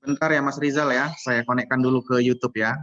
Bentar ya Mas Rizal ya, saya konekkan dulu ke YouTube ya.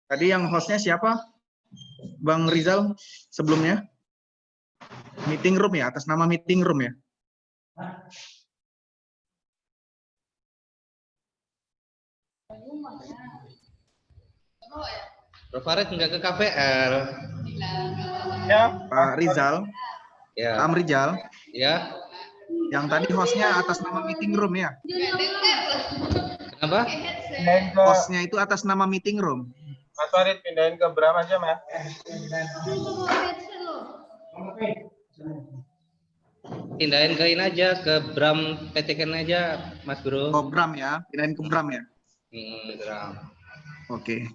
Tadi yang hostnya siapa? Bang Rizal sebelumnya? Meeting room ya, atas nama meeting room ya? Bro Farid nggak ke KPR. Ya, Pak Rizal. Ya. Am Rizal. Ya. Yang tadi hostnya atas nama meeting room ya? Kenapa? Hostnya itu atas nama meeting room. Mas Farid pindahin ke berapa jam ya? Pindahin ke ini aja, ke Bram PTKN aja, Mas Bro. Oh, Bram ya, pindahin ke Bram ya? Bram. Oke.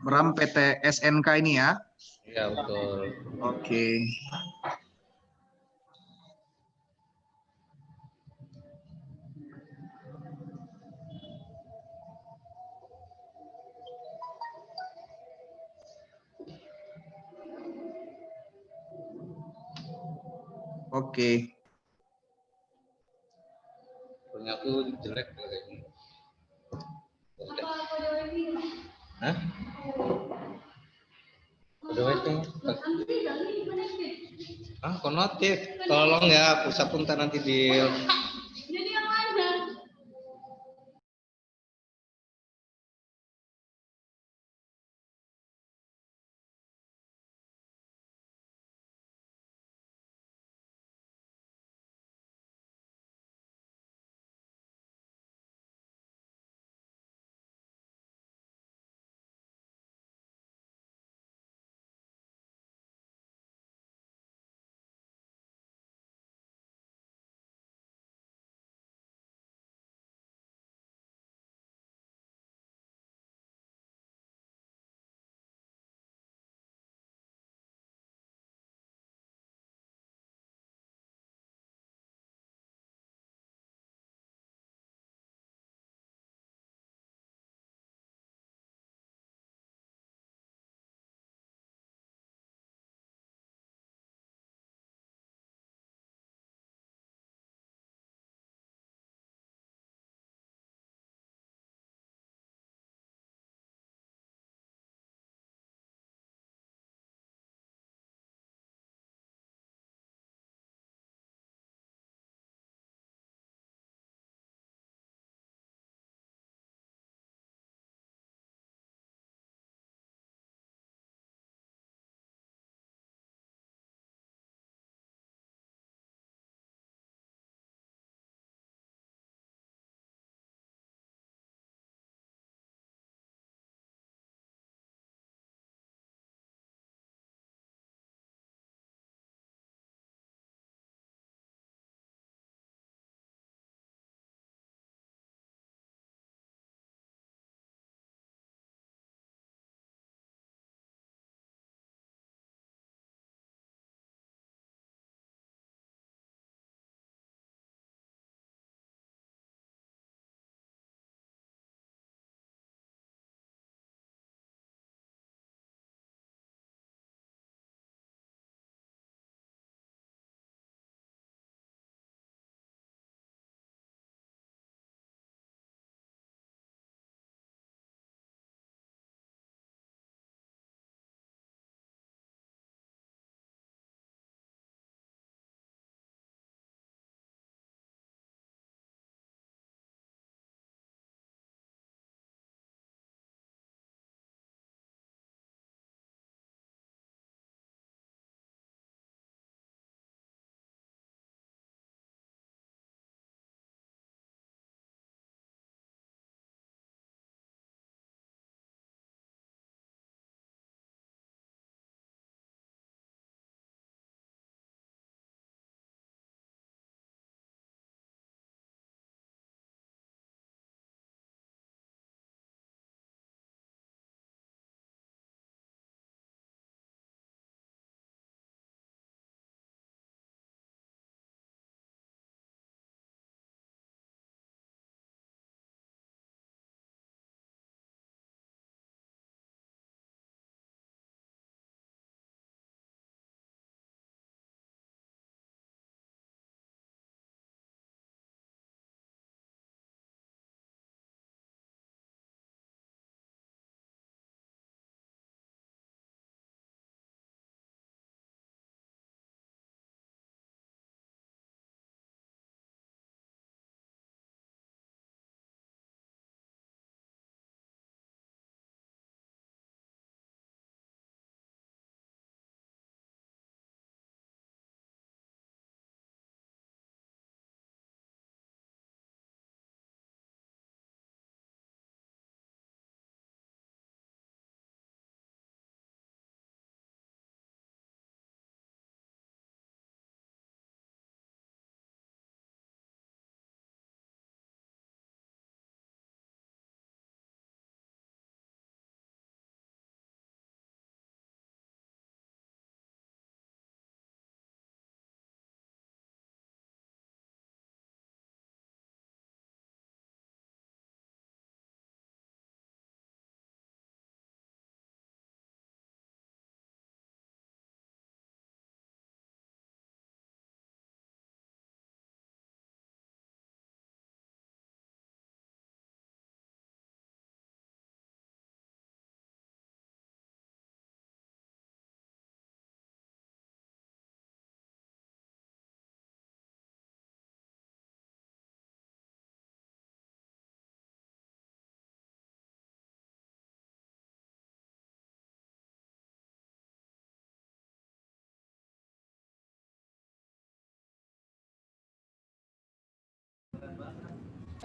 Bram PT SNK ini ya? Ya, betul. Oke. Oke. Punya aku jelek kayaknya. Hah? Udah itu. Konotif. Tolong ya, pusat pun nanti di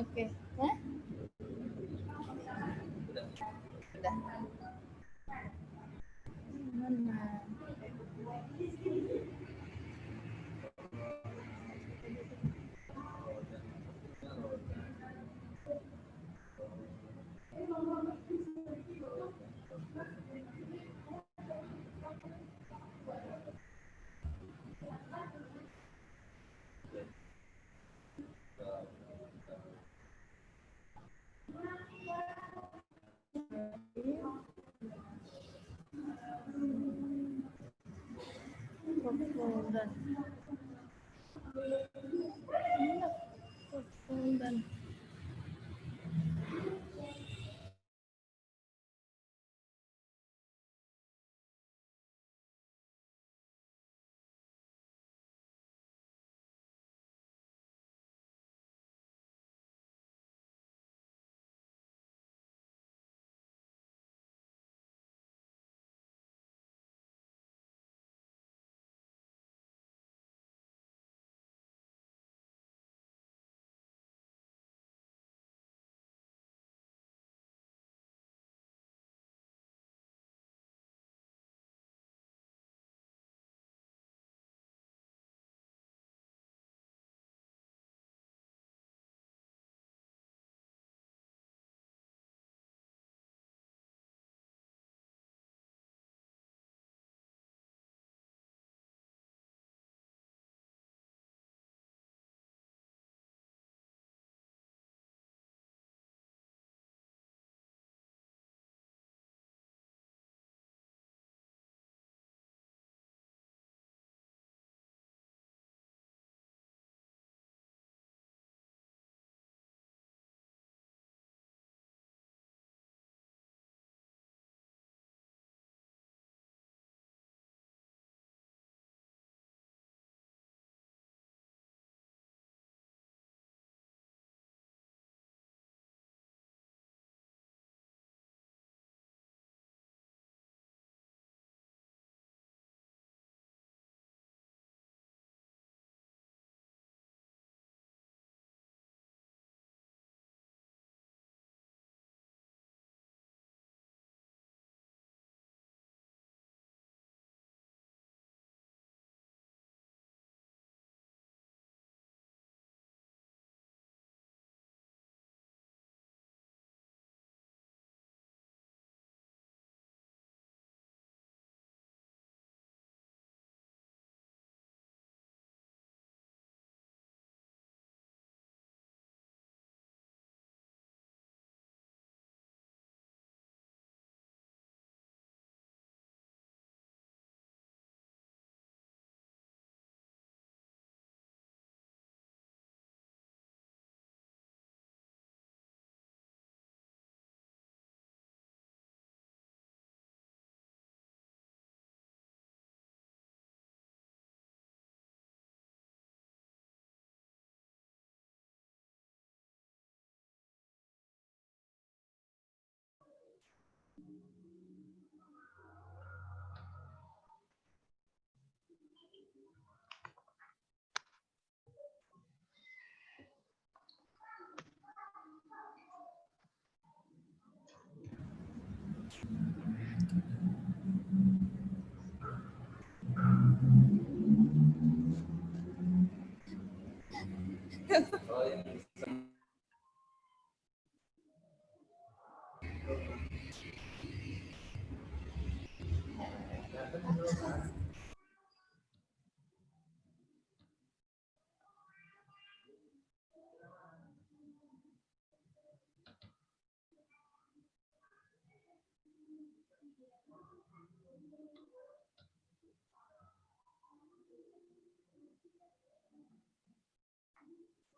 Oke. Hah? Udah. Mana? Kofundan. Kofundan.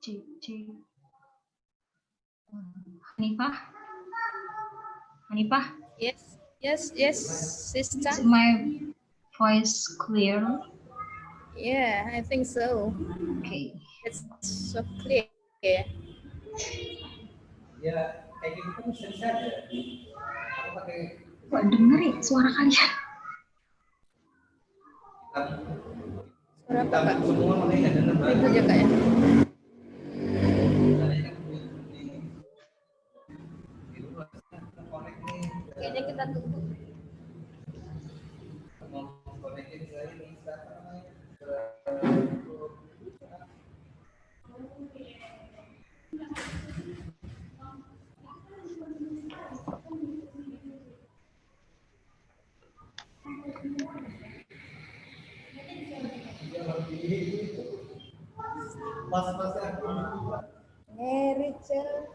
Cek, cek. Hanifah? Hanifah, Yes. Yes, sister. is my voice clear? Yeah, I think so. Okay. It's so clear. Kok denger ya suara kalian? Suara apa, Kak? Ribut ya, Kak, ya? Hey, Rachel.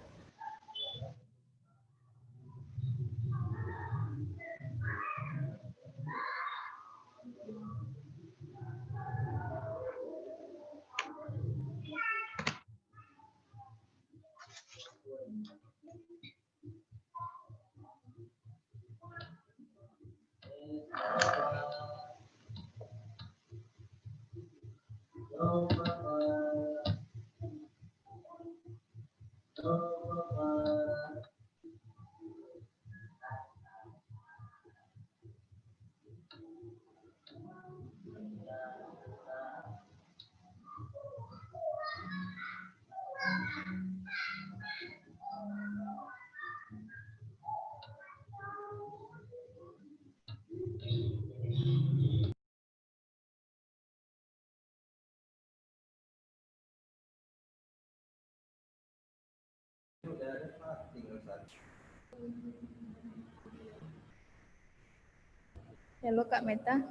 Hello, Kak Meta.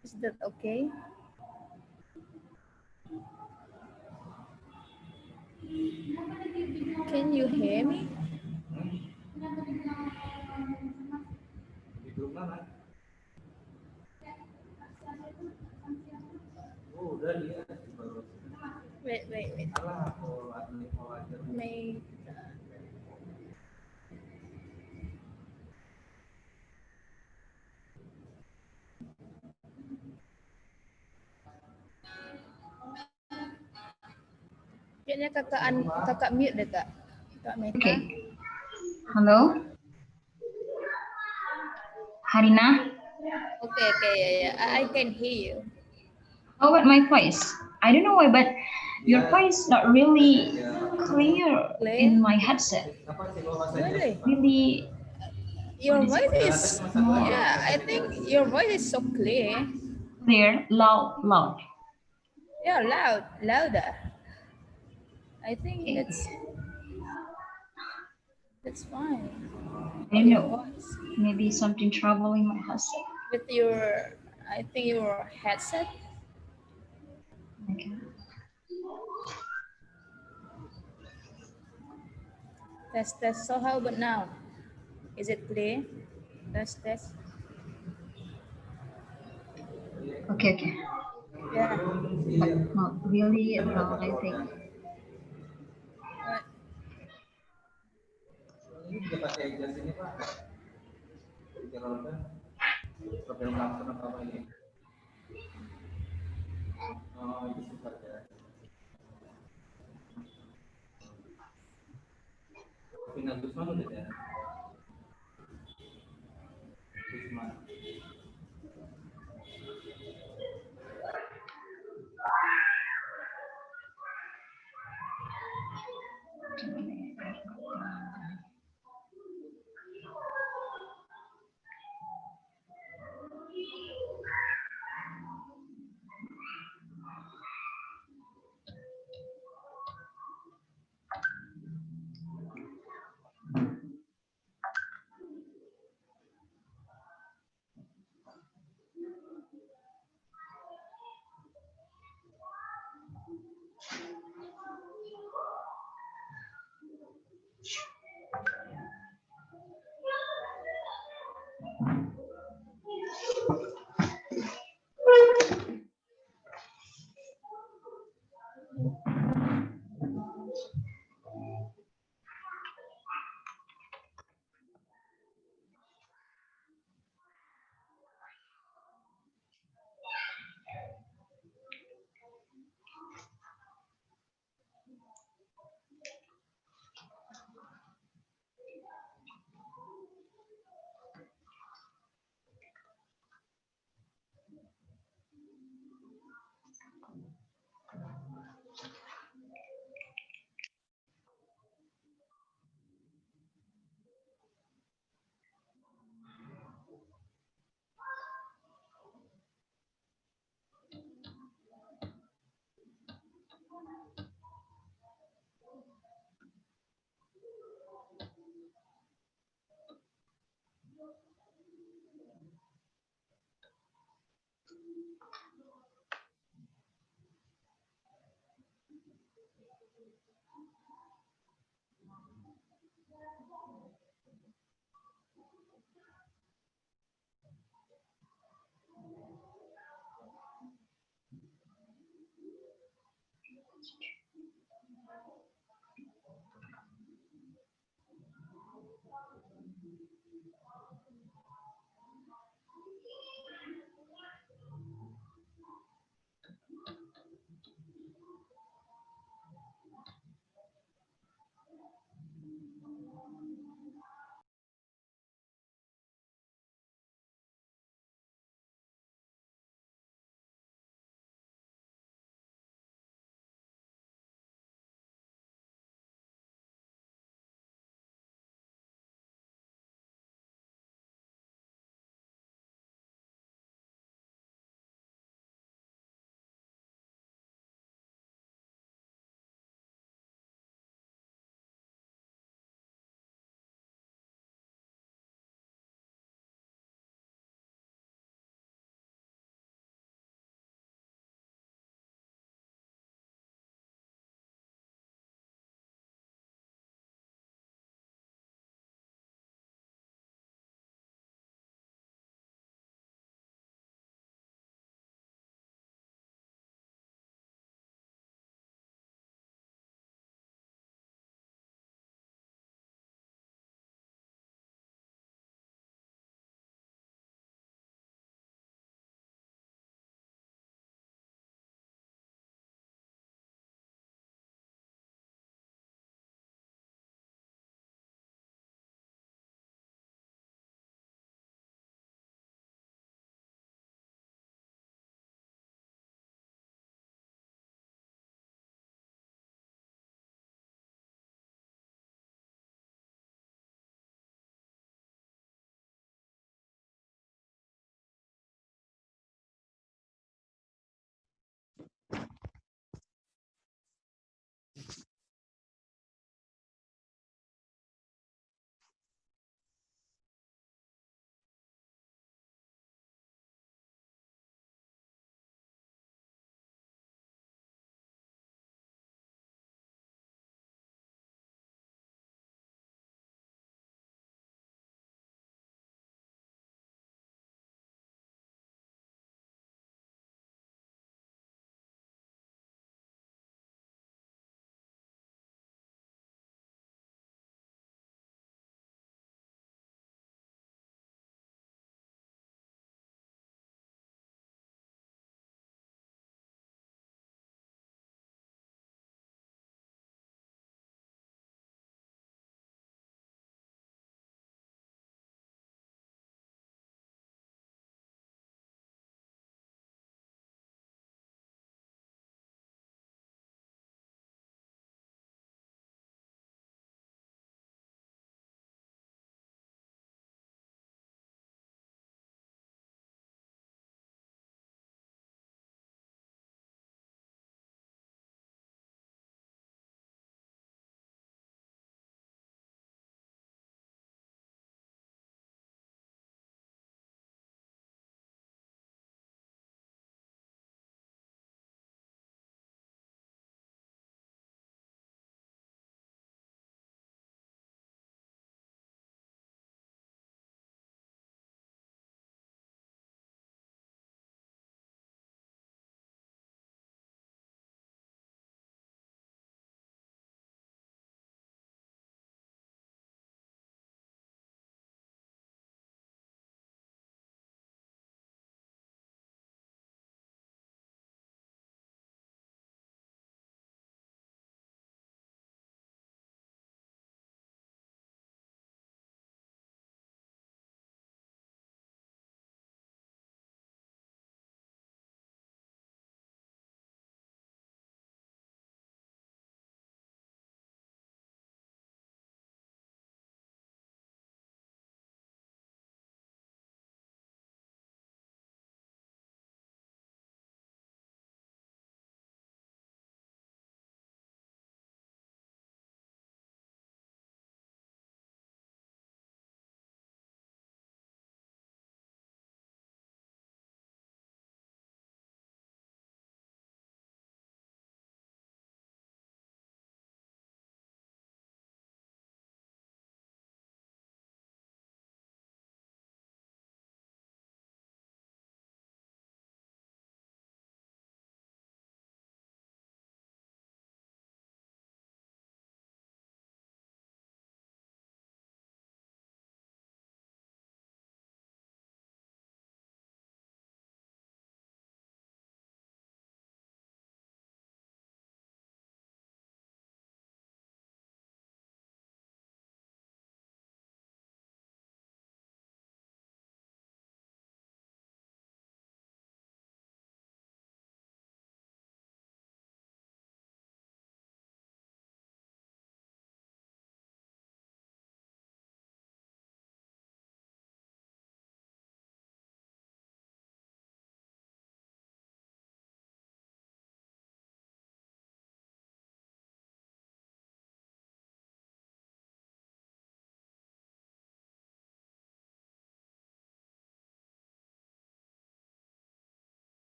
Is that okay? Can you hear me? Wait. May kayaknya kakak mute deh Kak. Kak Meta. Okay. Hello? Harina? Okay, yeah. I can hear you. How about my voice? I don't know why, but your voice not really clear in my headset. Really? Really, Your what is voice it? is, yeah, I think your voice is so clear. Clear, loud. Yeah, louder. I think Okay. that's fine. I don't Your know. voice. Maybe something troubling my headset. With your, I think your headset. Okay. Test. So how about now? Is it clear? Test. Okay. Yeah. But not really loud, I think. Right.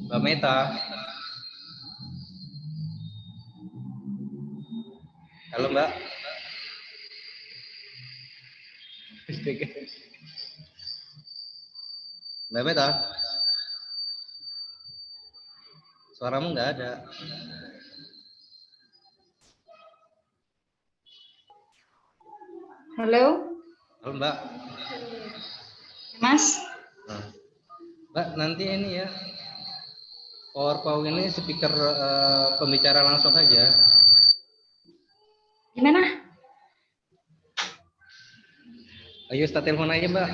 Mbak Meta. Halo Mbak. Mbak Meta. Suaramu nggak ada. Halo, Halo Mbak. Mas. Nah, Mbak, nanti ini ya, PowerPoint ini speaker pembicara langsung aja. Gimana? Ayo start telepon aja Mbak.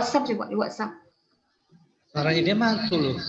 WhatsApp coba di WhatsApp. Suaranya dia mantul loh.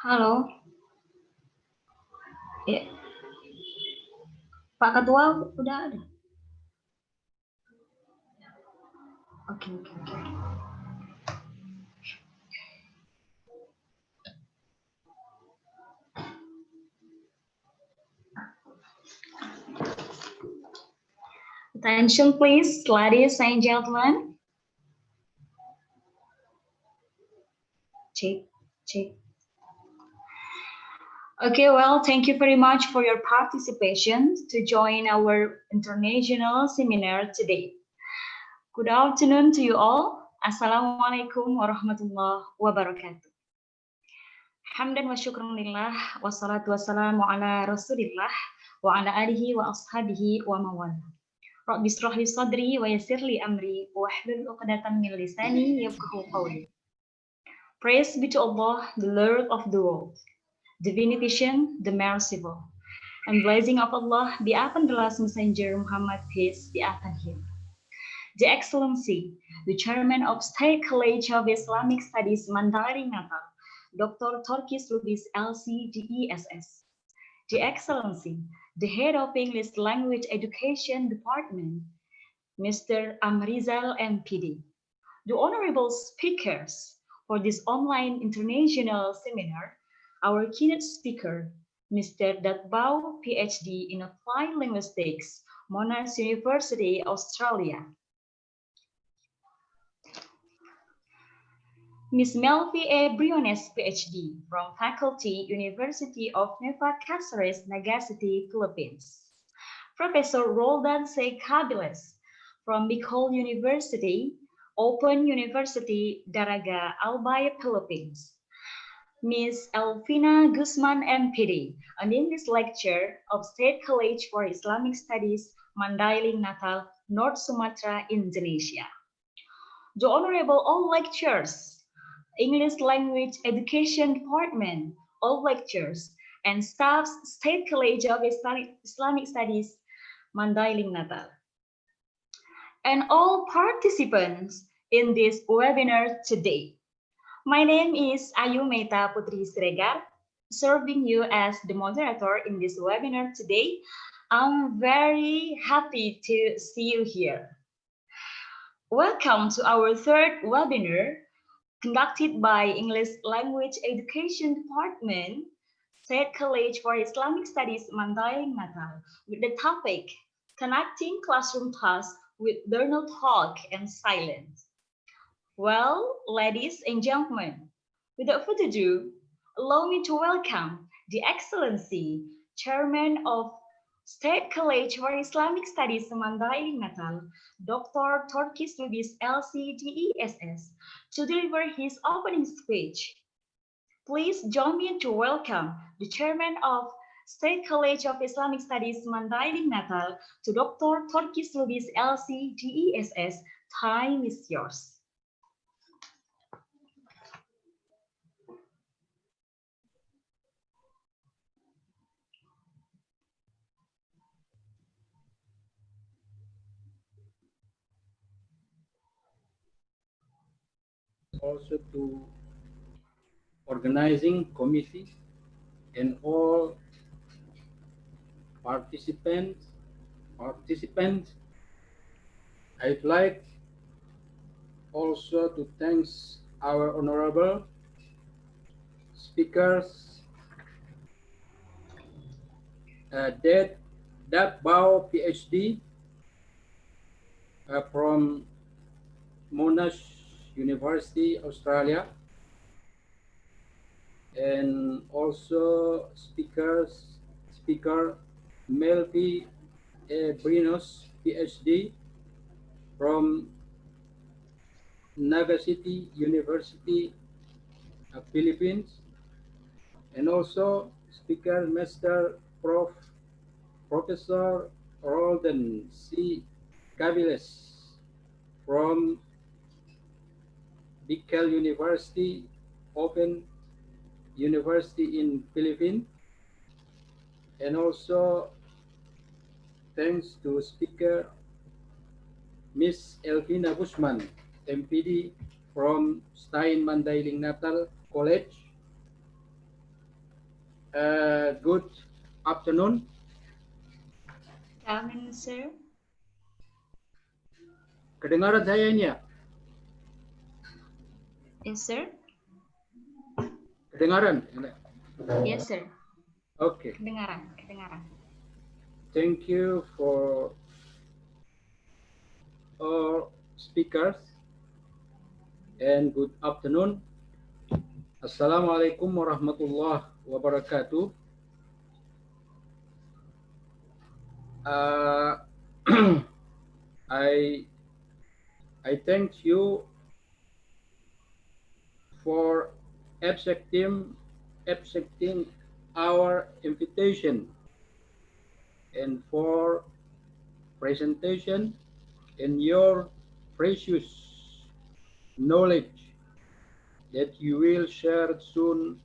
Halo, ya, Pak Ketua udah ada. Oke. Attention please, ladies and gentlemen. Check. Okay, well, thank you very much for your participation to join our international seminar today. Good afternoon to you all. Assalamualaikum warahmatullahi wabarakatuh. Hamdan wa syukran lillah, wassalatu wassalamu ala rasulillah, wa ala alihi wa ashabihi wa mawala. Rabbi shrah li sadri wa yassir li amri, wa hlul 'uqdatam min lisani yafqahu qawli. Praise be to Allah, the Lord of the world, the Beneficent, the Merciful, and blessing of Allah be upon the last messenger Muhammad, peace be upon him. The Excellency, the Chairman of State College of Islamic Studies Mandarin Natal, Dr. Torkis Lubis LCDESS. The Excellency, the Head of English Language Education Department, Mr. Amrizal MPD. The honorable speakers for this online international seminar, our keynote speaker, Mr. Datbau, PhD in Applied Linguistics, Monash University, Australia. Ms. Melvi A. Briones, PhD, from Faculty, University of Nueva Cáceres, Nagasaki, Philippines. Professor Roldan C. Cabiles, from Bicol University, Open University, Daraga, Albay, Philippines. Ms. Elvina Guzman, MPD, an English lecturer of State College for Islamic Studies, Mandailing, Natal, North Sumatra, Indonesia. The Honorable all lecturers, English Language Education Department, all lecturers, and staffs, State College of Islamic Studies, Mandailing, Natal. And all participants in this webinar today. My name is Ayu Meta Putri Siregar, serving you as the moderator in this webinar today. I'm very happy to see you here. Welcome to our third webinar conducted by English Language Education Department, State College for Islamic Studies, Mandailing, Natal, with the topic, Connecting Classroom Tasks with Journal Talk and Silence. Well, ladies and gentlemen, without further ado, allow me to welcome the Excellency, Chairman of State College for Islamic Studies, Mandailing, Natal, Dr. Torkis Lubis LCDESS, to deliver his opening speech. Please join me to welcome the Chairman of State College of Islamic Studies, Mandailing, Natal, to Dr. Torkis Lubis LCDESS. Time is yours. Also to organizing committees and all participants. I'd like also to thank our honorable speakers that Dat Bao PhD from Monash University, Australia, and also speaker Melvi Brinos PhD from Nagasiti University, Philippines, and also speaker Master Professor Roldan C. Caviles from Bickel University, Open University in Philippines, and also thanks to speaker Miss Elvina Guzman, MPD from Stein Mandailing Natal College. Good afternoon. Amin, sir. Kedengaran saya ini ya? Yes, sir. Kedengaran? Yes, sir. Okay. Kedengaran. Thank you for all speakers and good afternoon. Assalamualaikum warahmatullahi wabarakatuh. I thank you for accepting our invitation and for presentation and your precious knowledge that you will share soon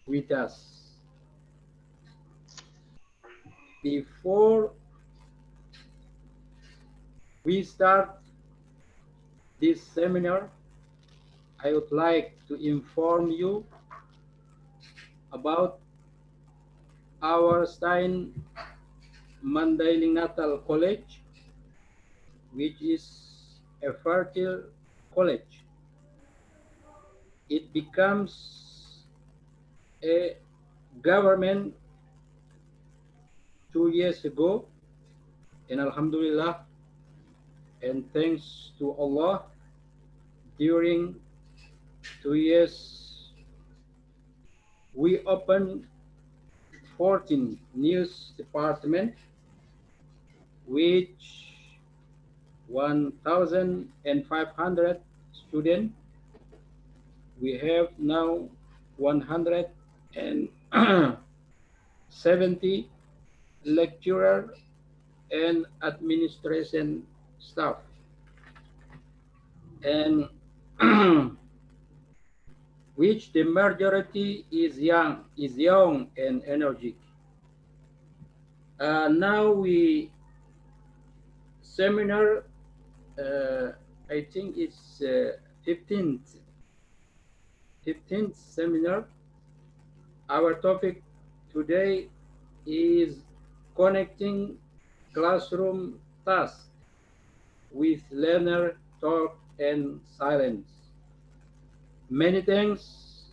with us. Before we start this seminar, I would like to inform you about our Stein Mandailing Natal College, which is a fertile college. It becomes a government 2 years ago, and Alhamdulillah, and thanks to Allah, during 2 years, we opened 14 news department, which 1,500 students. We have now 170 lecturer and administration staff, and which the majority is young and energetic. Now we seminar, I think it's 15th seminar. Our topic today is connecting classroom tasks with learner talk and silence. Many thanks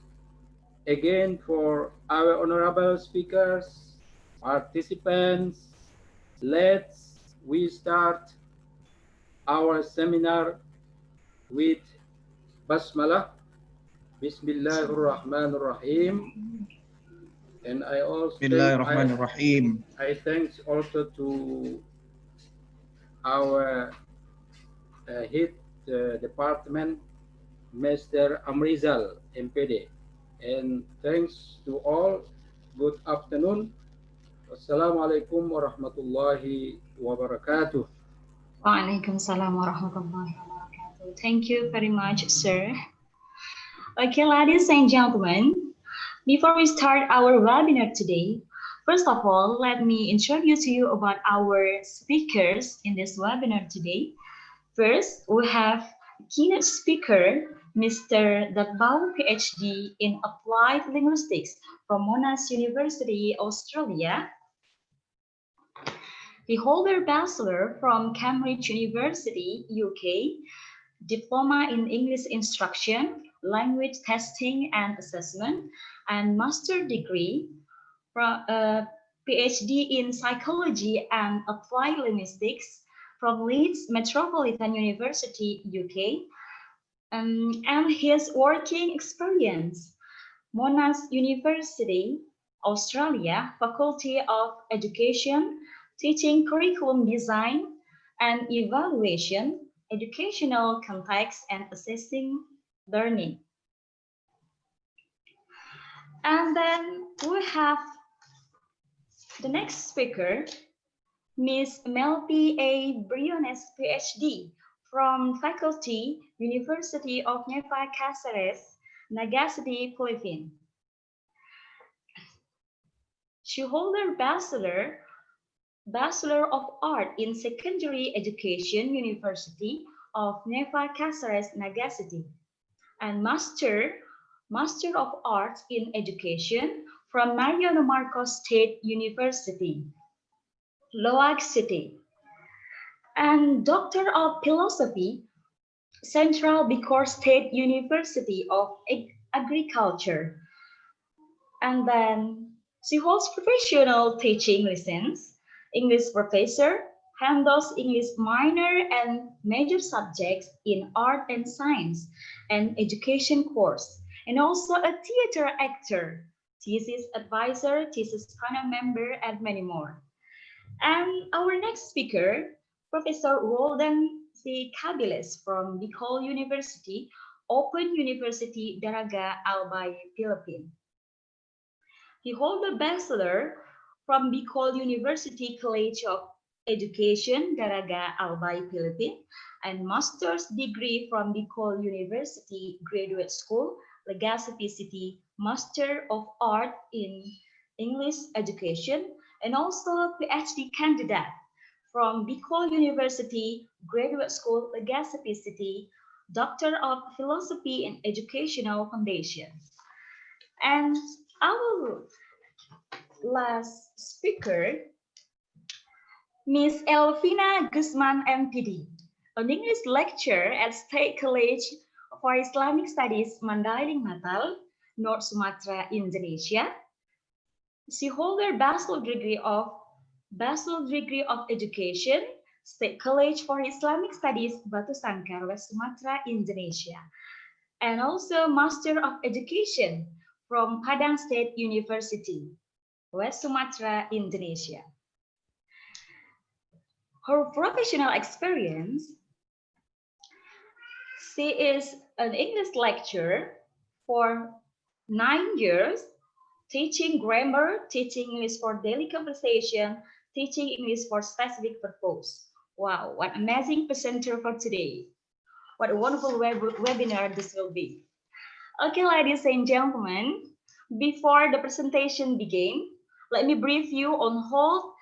again for our honorable speakers, participants. We start our seminar with Basmalah. Bismillahirrahmanirrahim. And I also Bismillahirrahmanirrahim. I thanks also to our head department, Mr. Amrizal, MPD. And thanks to all. Good afternoon. Assalamualaikum warahmatullahi wabarakatuh. Waalaikumsalam warahmatullahi wabarakatuh. Thank you very much, sir. Okay, ladies and gentlemen, before we start our webinar today, first of all, let me introduce you about our speakers in this webinar today. First, we have keynote speaker, Mr. Datbao, PhD in Applied Linguistics from Monash University, Australia. He holds a bachelor from Cambridge University, UK, diploma in English instruction, language testing and assessment, and master degree from PhD in Psychology and Applied Linguistics from Leeds Metropolitan University, UK, and his working experience, Monash University, Australia, Faculty of Education, Teaching Curriculum Design and Evaluation, Educational Context and Assessing Learning. And then we have the next speaker, Ms. Melpi A. Briones, PhD, from Faculty, University of Neva Cáceres, Nagasaki, Philippines. She holds a Bachelor of Art in Secondary Education, University of Neva Cáceres, Nagasaki, and Master of Arts in Education from Mariano Marcos State University, Loag City, and Doctor of Philosophy, Central Bicor State University of Agriculture. And then she holds professional teaching license, English professor, handles English minor and major subjects in art and science and education course, and also a theater actor, thesis advisor, thesis panel member, and many more. And our next speaker, Professor Roldan C. Cabiles from Bicol University, Open University, Daraga, Albay, Philippines. He holds a bachelor from Bicol University College of Education, Daraga, Albay, Philippines, and master's degree from Bicol University Graduate School, Legazpi City, Master of Art in English Education, and also PhD candidate from Bicol University Graduate School, Legazpi City, Doctor of Philosophy in Educational Foundation. And our last speaker, Ms. Elvina Guzman, MPD, an English lecturer at State College for Islamic Studies, Mandailing Natal, North Sumatra, Indonesia. She holds a bachelor degree of Education, State College for Islamic Studies, Batu Sangkar, West Sumatra, Indonesia, and also Master of Education from Padang State University, West Sumatra, Indonesia. Her professional experience: she is an English lecturer for 9 years, teaching grammar, teaching English for daily conversation, teaching English for specific purpose. Wow, what amazing presenter for today. What a wonderful webinar this will be. Okay, ladies and gentlemen, before the presentation begins, let me brief you on how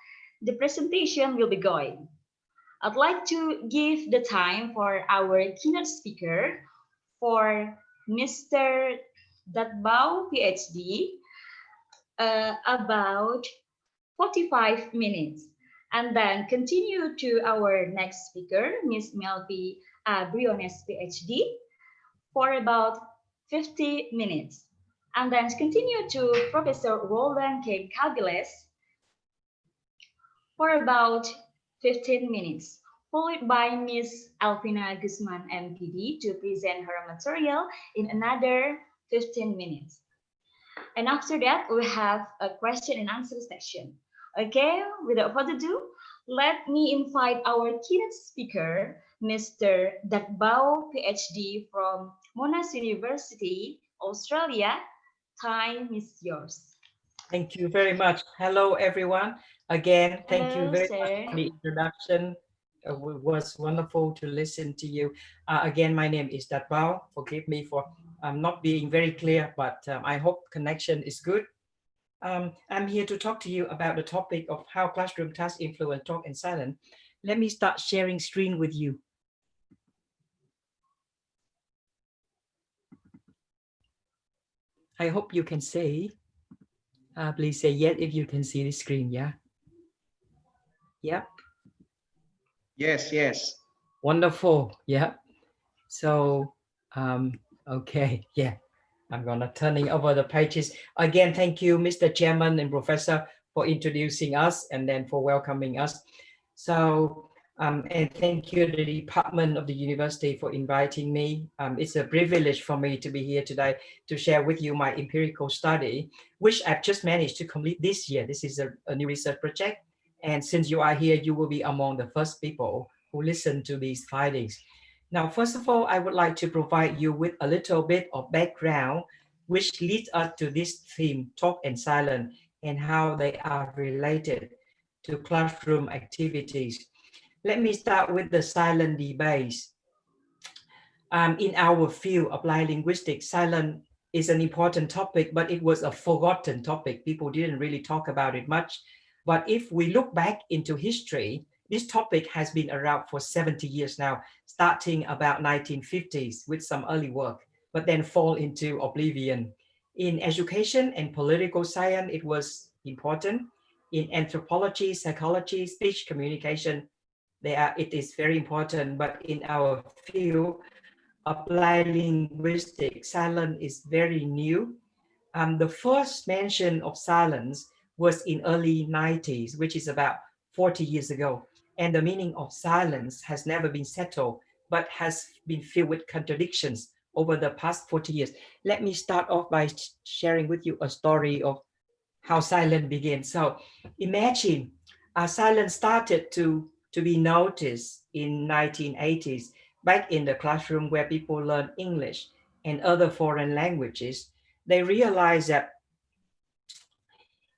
the presentation will be going. I'd like to give the time for our keynote speaker, for Mr. Datbao, PhD, about 45 minutes, and then continue to our next speaker, Ms. Melpi Briones, PhD, for about 50 minutes, and then continue to Professor Roldan K. Cabiles for about 15 minutes, followed by Ms. Elvina Guzman, MPD, to present her material in another 15 minutes. And after that, we have a question and answer session. Okay, without further ado, let me invite our keynote speaker, Mr. Datbao, PhD from Monash University, Australia. Time is yours. Thank you very much. Hello, everyone. Again, thank you very much for the introduction. It was wonderful to listen to you. Again, my name is Datbao. Forgive me for not being very clear, but I hope connection is good. I'm here to talk to you about the topic of how classroom tasks influence talk and silence. Let me start sharing screen with you. I hope you can see. Please say yes if you can see the screen, yeah? Yeah. Yes, yes. Wonderful, yeah. So, okay, yeah. I'm gonna turning over the pages. Again, thank you, Mr. Chairman and Professor, for introducing us and then for welcoming us. So, and thank you to the department of the university for inviting me. It's a privilege for me to be here today to share with you my empirical study, which I've just managed to complete this year. This is a new research project. And since you are here, you will be among the first people who listen to these findings. Now, first of all, I would like to provide you with a little bit of background, which leads us to this theme, talk and silence, and how they are related to classroom activities. Let me start with the silent debates. In our field, applied linguistics, silence is an important topic, but it was a forgotten topic. People didn't really talk about it much. But if we look back into history, this topic has been around for 70 years now, starting about 1950s with some early work, but then fall into oblivion. In education and political science, it was important. In anthropology, psychology, speech communication, it is very important. But in our field, applied linguistics, silence is very new. The first mention of silence was in early 90s, which is about 40 years ago. And the meaning of silence has never been settled, but has been filled with contradictions over the past 40 years. Let me start off by sharing with you a story of how silence began. So imagine silence started to be noticed in 1980s, back in the classroom where people learn English and other foreign languages. They realized that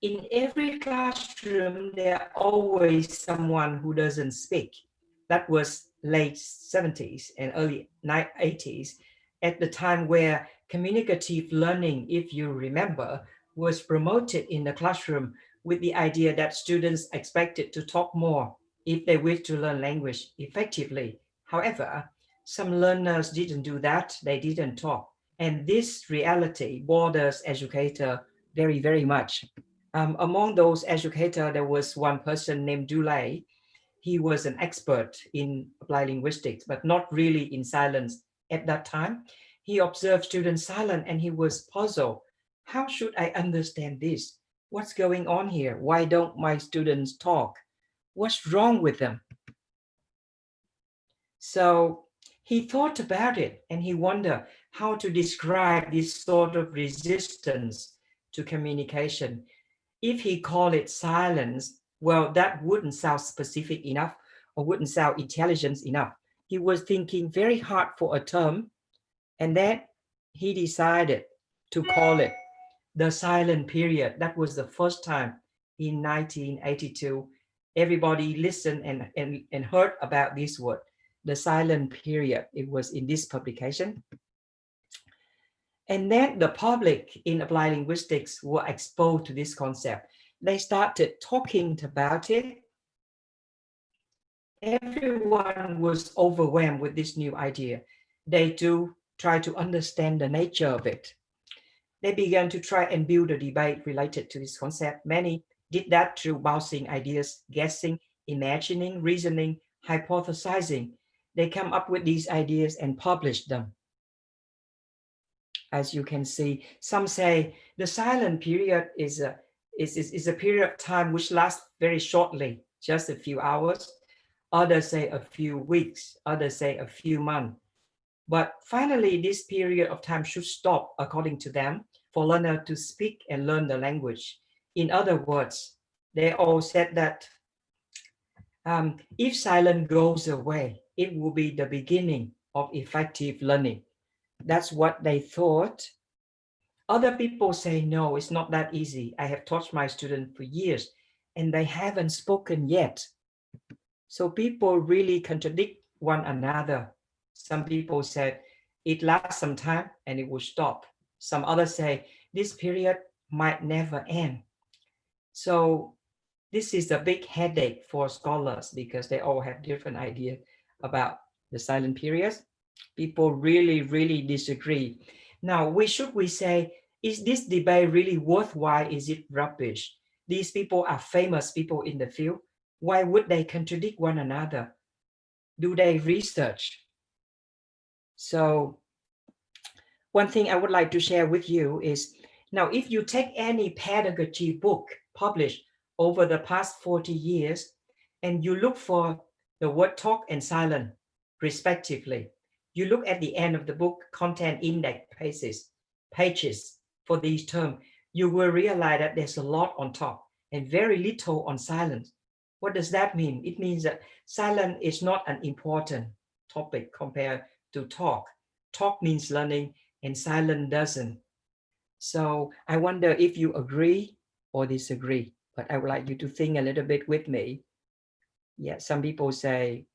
in every classroom, there always someone who doesn't speak. That was late 70s and early 80s, at the time where communicative learning, if you remember, was promoted in the classroom with the idea that students expected to talk more if they wish to learn language effectively. However, some learners didn't do that, they didn't talk. And this reality bothers educators very, very much. Among those educators, there was one person named Dulay. He was an expert in applied linguistics, but not really in silence at that time. He observed students silent and he was puzzled. How should I understand this? What's going on here? Why don't my students talk? What's wrong with them? So he thought about it and he wondered how to describe this sort of resistance to communication. If he called it silence, well, that wouldn't sound specific enough or wouldn't sound intelligent enough. He was thinking very hard for a term, and then he decided to call it the silent period. That was the first time in 1982 everybody listened and heard about this word, the silent period. It was in this publication. And then the public in applied linguistics were exposed to this concept. They started talking about it. Everyone was overwhelmed with this new idea. They too tried to understand the nature of it. They began to try and build a debate related to this concept. Many did that through bouncing ideas, guessing, imagining, reasoning, hypothesizing. They come up with these ideas and published them. As you can see, some say the silent period is a period of time which lasts very shortly, just a few hours. Others say a few weeks, others say a few months. But finally, this period of time should stop, according to them, for learners to speak and learn the language. In other words, they all said that if silence goes away, it will be the beginning of effective learning. That's what they thought. Other people say, no, it's not that easy. I have taught my students for years and they haven't spoken yet. So people really contradict one another. Some people said it lasts some time and it will stop. Some others say this period might never end. So this is a big headache for scholars because they all have different ideas about the silent periods. People really, really disagree. Now, should we say, is this debate really worthwhile? Is it rubbish? These people are famous people in the field. Why would they contradict one another? Do they research? So one thing I would like to share with you is, now if you take any pedagogy book published over the past 40 years, and you look for the word talk and silent, respectively. You look at the end of the book, content index pages for these terms, you will realize that there's a lot on top and very little on silence. What does that mean? It means that silence is not an important topic compared to talk. Talk means learning and silence doesn't. So I wonder if you agree or disagree, but I would like you to think a little bit with me. Yeah, some people say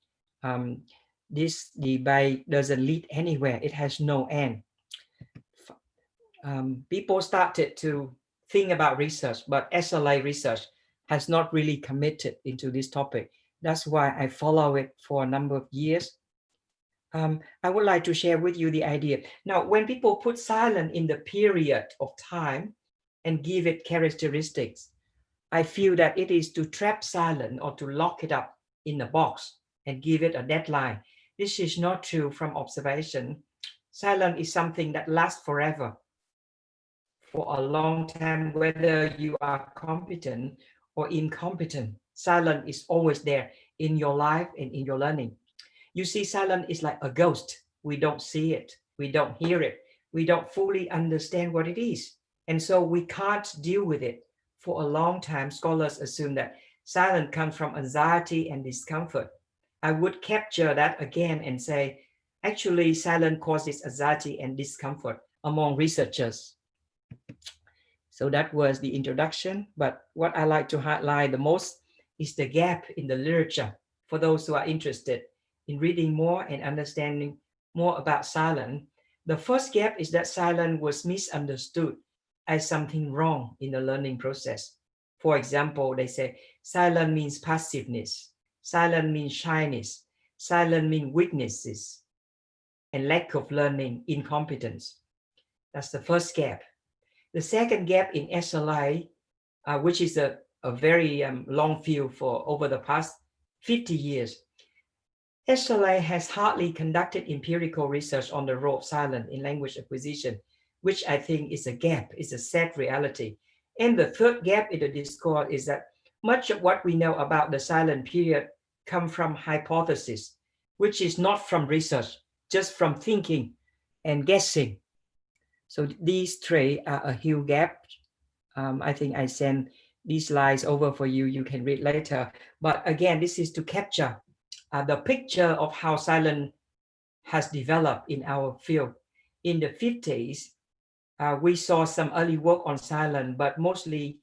this debate doesn't lead anywhere. It has no end. People started to think about research, but SLA research has not really committed into this topic. That's why I follow it for a number of years. I would like to share with you the idea. Now, when people put silence in the period of time and give it characteristics, I feel that it is to trap silence or to lock it up in a box and give it a deadline. This is not true from observation. Silence is something that lasts forever, for a long time, whether you are competent or incompetent. Silence is always there in your life and in your learning. You see, silence is like a ghost. We don't see it. We don't hear it. We don't fully understand what it is. And so we can't deal with it. For a long time, scholars assume that silence comes from anxiety and discomfort. I would capture that again and say, actually, silence causes anxiety and discomfort among researchers. So that was the introduction. But what I like to highlight the most is the gap in the literature for those who are interested in reading more and understanding more about silence. The first gap is that silence was misunderstood as something wrong in the learning process. For example, they say silence means passiveness, silence means shyness, silence means weaknesses, and lack of learning, incompetence. That's the first gap. The second gap in SLA, which is a very long field for over the past 50 years, SLA has hardly conducted empirical research on the role of silence in language acquisition, which I think is a gap, is a sad reality. And the third gap in the discourse is that much of what we know about the silent period come from hypothesis, which is not from research, just from thinking and guessing. So these three are a huge gap. I think I send these slides over for you. You can read later. But again, this is to capture the picture of how silence has developed in our field. In the 50s, we saw some early work on silence, but mostly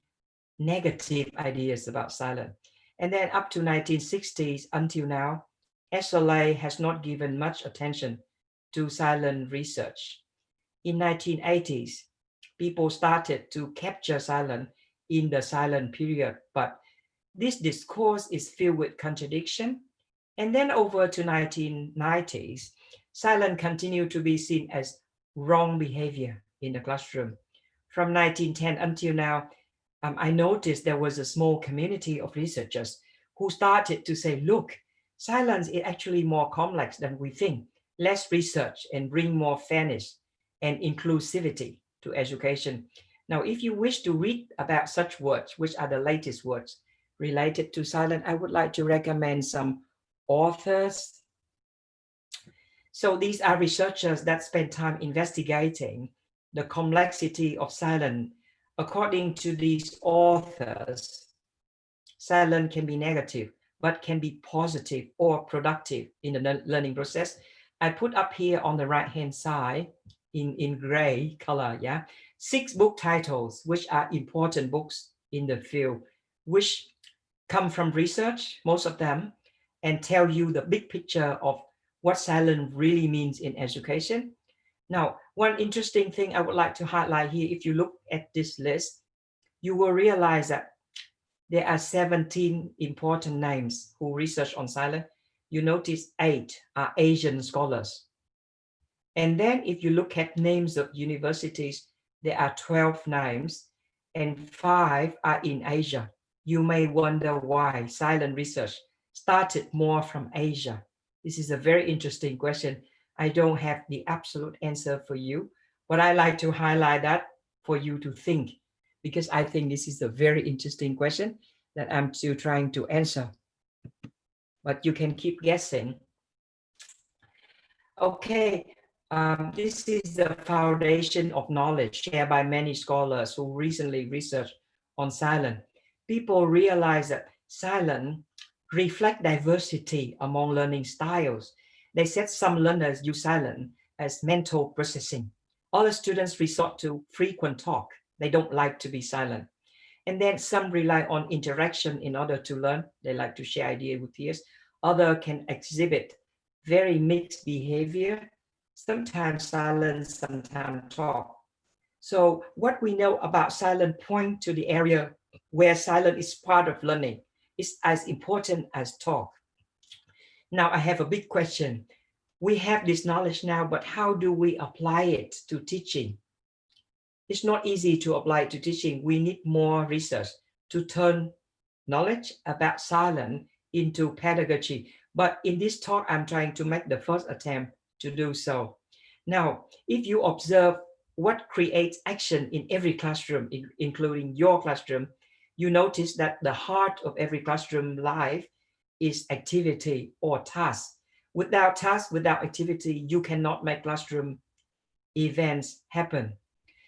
negative ideas about silence. And then up to 1960s until now, SLA has not given much attention to silent research. In 1980s, people started to capture silence in the silent period, but this discourse is filled with contradiction. And then over to 1990s, silence continued to be seen as wrong behavior in the classroom. From 1910 until now, I noticed there was a small community of researchers who started to say, look, silence is actually more complex than we think. Let's research and bring more fairness and inclusivity to education. Now, if you wish to read about such words, which are the latest words related to silence, I would like to recommend some authors. So these are researchers that spend time investigating the complexity of silence. According to these authors, silence can be negative, but can be positive or productive in the learning process. I put up here on the right-hand side in gray color, 6 book titles, which are important books in the field, which come from research, most of them, and tell you the big picture of what silence really means in education. Now, one interesting thing I would like to highlight here, if you look at this list, you will realize that there are 17 important names who research on silence. You notice 8 are Asian scholars. And then if you look at names of universities, there are 12 names and 5 are in Asia. You may wonder why silent research started more from Asia. This is a very interesting question. I don't have the absolute answer for you, but I like to highlight that for you to think, because I think this is a very interesting question. that I'm still trying to answer, but you can keep guessing. Okay, this is the foundation of knowledge shared by many scholars who recently researched on silence. People realize that silence reflect diversity among learning styles. They said some learners use silence as mental processing. Other students resort to frequent talk. They don't like to be silent. And then some rely on interaction in order to learn. They like to share ideas with peers. Others can exhibit very mixed behavior, sometimes silence, sometimes talk. So what we know about silence point to the area where silence is part of learning. It's as important as talk. Now I have a big question. We have this knowledge now, but how do we apply it to teaching? It's not easy to apply it to teaching. We need more research to turn knowledge about silence into pedagogy. But in this talk, I'm trying to make the first attempt to do so. Now, if you observe what creates action in every classroom, including your classroom, you notice that the heart of every classroom life is activity or task. Without task, without activity, you cannot make classroom events happen.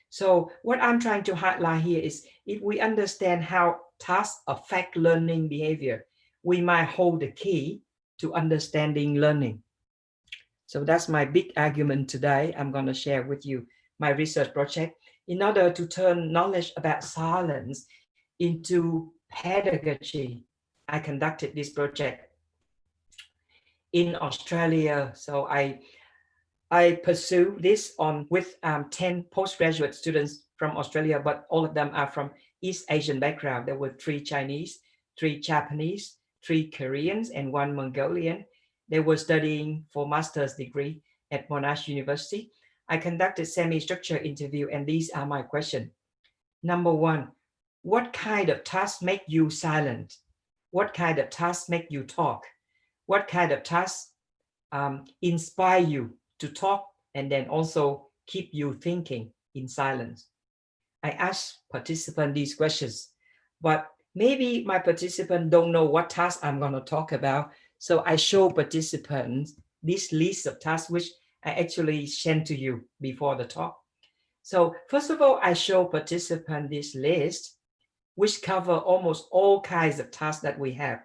So what I'm trying to highlight here is if we understand how tasks affect learning behavior, we might hold the key to understanding learning. So that's my big argument today. I'm going to share with you my research project in order to turn knowledge about silence into pedagogy. I conducted this project in Australia. So I pursue this on with 10 postgraduate students from Australia, but all of them are from East Asian background. There were 3 Chinese, 3 Japanese, 3 Koreans, and 1 Mongolian. They were studying for master's degree at Monash University. I conducted semi-structured interview, and these are my questions. Number 1, what kind of tasks make you silent? What kind of tasks make you talk? What kind of tasks inspire you to talk and then also keep you thinking in silence? I asked participants these questions, but maybe my participants don't know what task I'm going to talk about. So I show participants this list of tasks, which I actually sent to you before the talk. So first of all, I show participants this list, which cover almost all kinds of tasks that we have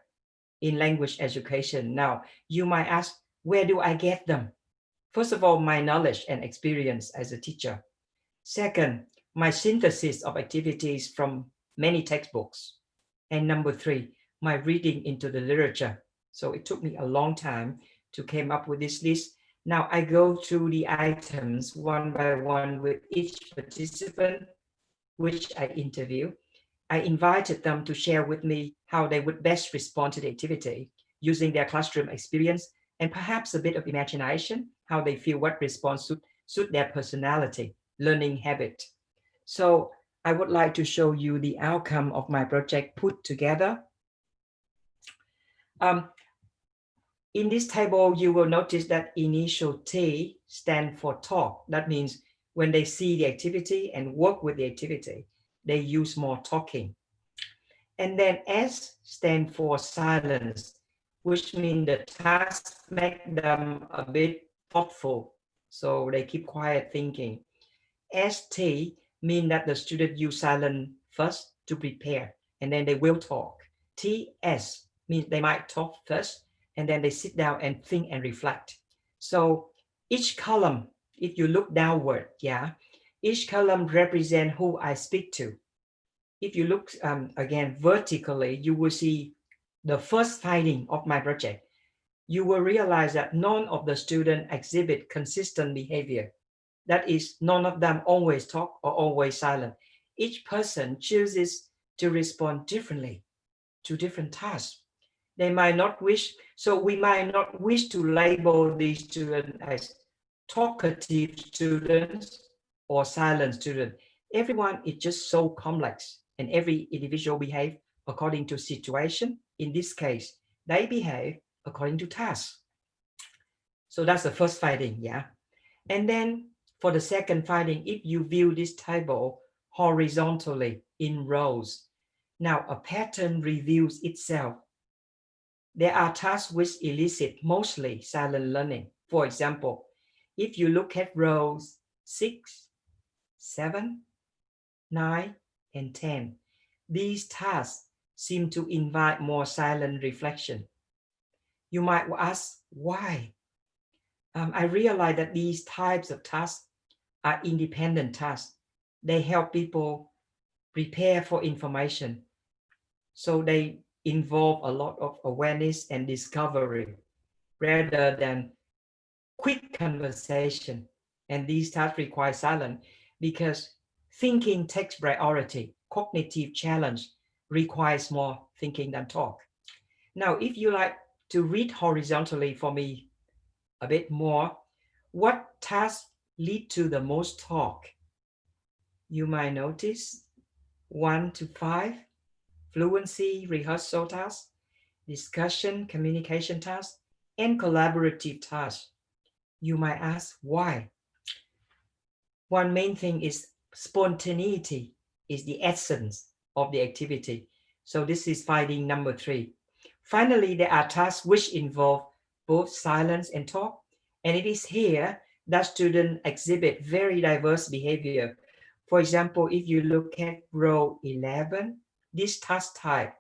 in language education. Now, you might ask, where do I get them? First of all, my knowledge and experience as a teacher. Second, my synthesis of activities from many textbooks. And number 3, my reading into the literature. So it took me a long time to come up with this list. Now I go through the items one by one with each participant, which I interview. I invited them to share with me how they would best respond to the activity using their classroom experience and perhaps a bit of imagination, how they feel what response suit their personality, learning habit. So I would like to show you the outcome of my project put together. In this table, you will notice that initial T stands for talk. That means when they see the activity and work with the activity, they use more talking. And then S stands for silence, which means the tasks make them a bit thoughtful. So they keep quiet thinking. ST means that the student use silence first to prepare, and then they will talk. TS means they might talk first, and then they sit down and think and reflect. So each column, if you look downward, each column represents who I speak to. If you look again vertically, you will see the first finding of my project. You will realize that none of the students exhibit consistent behavior. That is, none of them always talk or always silent. Each person chooses to respond differently to different tasks. They might not wish, so we might not wish to label these students as talkative students or silent students. Everyone is just so complex, and every individual behave according to situation. In this case, they behave according to tasks. So that's the first finding, And then for the second finding, if you view this table horizontally in rows, Now, a pattern reveals itself. There are tasks which elicit mostly silent learning. For example, if you look at rows 6, 7, 9, and 10, these tasks seem to invite more silent reflection. You might ask why. I realize that these types of tasks are independent tasks. They help people prepare for information. So they involve a lot of awareness and discovery rather than quick conversation. And these tasks require silence because thinking takes priority. Cognitive challenge requires more thinking than talk. Now, if you like to read horizontally for me a bit more, what tasks lead to the most talk? You might notice 1 to 5, fluency, rehearsal tasks, discussion, communication tasks, and collaborative tasks. You might ask why. One main thing is spontaneity is the essence of the activity. So this is finding number 3. Finally, there are tasks which involve both silence and talk. And it is here that students exhibit very diverse behavior. For example, if you look at row 11, this task type.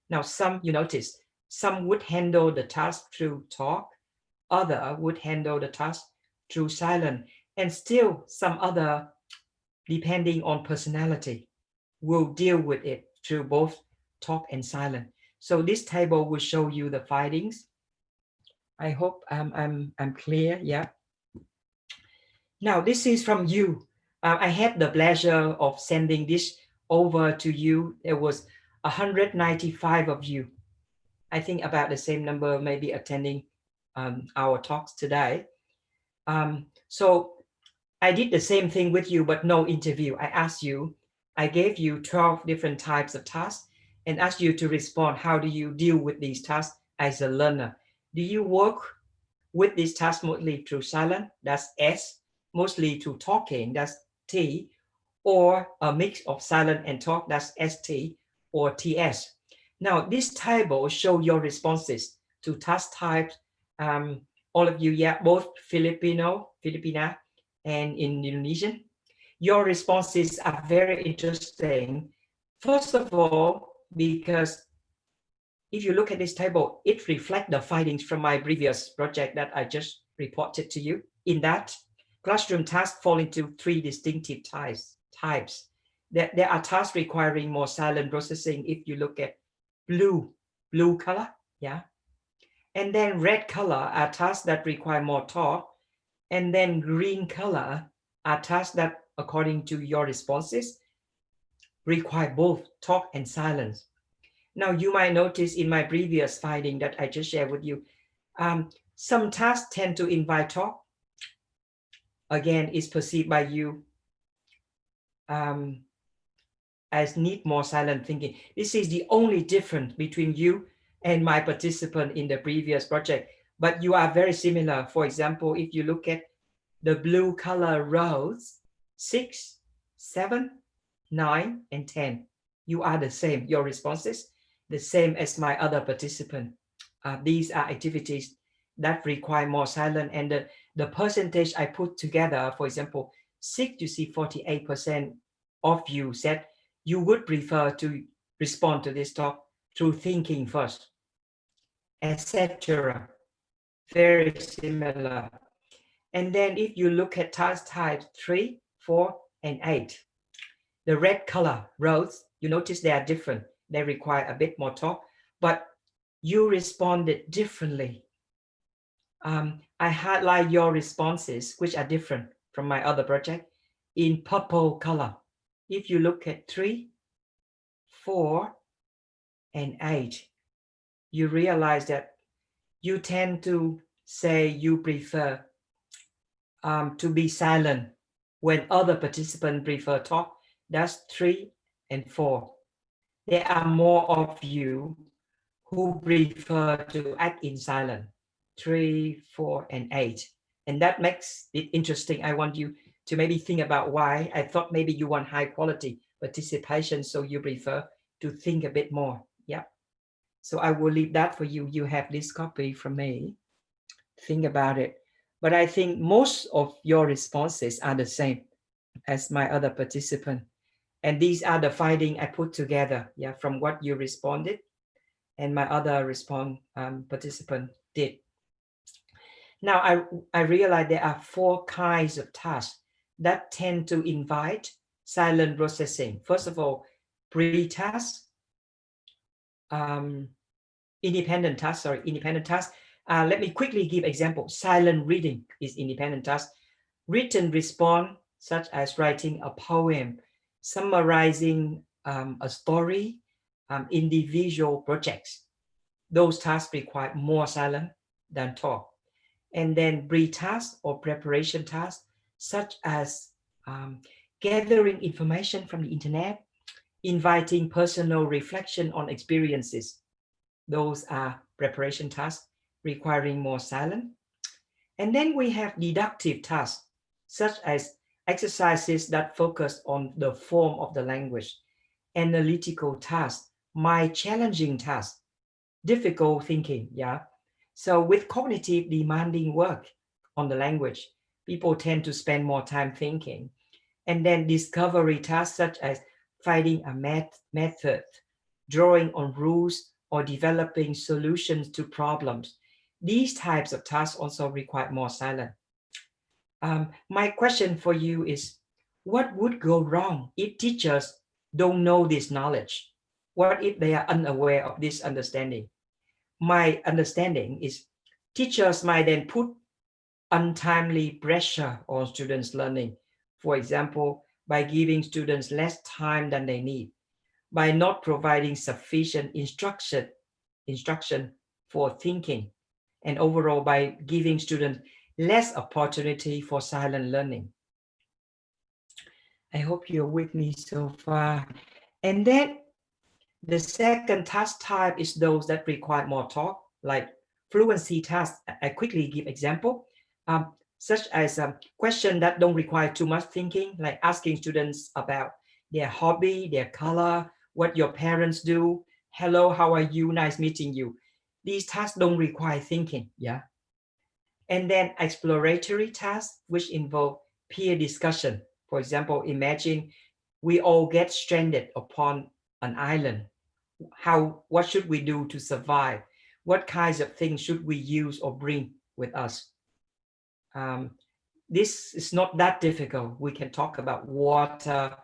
Now, some, you notice, some would handle the task through talk, other would handle the task through silence, and still some other, depending on personality, will deal with it through both talk and silence. So this table will show you the findings. I hope I'm clear, yeah. Now, this is from you. I had the pleasure of sending this over to you. There was 195 of you. I think about the same number maybe attending our talks today. So I did the same thing with you, but no interview. I asked you, I gave you 12 different types of tasks and asked you to respond. How do you deal with these tasks as a learner? Do you work with these tasks mostly through silence? That's S. Mostly through talking, that's T. Or a mix of silent and talk, that's ST or TS. Now, this table shows your responses to task types. All of you, yeah, both Filipina, and in Indonesian. Your responses are very interesting. First of all, because if you look at this table, it reflects the findings from my previous project that I just reported to you. In that, classroom tasks fall into 3 distinctive types. There are tasks requiring more silent processing. If you look at blue color, yeah. And then red color are tasks that require more talk. And then green color are tasks that, according to your responses, require both talk and silence. Now, you might notice in my previous finding that I just shared with you, some tasks tend to invite talk. Again, it's perceived by you as need more silent thinking. This is the only difference between you and my participant in the previous project, but you are very similar. For example, if you look at the blue color rows, 6, 7, 9, and 10, you are the same. Your responses, the same as my other participant. These are activities that require more silence, and the percentage I put together, for example, 6, you see 48% of you said you would prefer to respond to this talk through thinking first, etc. Very similar. And then if you look at task types 3, 4, and 8, the red color rows, you notice they are different. They require a bit more talk, but you responded differently. I highlight your responses, which are different from my other project, in purple color. If you look at 3, 4, and 8, you realize that you tend to say you prefer to be silent when other participants prefer talk. That's 3 and 4. There are more of you who prefer to act in silence. 3, 4, and 8. And that makes it interesting. I want you to maybe think about why. I thought maybe you want high quality participation, so you prefer to think a bit more. Yeah. So I will leave that for you. You have this copy from me. Think about it. But I think most of your responses are the same as my other participant. And these are the findings I put together, yeah, from what you responded and my other participant did. Now, I realize there are 4 kinds of tasks that tend to invite silent processing. First of all, pre-task, independent task. Let me quickly give example. Silent reading is independent task. Written response, such as writing a poem, summarizing a story, individual projects. Those tasks require more silence than talk. And then pre-task or preparation tasks, such as gathering information from the internet, inviting personal reflection on experiences. Those are preparation tasks requiring more silence. And then we have deductive tasks, such as exercises that focus on the form of the language, analytical tasks, mind-challenging tasks, difficult thinking, yeah. So with cognitive demanding work on the language, people tend to spend more time thinking. And then discovery tasks such as finding a method, drawing on rules, or developing solutions to problems. These types of tasks also require more silence. My question for you is, what would go wrong if teachers don't know this knowledge? What if they are unaware of this understanding? My understanding is teachers might then put untimely pressure on students' learning. For example, by giving students less time than they need, by not providing sufficient instruction for thinking, and overall by giving students less opportunity for silent learning. I hope you're with me so far. And then the second task type is those that require more talk, like fluency tasks. I quickly give example, such as questions that don't require too much thinking, like asking students about their hobby, their color, what your parents do. Hello, how are you? Nice meeting you. These tasks don't require thinking, yeah. And then exploratory tasks, which involve peer discussion. For example, imagine we all get stranded upon an island. What should we do to survive? What kinds of things should we use or bring with us? This is not that difficult. We can talk about water.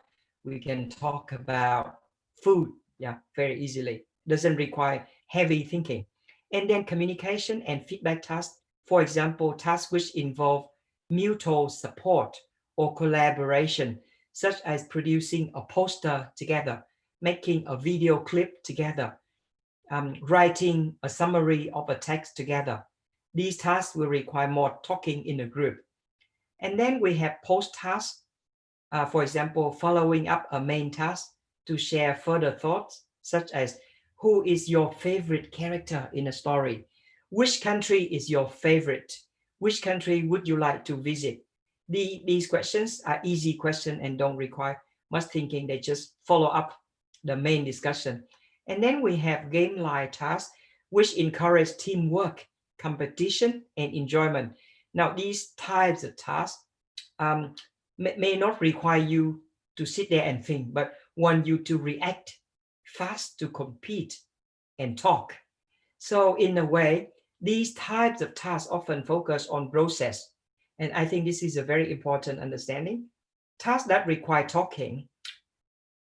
We can talk about food, yeah, very easily. Doesn't require heavy thinking. And then communication and feedback tasks. For example, tasks which involve mutual support or collaboration, such as producing a poster together, making a video clip together, writing a summary of a text together. These tasks will require more talking in a group. And then we have post tasks, for example, following up a main task to share further thoughts, such as who is your favorite character in a story? Which country is your favorite? Which country would you like to visit? These questions are easy questions and don't require much thinking. They just follow up the main discussion. And then we have game-like tasks, which encourage teamwork, competition, and enjoyment. Now, these types of tasks may not require you to sit there and think, but want you to react fast, to compete and talk. So in a way, these types of tasks often focus on process. And I think this is a very important understanding. Tasks that require talking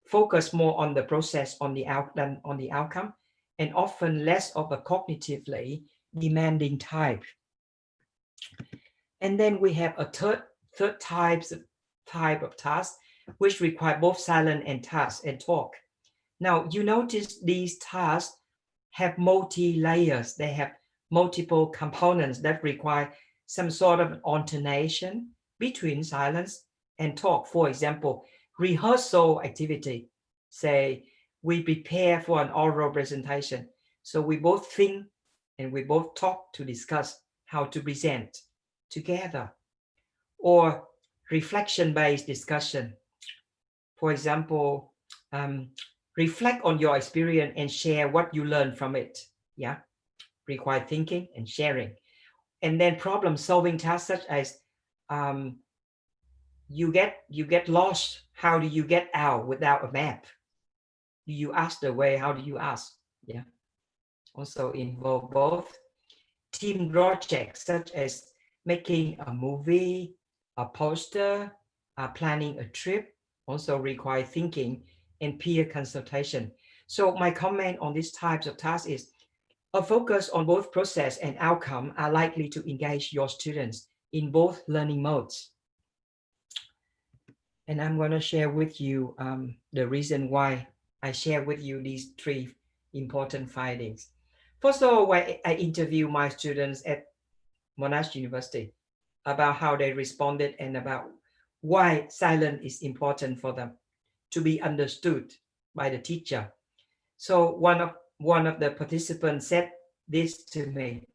focus more on the process than on the outcome, and often less of a cognitively demanding type. And then we have a third type of task, which require both silent and task and talk. Now, you notice these tasks have multi-layers. They have multiple components that require some sort of alternation between silence and talk. For example, rehearsal activity. Say, we prepare for an oral presentation. So we both think and we both talk to discuss how to present together. Or reflection-based discussion. For example, reflect on your experience and share what you learned from it. Yeah, require thinking and sharing. And then problem solving tasks such as you get lost. How do you get out without a map? Do you ask the way? How do you ask? Yeah. Also involve both team projects such as making a movie, a poster, planning a trip, also require thinking and peer consultation. So my comment on these types of tasks is a focus on both process and outcome are likely to engage your students in both learning modes. And I'm going to share with you the reason why I share with you these 3 important findings. First of all, I interview my students at Monash University about how they responded and about why silence is important for them to be understood by the teacher. So one of the participants said this to me.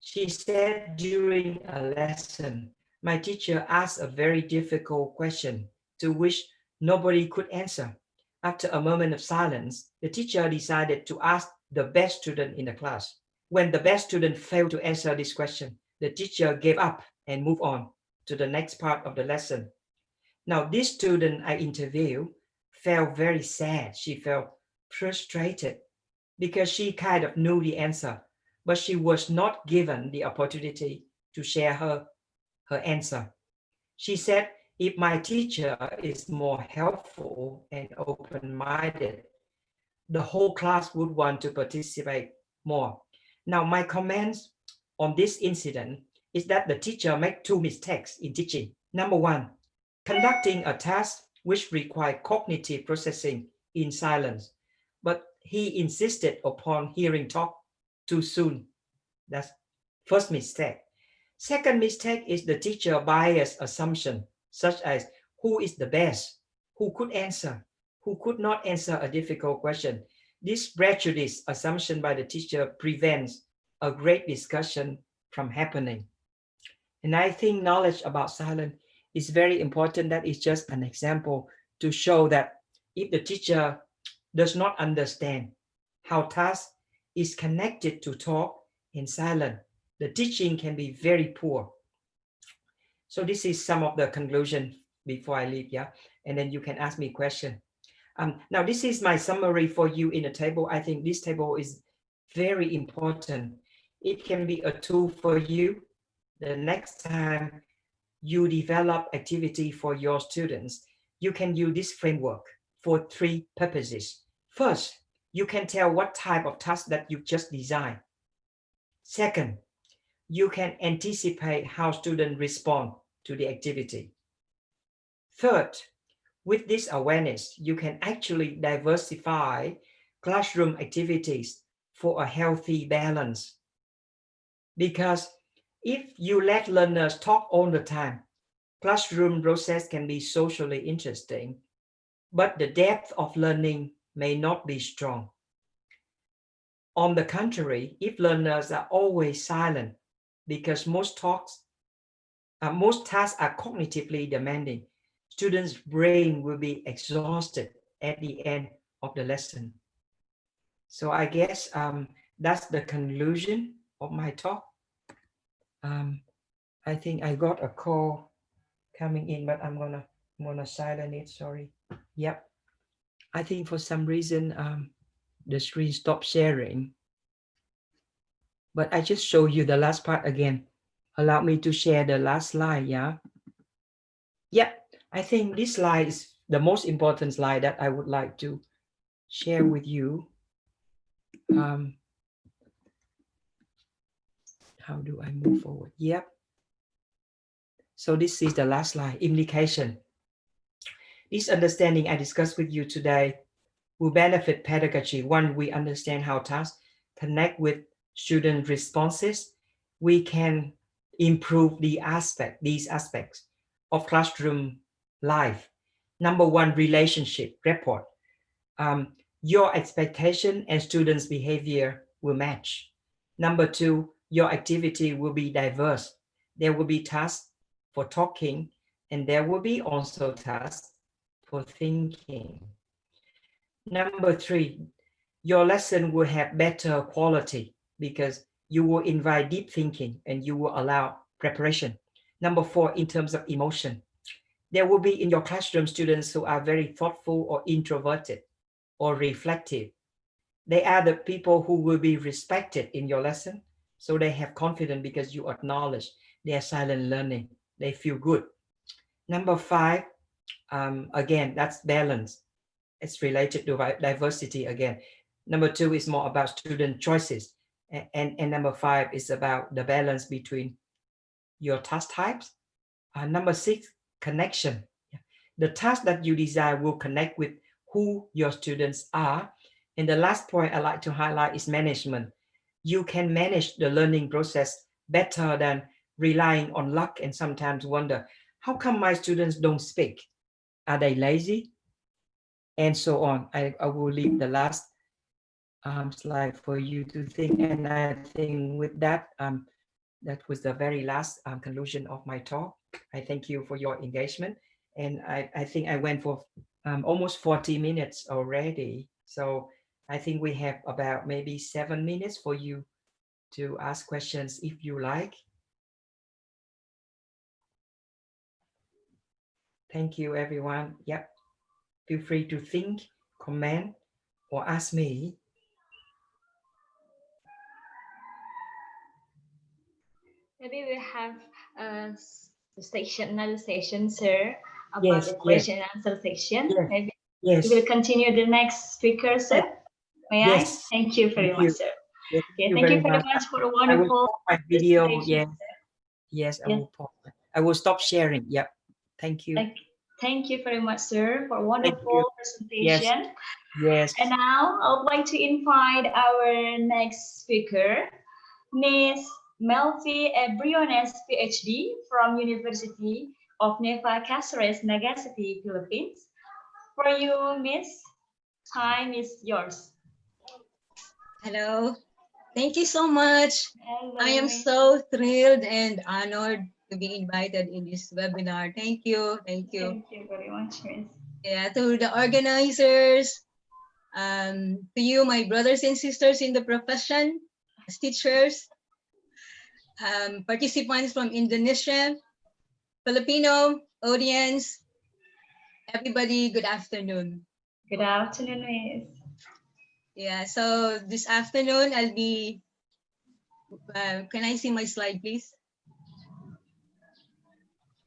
She said during a lesson, my teacher asked a very difficult question to which nobody could answer. After a moment of silence, the teacher decided to ask the best student in the class. When the best student failed to answer this question, the teacher gave up and moved on to the next part of the lesson. Now, this student I interviewed felt very sad. She felt frustrated because she kind of knew the answer, but she was not given the opportunity to share her answer. She said, if my teacher is more helpful and open-minded, the whole class would want to participate more. Now, my comments on this incident is that the teacher made 2 mistakes in teaching. Number 1, conducting a task which required cognitive processing in silence, but he insisted upon hearing talk too soon. That's first mistake. Second mistake is the teacher bias assumption, such as who is the best, who could answer, who could not answer a difficult question. This prejudice assumption by the teacher prevents a great discussion from happening. And I think knowledge about silence is very important. That is just an example to show that if the teacher does not understand how task is connected to talk in silence, the teaching can be very poor. So this is some of the conclusion before I leave, yeah? And then you can ask me a question. Now this is my summary for you in a table. I think this table is very important. It can be a tool for you the next time you develop activity for your students. You can use this framework for 3 purposes. First, you can tell what type of task that you just designed. Second, you can anticipate how students respond to the activity. Third, with this awareness, you can actually diversify classroom activities for a healthy balance. Because if you let learners talk all the time, classroom process can be socially interesting, but the depth of learning may not be strong. On the contrary, if learners are always silent, because most tasks are cognitively demanding, students' brain will be exhausted at the end of the lesson. So I guess that's the conclusion of my talk. I think I got a call coming in, but I'm gonna silence it. Sorry. Yep. I think for some reason the screen stopped sharing. But I just show you the last part again. Allow me to share the last slide, yeah? Yeah, I think this slide is the most important slide that I would like to share with you. How do I move forward? Yep. So this is the last slide, implication. This understanding I discussed with you today will benefit pedagogy. One, we understand how tasks connect with student responses. We can improve these aspects of classroom life. Number 1, relationship, rapport. Your expectation and students' behavior will match. Number 2, your activity will be diverse. There will be tasks for talking, and there will be also tasks for thinking. Number 3, your lesson will have better quality because you will invite deep thinking and you will allow preparation. Number 4, in terms of emotion, there will be in your classroom students who are very thoughtful or introverted or reflective. They are the people who will be respected in your lesson. So they have confidence because you acknowledge their silent learning. They feel good. Number 5, again, that's balance. It's related to diversity again. Number 2 is more about student choices. And number 5 is about the balance between your task types. Number 6, connection. The task that you design will connect with who your students are. And the last point I like to highlight is management. You can manage the learning process better than relying on luck and sometimes wonder, how come my students don't speak? Are they lazy? And so on. I will leave the last slide for you to think. And I think with that, that was the very last conclusion of my talk. I thank you for your engagement. And I think I went for almost 40 minutes already. So I think we have about maybe 7 minutes for you to ask questions if you like. Thank you, everyone. Yep. Feel free to think, comment, or ask me. Maybe we have another session, sir, about Yes, the question and answer section. Yes. Maybe Yes. we will continue the next speaker, sir. May Yes. I? Thank you very Thank much, you. sir. Yes, Okay, thank you very much for a I will wonderful pause my video. presentation, Yes. sir. Yes, I Yes. will pause. I will stop sharing. Yep. Thank you. Thank you very much, sir, for a wonderful presentation. Yes. And now I would like to invite our next speaker, Ms. Melvi Briones, PhD from University of Neva Cáceres, Nagasaki, Philippines. For you, Miss, time is yours. Hello. Thank you so much. Hello, I am Miss. so thrilled and honored to be invited in this webinar. Thank you. Thank you. Thank you very much, Miss. Yeah, to the organizers, to you, my brothers and sisters in the profession, as teachers, participants from Indonesia, Filipino audience, everybody, good afternoon. Good afternoon, Miss. Yeah, so this afternoon I'll be, can I see my slide, please?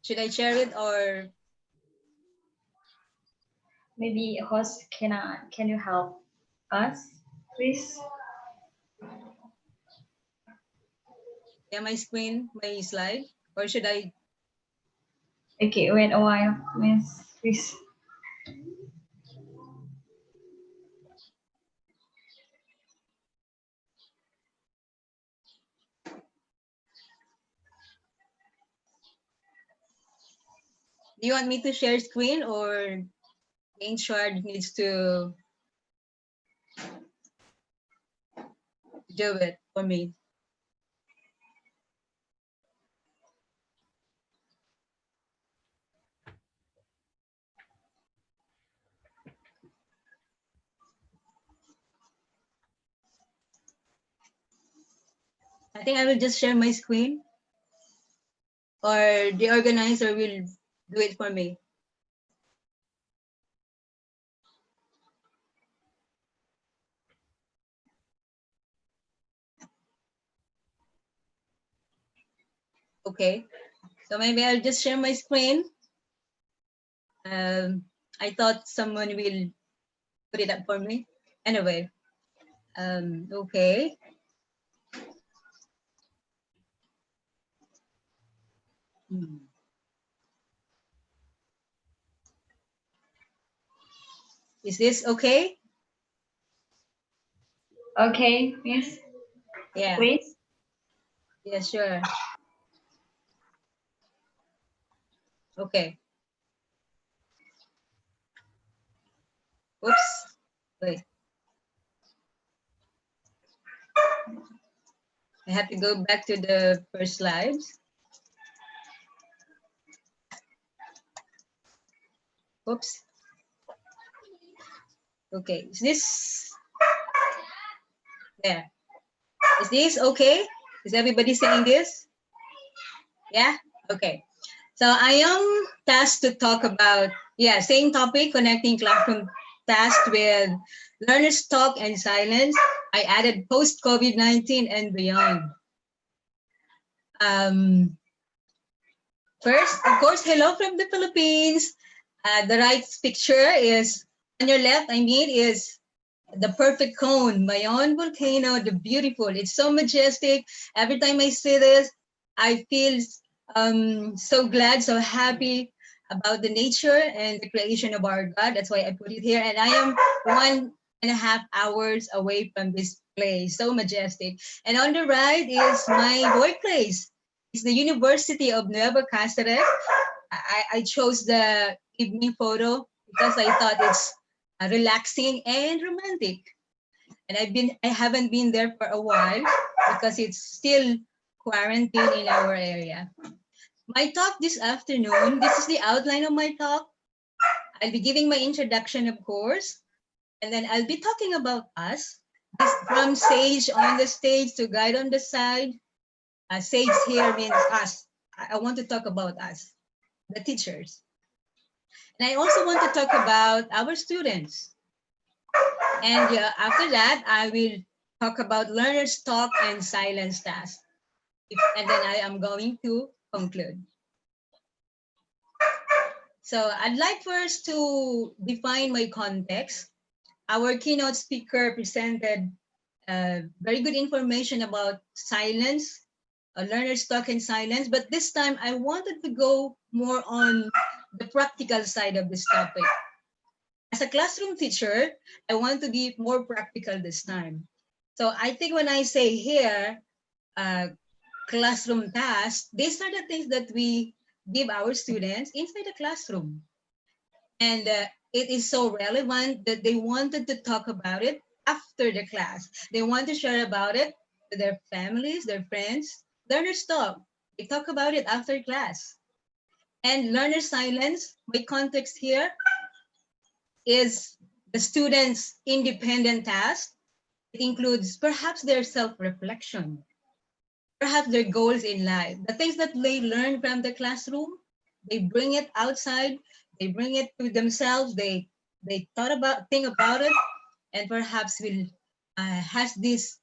Should I share it or? Maybe host, can you help us, please? Yeah, my screen, my slide, or should I? Okay, wait a while, Miss, please. Do you want me to share screen or the in charge needs to do it for me? I think I will just share my screen, or the organizer will do it for me. Okay, so maybe I'll just share my screen. I thought someone will put it up for me. Anyway, okay. Is this okay? Okay, Miss. Yeah. Please. Yeah, sure. Okay. Oops. Wait. I have to go back to the first slides. Oops. Okay, is this there? Is this okay? Is everybody saying this? Yeah? Okay. So I am tasked to talk about, yeah, same topic, connecting classroom task with learners talk and silence. I added post-COVID-19 and beyond. First, of course, hello from the Philippines. The right picture is, on your left, I mean, is the perfect cone, Mayon volcano, the beautiful. It's so majestic. Every time I see this, I feel so glad, so happy about the nature and the creation of our God. That's why I put it here. And I am 1.5 hours away from this place, so majestic. And on the right is my workplace. It's the University of Nueva Cáceres. I chose the evening photo because I thought it's relaxing and romantic. And I haven't been there for a while because it's still quarantine in our area. My talk this afternoon, this is the outline of my talk. I'll be giving my introduction, of course, and then I'll be talking about us. This, from sage on the stage to guide on the side. Sage here means us. I want to talk about us, the teachers. And I also want to talk about our students. And after that, I will talk about learners talk and silence task. And then I am going to conclude. So I'd like first to define my context. Our keynote speaker presented very good information about silence, learners talk and silence, but this time I wanted to go more on the practical side of this topic. As a classroom teacher, I want to be more practical this time. So I think when I say here, classroom tasks, these are the things that we give our students inside the classroom. And it is so relevant that they wanted to talk about it after the class. They want to share about it to their families, their friends. Learners talk. They talk about it after class. And learner silence, my context here is the students' independent task. It includes perhaps their self-reflection, perhaps their goals in life, the things that they learn from the classroom, they bring it outside, they bring it to themselves, they think about it, and perhaps will has this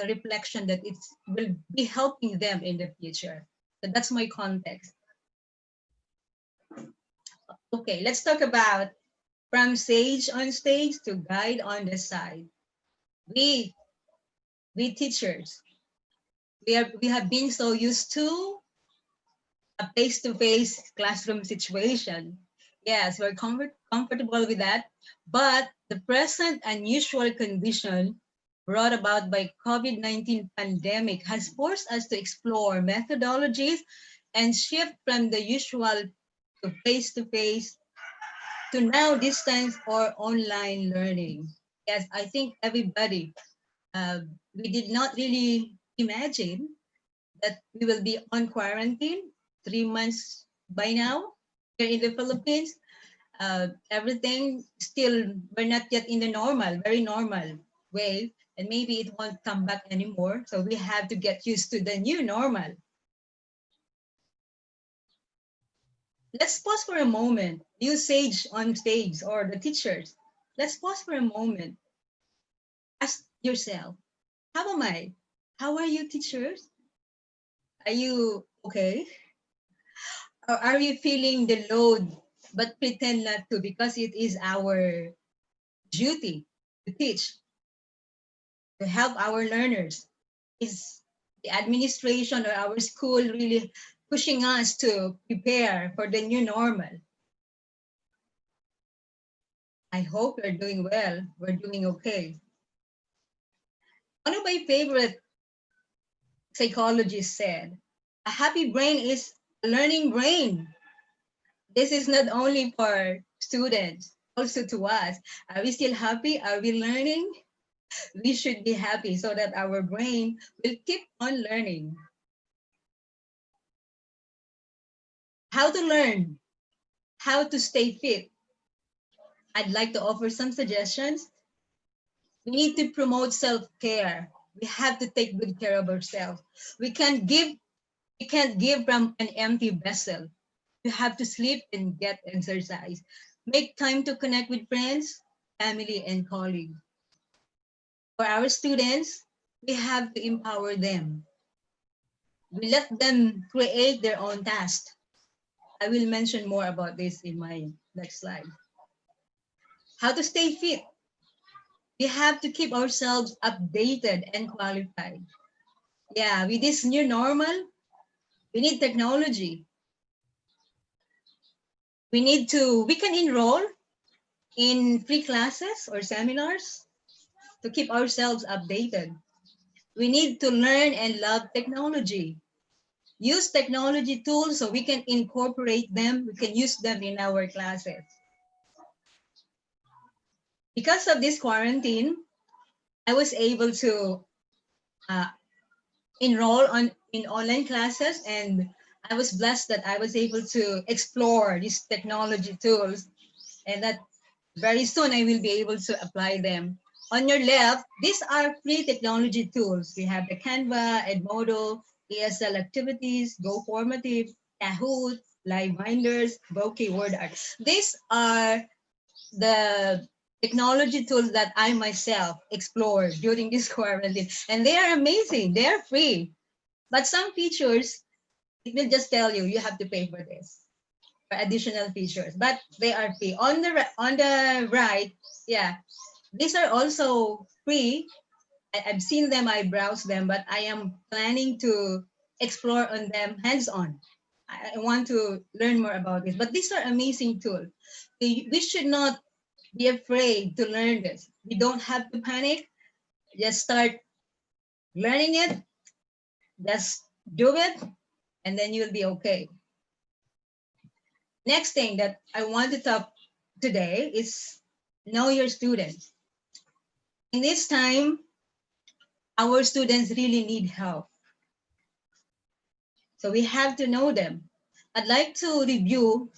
reflection that it will be helping them in the future. So that's my context. Okay, let's talk about from sage on stage to guide on the side. We teachers, we have been so used to a face-to-face classroom situation. Yes, we're comfortable with that. But the present unusual condition brought about by COVID-19 pandemic has forced us to explore methodologies and shift from the usual to face-to-face to now distance or online learning. Yes, I think everybody, we did not really imagine that we will be on quarantine 3 months by now here in the Philippines. Everything still, we're not yet in the normal, very normal way, and maybe it won't come back anymore. So we have to get used to the new normal. Let's pause for a moment. You sage on stage or the teachers, let's pause for a moment. Ask yourself, how am I? How are you, teachers? Are you okay? Or are you feeling the load but pretend not to because it is our duty to teach, to help our learners? Is the administration or our school really pushing us to prepare for the new normal? I hope we're doing well. We're doing okay. One of my favorite psychologists said, a happy brain is a learning brain. This is not only for students, also to us. Are we still happy? Are we learning? We should be happy so that our brain will keep on learning. How to learn, how to stay fit, I'd like to offer some suggestions. We need to promote self-care. We have to take good care of ourselves. We can't give from an empty vessel. You have to sleep and get exercise. Make time to connect with friends, family, and colleagues. For our students, we have to empower them. We let them create their own tasks. I will mention more about this in my next slide. How to stay fit. We have to keep ourselves updated and qualified. Yeah, with this new normal, we need technology. We can enroll in free classes or seminars to keep ourselves updated. We need to learn and love technology. Use technology tools so we can incorporate them. We can use them in our classes. Because of this quarantine, I was able to enroll in online classes, and I was blessed that I was able to explore these technology tools, and that very soon I will be able to apply them. On your left, these are free technology tools. We have the Canva, Edmodo, ESL Activities, Go Formative, Kahoot, LiveMinders, Bokeh, WordArt. These are the technology tools that I myself explored during this quarantine, and they are amazing. They are free, but some features, it will just tell you, you have to pay for this, for additional features, but they are free. On the right, yeah, these are also free. I've seen them, I browse them, but I am planning to explore on them hands-on. I want to learn more about this, but these are amazing tools. We should not be afraid to learn this. We don't have to panic. Just start learning it. Just do it, and then you'll be okay. Next thing that I want to talk today is know your students. In this time, our students really need help. So we have to know them. I'd like to review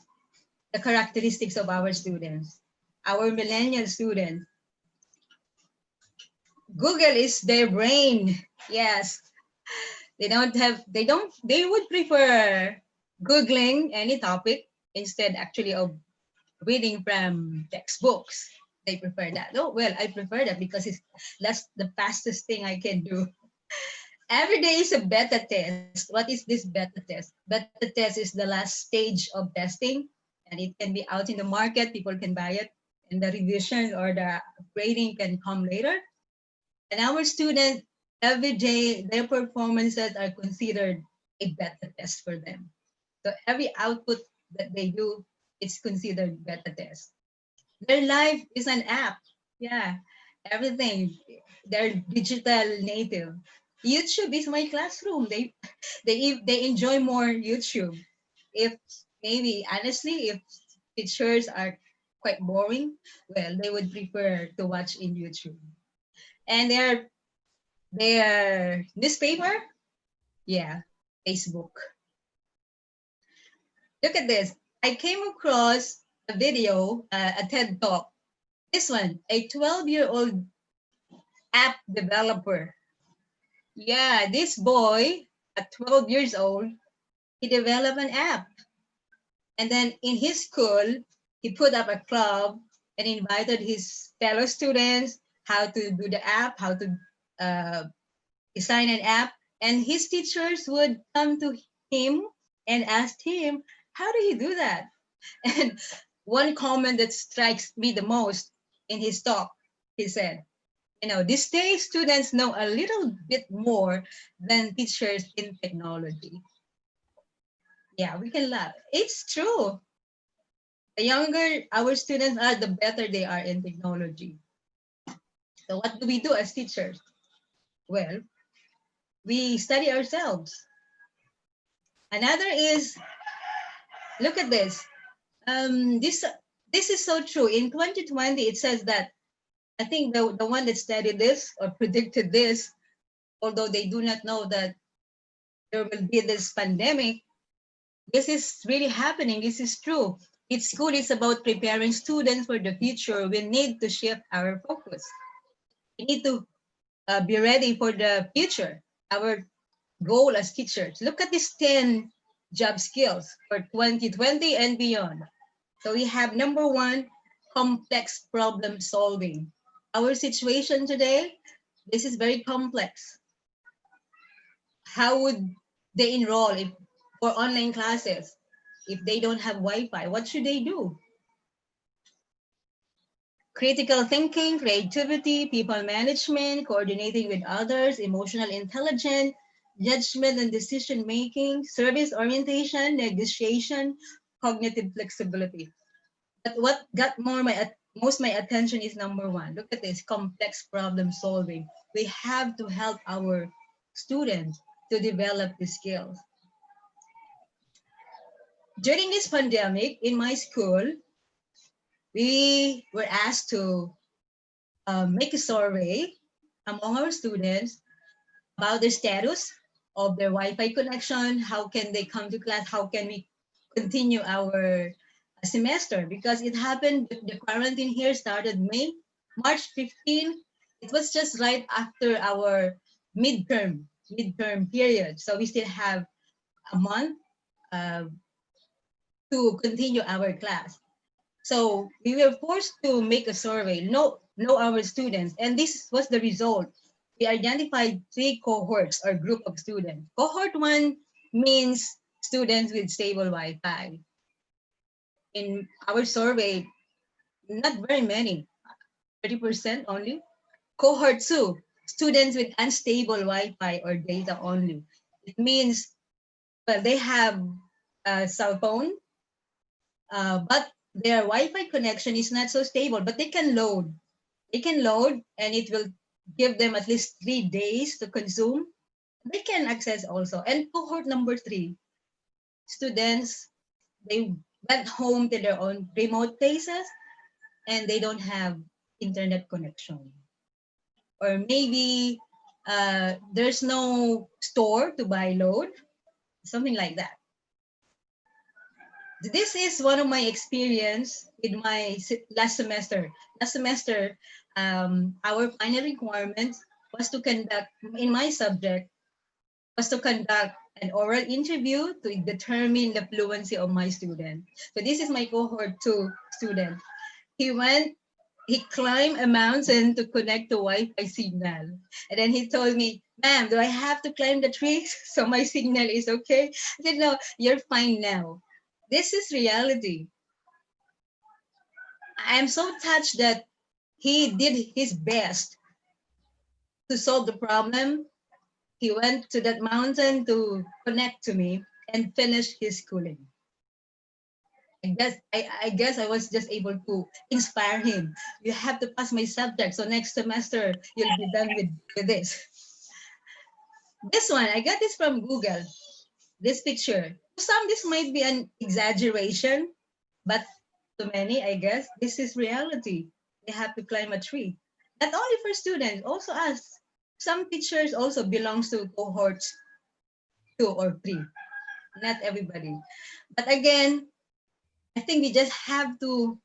the characteristics of our students, our millennial students. Google is their brain. Yes. They would prefer Googling any topic instead actually of reading from textbooks. They prefer that. Oh, well, I prefer that because that's the fastest thing I can do. Every day is a beta test. What is this beta test? Beta test is the last stage of testing, and it can be out in the market. People can buy it, and the revision or the grading can come later. And our students, every day, their performances are considered a beta test for them. So every output that they do, it's considered beta test. Their life is an app. Yeah, everything. They're digital native. YouTube is my classroom. They enjoy more YouTube. If maybe honestly, if pictures are quite boring, well, they would prefer to watch in YouTube. And their newspaper, yeah, Facebook. Look at this. I came across a video, a TED Talk. This one, a 12-year-old app developer. Yeah, this boy at 12 years old, he developed an app. And then in his school, he put up a club and invited his fellow students how to do the app, how to design an app. And his teachers would come to him and ask him, how do you do that? And one comment that strikes me the most in his talk, he said, these days students know a little bit more than teachers in technology. Yeah, we can laugh. It's true. The younger our students are, the better they are in technology. So what do we do as teachers? Well, we study ourselves. Another is, look at this. This is so true. In 2020, it says that, I think the one that studied this or predicted this, although they do not know that there will be this pandemic, this is really happening. This is true. If school is about preparing students for the future, we need to shift our focus. We need to be ready for the future, our goal as teachers. Look at these 10 job skills for 2020 and beyond. So we have number 1, complex problem solving. Our situation today, this is very complex. How would they enroll for online classes if they don't have Wi-Fi? What should they do? Critical thinking, creativity, people management, coordinating with others, emotional intelligence, judgment and decision making, service orientation, negotiation, cognitive flexibility. But what got most my attention is number 1. Look at this, complex problem solving. We have to help our students to develop the skills. During this pandemic, in my school, we were asked to make a survey among our students about the status of their Wi-Fi connection, how can they come to class, how can we continue our semester, because it happened, the quarantine here started March 15. It was just right after our midterm period. So we still have a month to continue our class. So we were forced to make a survey, know our students, and this was the result. We identified 3 cohorts or group of students. Cohort 1 means students with stable Wi-Fi. In our survey, not very many, 30% only. Cohort 2, students with unstable Wi-Fi or data only. It means, well, they have a cell phone, but their Wi-Fi connection is not so stable, but they can load. They can load and it will give them at least 3 days to consume. They can access also. And cohort number 3, students, they went home to their own remote places and they don't have internet connection. Or maybe there's no store to buy load, something like that. This is one of my experience in my last semester. Last semester, our final requirement was to conduct, in my subject, was to conduct an oral interview to determine the fluency of my student. So this is my cohort 2 student. He climbed a mountain to connect the Wi-Fi signal. And then he told me, ma'am, do I have to climb the tree so my signal is okay? I said, no, you're fine now. This is reality. I'm so touched that he did his best to solve the problem. He went to that mountain to connect to me and finish his schooling. I guess I was just able to inspire him. You have to pass my subject, so next semester you'll be done with this. This one, I got this from Google. This picture. To some, this might be an exaggeration, but to many, I guess, this is reality. They have to climb a tree. Not only for students, also us. Some teachers also belongs to cohorts 2 or 3. Not everybody. But again, I think we just have to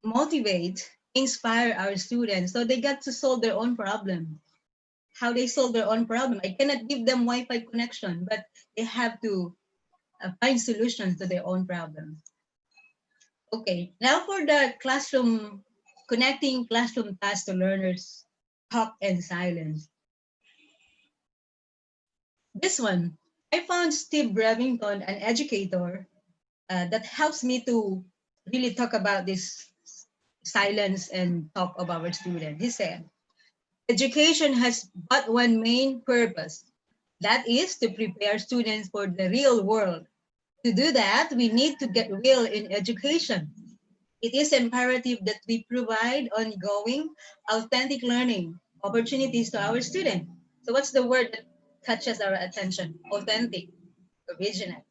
motivate, inspire our students so they get to solve their own problem. How they solve their own problem. I cannot give them Wi-Fi connection, but they have to find solutions to their own problem. Okay, now for the classroom, connecting classroom tasks to learners, talk and silence. This one, I found Steve Brevington, an educator, that helps me to really talk about this silence and talk of our students. He said, education has but one main purpose. That is to prepare students for the real world. To do that, we need to get real in education. It is imperative that we provide ongoing, authentic learning opportunities to our students. So what's the word that catches our attention? Authentic, original.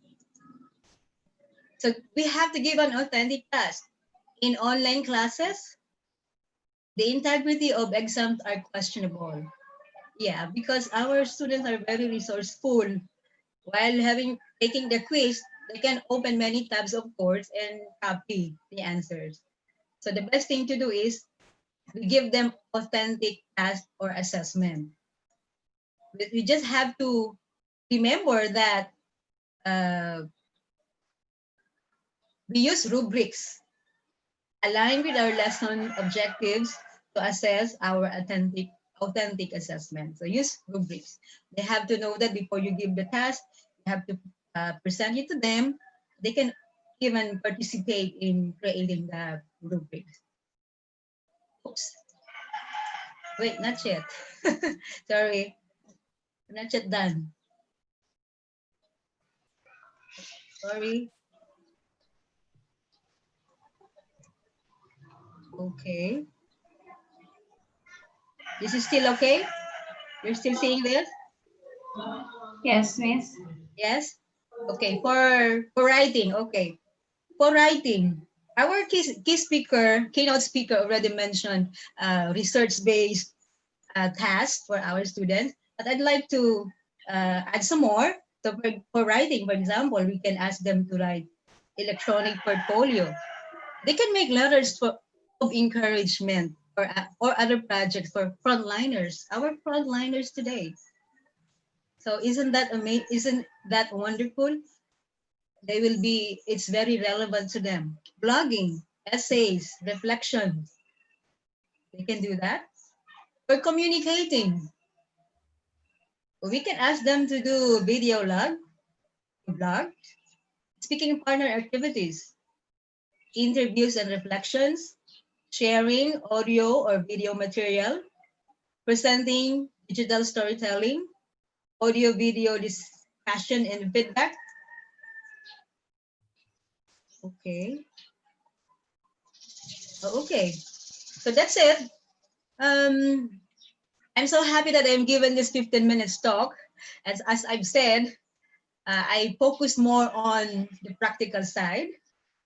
So we have to give an authentic class. In online classes, the integrity of exams are questionable. Yeah, because our students are very resourceful. While taking the quiz, they can open many tabs of course and copy the answers. So the best thing to do is we give them authentic task or assessment. We just have to remember that we use rubrics aligned with our lesson objectives to assess our authentic assessment. So use rubrics. They have to know that before you give the task, you have to present it to them. They can even participate in creating the rubrics. Oops. Wait, not yet. Sorry, not yet done. Sorry. Okay. This is still okay? You're still seeing this? Yes, Miss. Yes? Okay, for writing, okay. For writing, our keynote speaker already mentioned research-based tasks for our students, but I'd like to add some more. So for writing, for example, we can ask them to write electronic portfolio. They can make letters of encouragement or other projects for frontliners, our frontliners today. So isn't that amazing? Isn't that wonderful? They will be, it's very relevant to them. Blogging, essays, reflections, they can do that. For communicating, we can ask them to do video blog, speaking partner activities, interviews and reflections, sharing audio or video material, presenting digital storytelling, audio video discussion and feedback. Okay. Okay. So that's it. I'm so happy that I'm given this 15 minutes talk. As I've said, I focus more on the practical side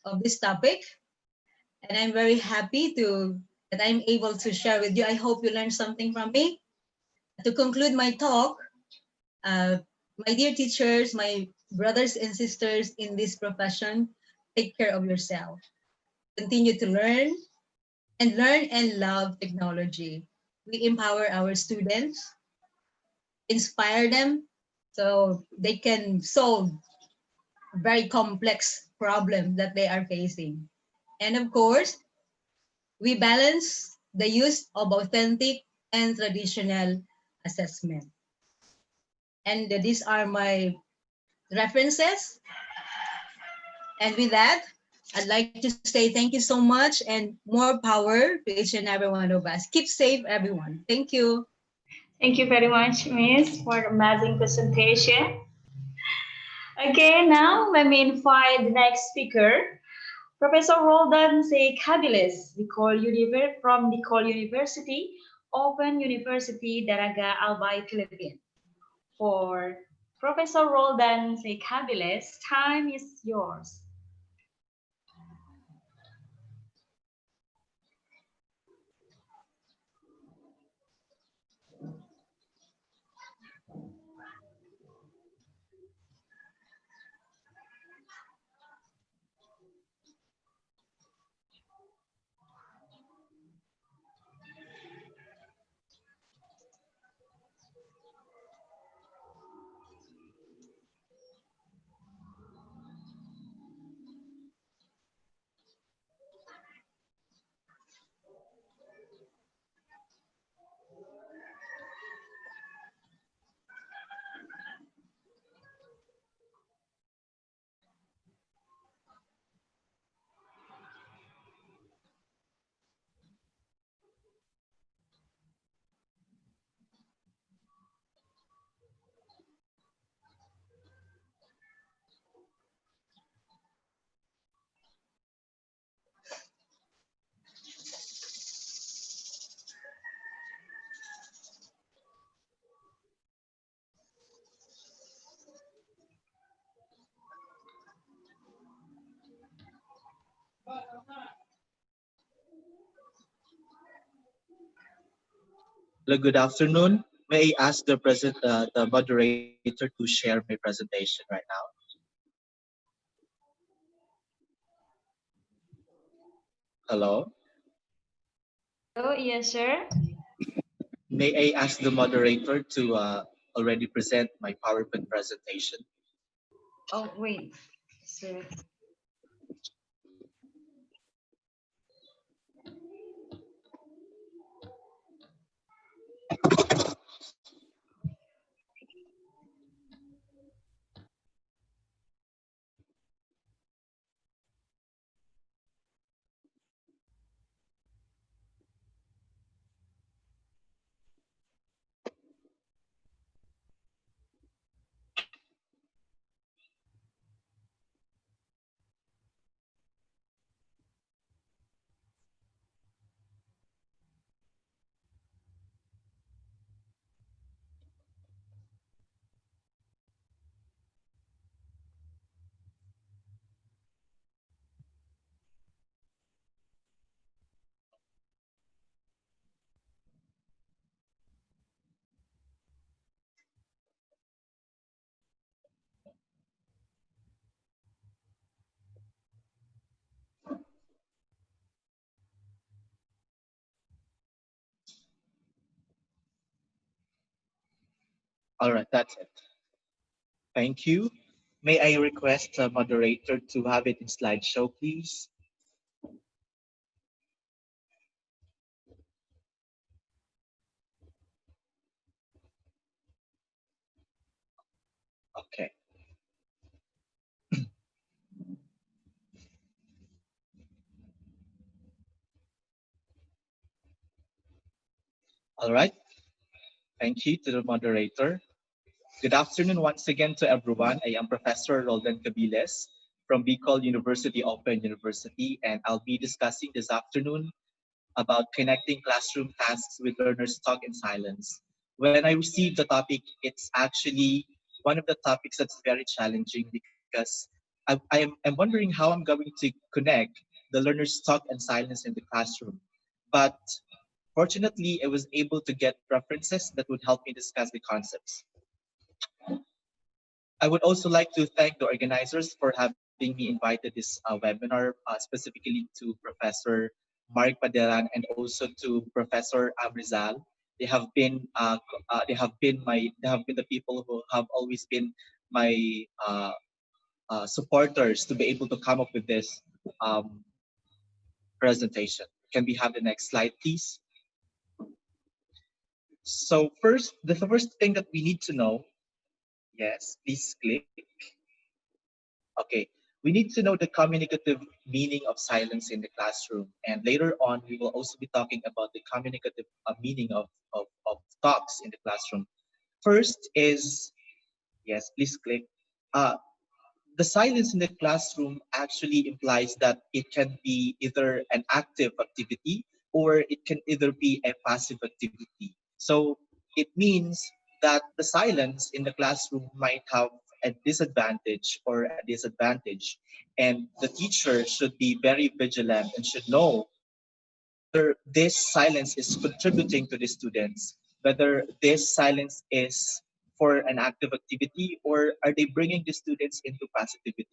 of this topic. And I'm very happy that I'm able to share with you. I hope you learned something from me. To conclude my talk, my dear teachers, my brothers and sisters in this profession, take care of yourself. Continue to learn and love technology. We empower our students, inspire them so they can solve very complex problems that they are facing. And of course, we balance the use of authentic and traditional assessment. And these are my references. And with that, I'd like to say thank you so much and more power to each and every one of us. Keep safe, everyone. Thank you. Thank you very much, Miss, for the amazing presentation. Okay, now let me invite the next speaker, Professor Roldan C. Cabiles, from Nicole University, Open University, Daraga, Albay, Philippines. For Professor Roldan C. Cabiles, time is yours. Hello, good afternoon. May I ask the moderator to share my presentation right now? Hello. Oh, yes, sir. May I ask the moderator to already present my PowerPoint presentation? Oh, wait, sir. All right, that's it. Thank you. May I request the moderator to have it in slideshow, please? Okay. All right. Thank you to the moderator. Good afternoon once again to everyone. I am Professor Roldan Cabiles from Bicol University Open University, and I'll be discussing this afternoon about connecting classroom tasks with learners' talk in silence. When I received the topic, it's actually one of the topics that's very challenging because I'm wondering how I'm going to connect the learners' talk and silence in the classroom. But fortunately, I was able to get references that would help me discuss the concepts. I would also like to thank the organizers for having me invited this webinar, specifically to Professor Mark Paderan and also to Professor Amrizal. They have been the people who have always been my supporters to be able to come up with this um, presentation. Can we have the next slide, please? So first, the first thing that we need to know, yes, please click. Okay, we need to know the communicative meaning of silence in the classroom. And later on, we will also be talking about the communicative meaning of talks in the classroom. First is, yes, please click. Uh, the silence in the classroom actually implies that it can be either an active activity or it can either be a passive activity. So it means that the silence in the classroom might have a disadvantage or a disadvantage, and the teacher should be very vigilant and should know whether this silence is contributing to the students, whether this silence is for an active activity or are they bringing the students into passivity.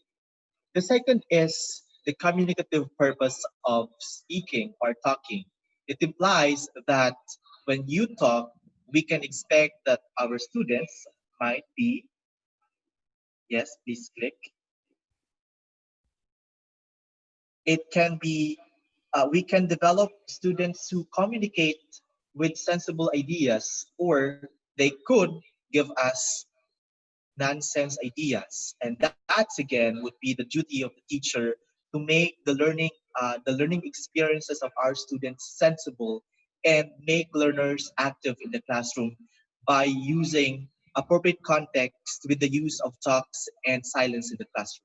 The second is the communicative purpose of speaking or talking. It implies that when you talk, we can expect that our students might be, yes, please click. It can be, we can develop students who communicate with sensible ideas, or they could give us nonsense ideas. And that's again would be the duty of the teacher to make the learning experiences of our students sensible and make learners active in the classroom by using appropriate context with the use of talks and silence in the classroom.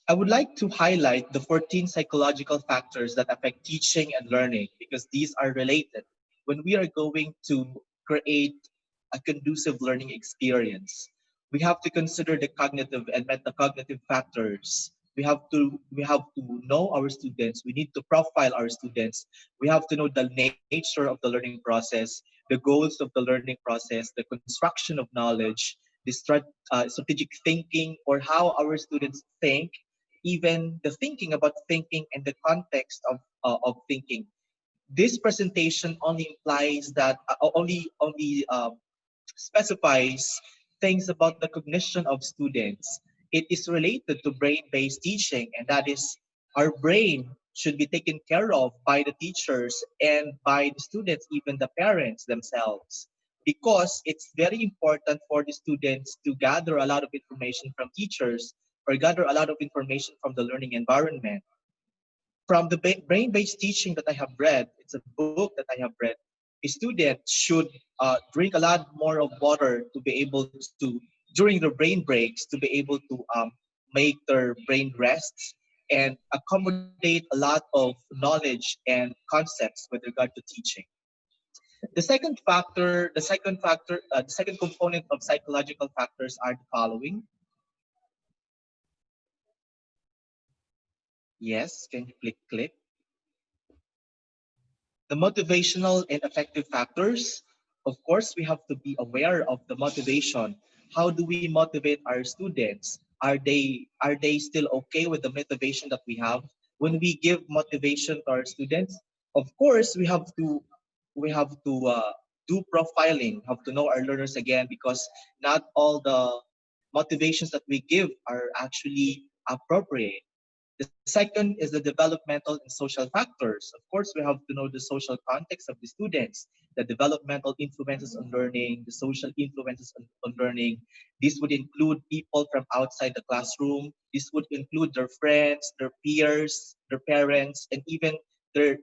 I would like to highlight the 14 psychological factors that affect teaching and learning because these are related when we are going to create a conducive learning experience. We have to consider the cognitive and metacognitive factors. We have to know our students. We need to profile our students. We have to know the nature of the learning process, the goals of the learning process, the construction of knowledge, the strategic thinking, or how our students think even the thinking about thinking and the context of thinking. This presentation only implies that only specifies things about the cognition of students. It is related to brain-based teaching, and that is our brain should be taken care of by the teachers and by the students, even the parents themselves, because it's very important for the students to gather a lot of information from teachers or gather a lot of information from the learning environment. From the brain-based teaching that I have read, it's a book that I have read, a student should drink a lot more of water to be able to, during their brain breaks, to be able to make their brain rests and accommodate a lot of knowledge and concepts with regard to teaching. The second component of psychological factors are the following. Yes, can you click? The motivational and affective factors. Of course, we have to be aware of the motivation. How do we motivate our students? Are they still okay with the motivation that we have? When we give motivation to our students, of course, we have to do profiling, have to know our learners again, because not all the motivations that we give are actually appropriate. The second is the developmental and social factors. Of course, we have to know the social context of the students, the developmental influences on learning, the social influences on learning. This would include people from outside the classroom. This would include their friends, their peers, their parents, and even their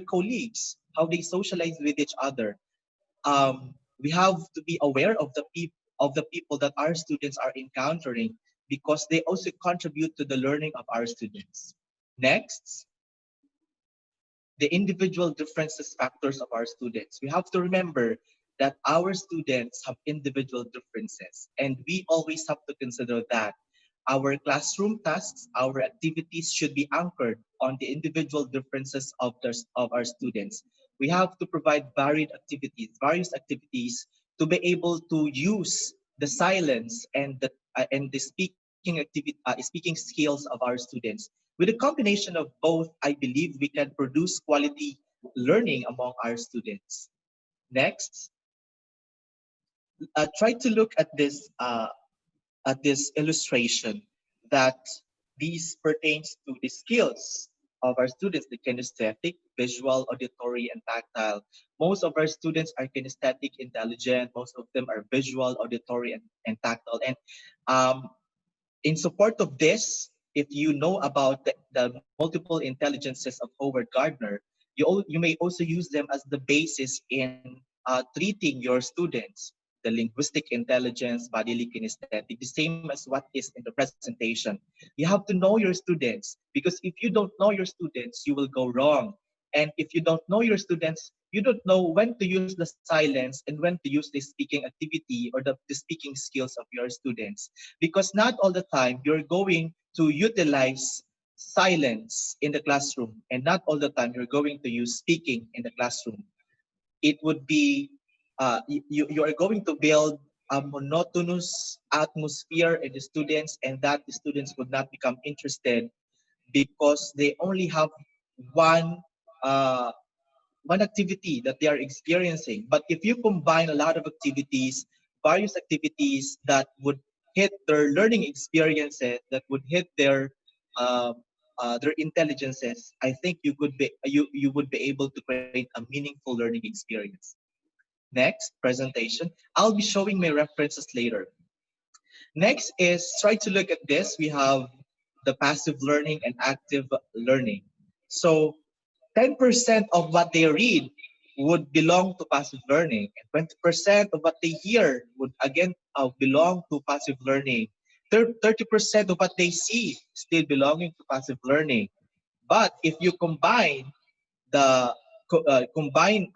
colleagues, how they socialize with each other. We have to be aware of the people that our students are encountering, because they also contribute to the learning of our students. Next, the individual differences factors of our students. We have to remember that our students have individual differences, and we always have to consider that our classroom tasks, our activities should be anchored on the individual differences of our students. We have to provide various activities to be able to use the silence and the speaking skills of our students. With a combination of both, I believe we can produce quality learning among our students. Next, try to look at this illustration that these pertains to the skills of our students, the kinesthetic, visual, auditory, and tactile. Most of our students are kinesthetic intelligent. Most of them are visual, auditory, and tactile. And in support of this, if you know about the multiple intelligences of Howard Gardner, you may also use them as the basis in treating your students. The linguistic intelligence, bodily kinesthetic, the same as what is in the presentation. You have to know your students, because if you don't know your students, you will go wrong. And if you don't know your students, you don't know when to use the silence and when to use the speaking activity or the speaking skills of your students. Because not all the time you're going to utilize silence in the classroom, and not all the time you're going to use speaking in the classroom. It would be you are going to build a monotonous atmosphere in the students, and that the students would not become interested because they only have one uh, one activity that they are experiencing. But if you combine a lot of activities, various activities that would hit their learning experiences, that would hit their intelligences, I think you would be able to create a meaningful learning experience. Next presentation, I'll be showing my references later. Next is try to look at this. We have the passive learning and active learning. So 10% of what they read would belong to passive learning, and 20% of what they hear would again belong to passive learning. 30% of what they see still belonging to passive learning. But if you the combine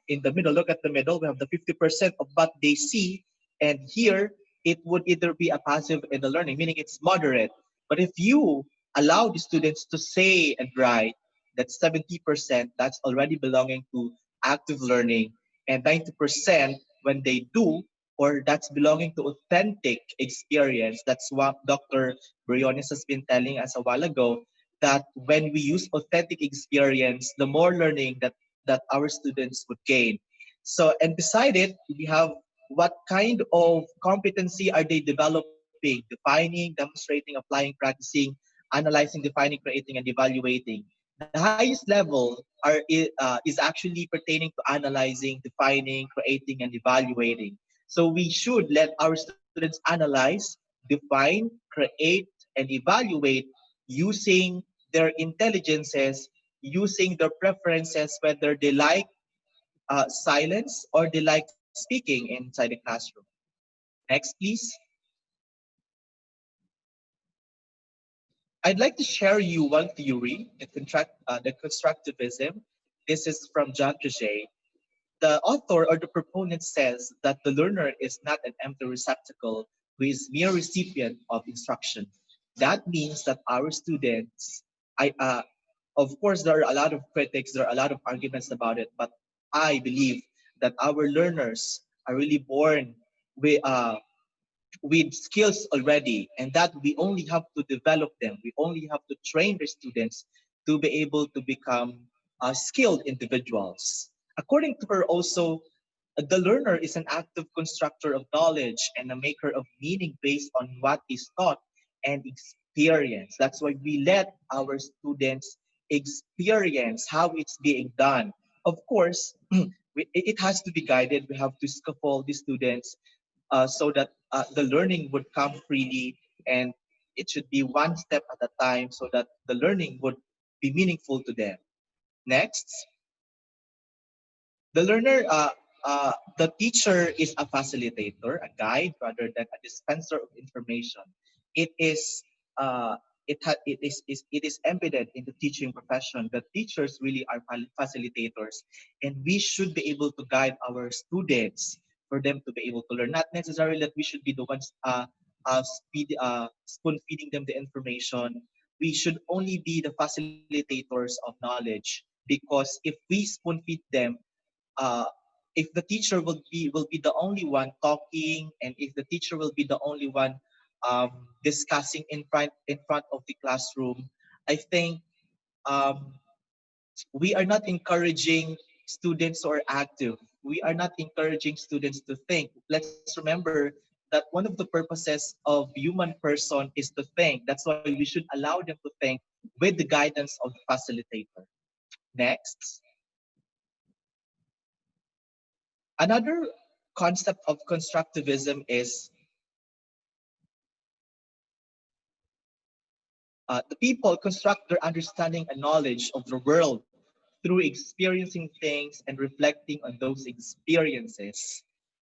in the middle, look at the middle, we have the 50% of what they see, and here it would either be a passive in the learning, meaning it's moderate. But if you allow the students to say and write, that's 70%, that's already belonging to active learning, and 90% when they do or that's belonging to authentic experience. That's what Dr. Briones has been telling us a while ago, that when we use authentic experience, the more learning that our students would gain. So, and beside it, we have what kind of competency are they developing, defining, demonstrating, applying, practicing, analyzing, defining, creating, and evaluating. The highest level is actually pertaining to analyzing, defining, creating, and evaluating. So we should let our students analyze, define, create, and evaluate using their intelligences, using their preferences, whether they like silence or they like speaking inside the classroom. Next, please. I'd like to share you one theory, the constructivism. This is from John Piaget. The author or the proponent says that the learner is not an empty receptacle who is mere recipient of instruction. That means that our students, of course, there are a lot of critics, there are a lot of arguments about it, but I believe that our learners are really born with skills already, and that we only have to develop them. We only have to train the students to be able to become skilled individuals. According to her, also, the learner is an active constructor of knowledge and a maker of meaning based on what is taught and experience. That's why we let our students experience how it's being done. Of course, it has to be guided. We have to scaffold the students so that the learning would come freely, and it should be one step at a time so that the learning would be meaningful to them. Next, the learner, the teacher is a facilitator, a guide rather than a dispenser of information. It is it is embedded in the teaching profession that teachers really are facilitators, and we should be able to guide our students for them to be able to learn. Not necessarily that we should be the ones spoon feeding them the information. We should only be the facilitators of knowledge, because if we spoon feed them, uh, if the teacher will be the only one talking, and if the teacher will be the only one discussing in front of the classroom, I think um, we are not encouraging students who are active. We are not encouraging students to think. Let's remember that one of the purposes of human person is to think. That's why we should allow them to think with the guidance of the facilitator. Next. Another concept of constructivism is the people construct their understanding and knowledge of the world through experiencing things and reflecting on those experiences.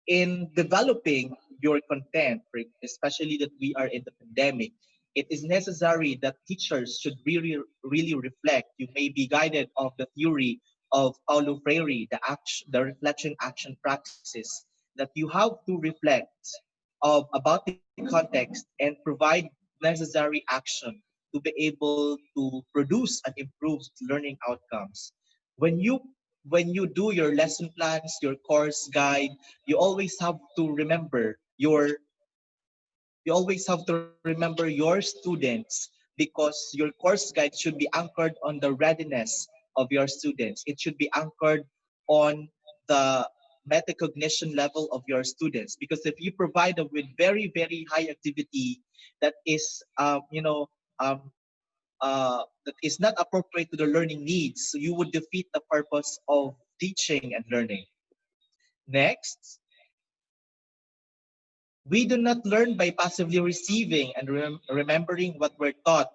In developing your content, especially that we are in the pandemic, it is necessary that teachers should really reflect. You may be guided of the theory of Paulo Freire, the reflection action practices, that you have to reflect about the context and provide necessary action to be able to produce and improve learning outcomes. When you do your lesson plans, your course guide, you always have to remember your students, because your course guide should be anchored on the readiness of your students. It should be anchored on the metacognition level of your students, because if you provide them with very high activity that is that is not appropriate to the learning needs, so you would defeat the purpose of teaching and learning. Next, we do not learn by passively receiving and remembering what we're taught,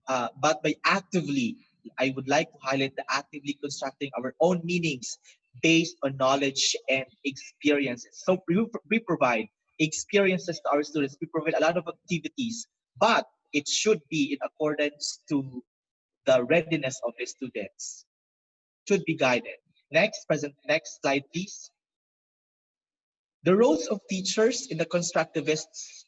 but by actively, I would like to highlight the actively constructing our own meanings based on knowledge and experiences. So we provide experiences to our students, we provide a lot of activities, but it should be in accordance to the readiness of the students. Should be guided. Next slide, please. The roles of teachers in the constructivists'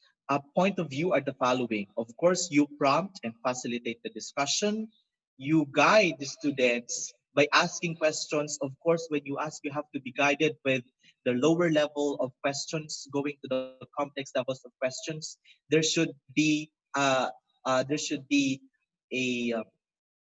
point of view are the following. Of course, you prompt and facilitate the discussion. You guide the students by asking questions. Of course, when you ask, you have to be guided with the lower level of questions going to the complex levels of questions. There should be a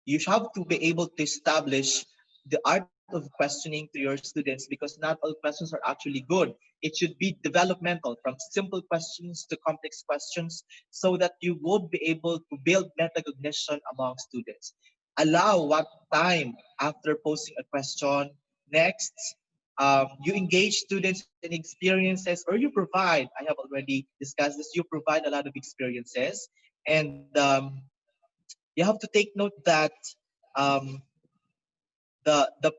you have to be able to establish the art of questioning to your students, because not all questions are actually good. It should be developmental, from simple questions to complex questions, so that you would be able to build metacognition among students. Allow what time after posing a question. Next, you engage students in experiences, or you provide, I have already discussed this, you provide a lot of experiences. And you have to take note that um, the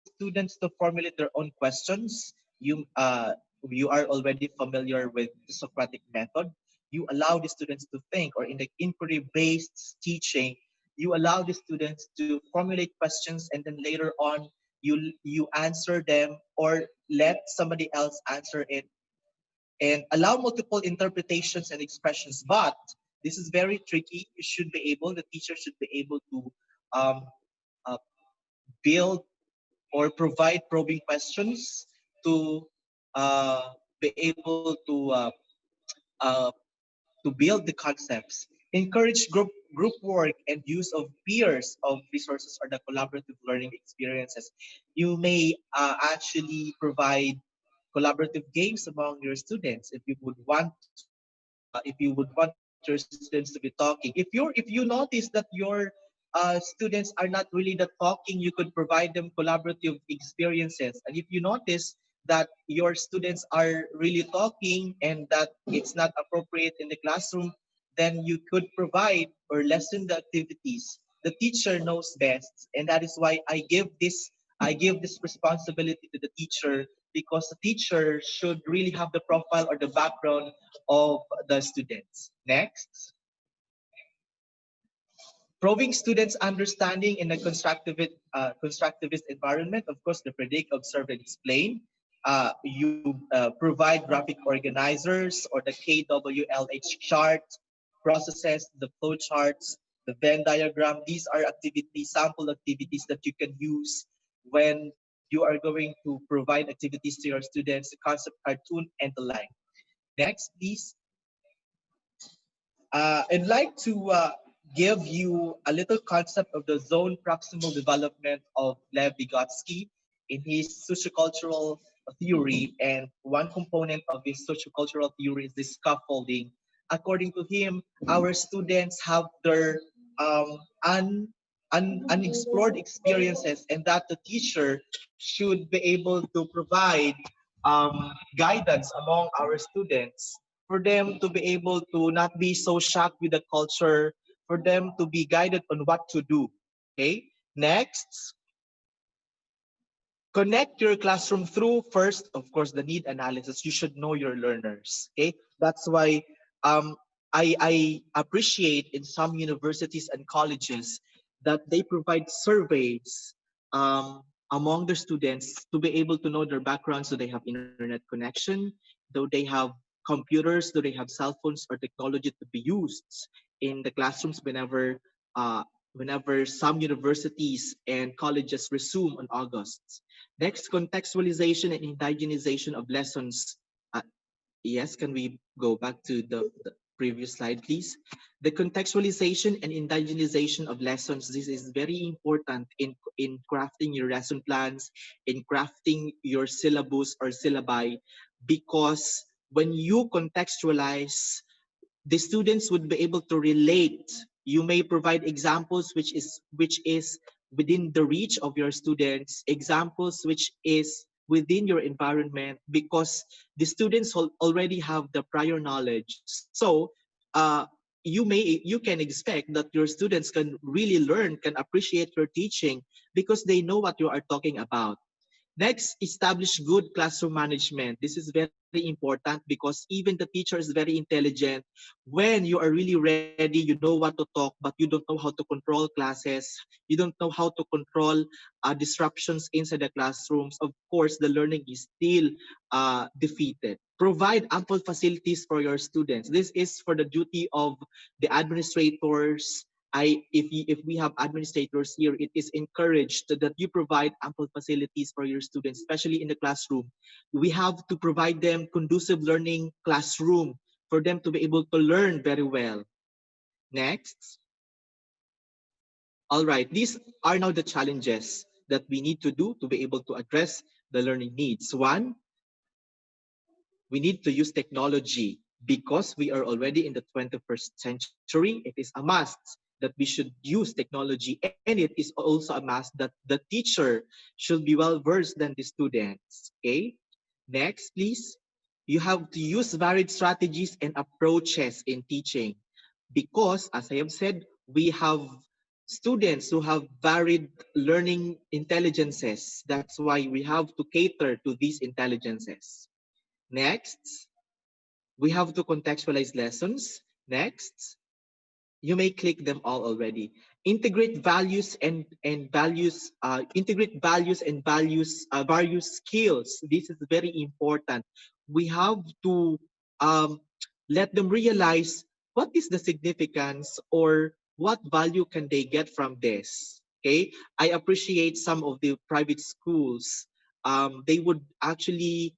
students to formulate their own questions. You are already familiar with the Socratic method. You allow the students to think, or in the inquiry-based teaching, you allow the students to formulate questions, and then later on you answer them, or let somebody else answer it, and allow multiple interpretations and expressions. But this is very tricky. You should be able, the teacher should be able to um, uh, build or provide probing questions to be able uh, to build the concepts. Encourage group work and use of peers of resources or the collaborative learning experiences. You may actually provide collaborative games among your students if you would want your students to be talking. If you notice that your students are not really that talking, you could provide them collaborative experiences. And if you notice that your students are really talking and that it's not appropriate in the classroom, then you could provide or lessen the activities. The teacher knows best, and that is why I give this responsibility to the teacher, because the teacher should really have the profile or the background of the students. Next, probing students' understanding in a constructivist environment. Of course, the predict, observe, and explain. You provide graphic organizers or the KWLH chart, processes, the flow charts, the Venn diagram. These are activities, sample activities that you can use when you are going to provide activities to your students, the concept cartoon and the like. Next, please. I'd like to give you a little concept of the zone proximal development of Lev Vygotsky in his sociocultural theory. And one component of his sociocultural theory is the scaffolding. According to him, our students have their unexplored experiences, and that the teacher should be able to provide guidance among our students, for them to be able to not be so shocked with the culture, for them to be guided on what to do. Okay. Next, connect your classroom through, first, of course, the need analysis. You should know your learners. Okay. That's why I appreciate in some universities and colleges that they provide surveys among their students to be able to know their backgrounds. Do they have internet connection? Do they have computers? Do they have cell phones or technology to be used in the classrooms whenever some universities and colleges resume on August? Next, contextualization and indigenization of lessons. Yes, can we go back to the previous slide, please? The contextualization and indigenization of lessons. This is very important in crafting your lesson plans, in crafting your syllabus or syllabi, because when you contextualize, the students would be able to relate. You may provide examples which is within the reach of your students, examples which is within your environment, because the students already have the prior knowledge. So you can expect that your students can really learn, can appreciate your teaching, because they know what you are talking about. Next, establish good classroom management. This is very important, because even the teacher is very intelligent. When you are really ready, you know what to talk, but you don't know how to control classes. You don't know how to control disruptions inside the classrooms. Of course, the learning is still defeated. Provide ample facilities for your students. This is for the duty of the administrators, If we have administrators here, it is encouraged that you provide ample facilities for your students, especially in the classroom. We have to provide them conducive learning classroom for them to be able to learn very well. Next. All right, these are now the challenges that we need to do to be able to address the learning needs. One, we need to use technology because we are already in the 21st century. It is a must that we should use technology, and it is also a must that the teacher should be well versed than the students. Okay, next, please. You have to use varied strategies and approaches in teaching because, as I have said, we have students who have varied learning intelligences. That's why we have to cater to these intelligences. Next, we have to contextualize lessons. Next, you may click them all already. Integrate values and values. Integrate values and various skills. This is very important. We have to let them realize what is the significance or what value can they get from this. Okay, I appreciate some of the private schools. They would actually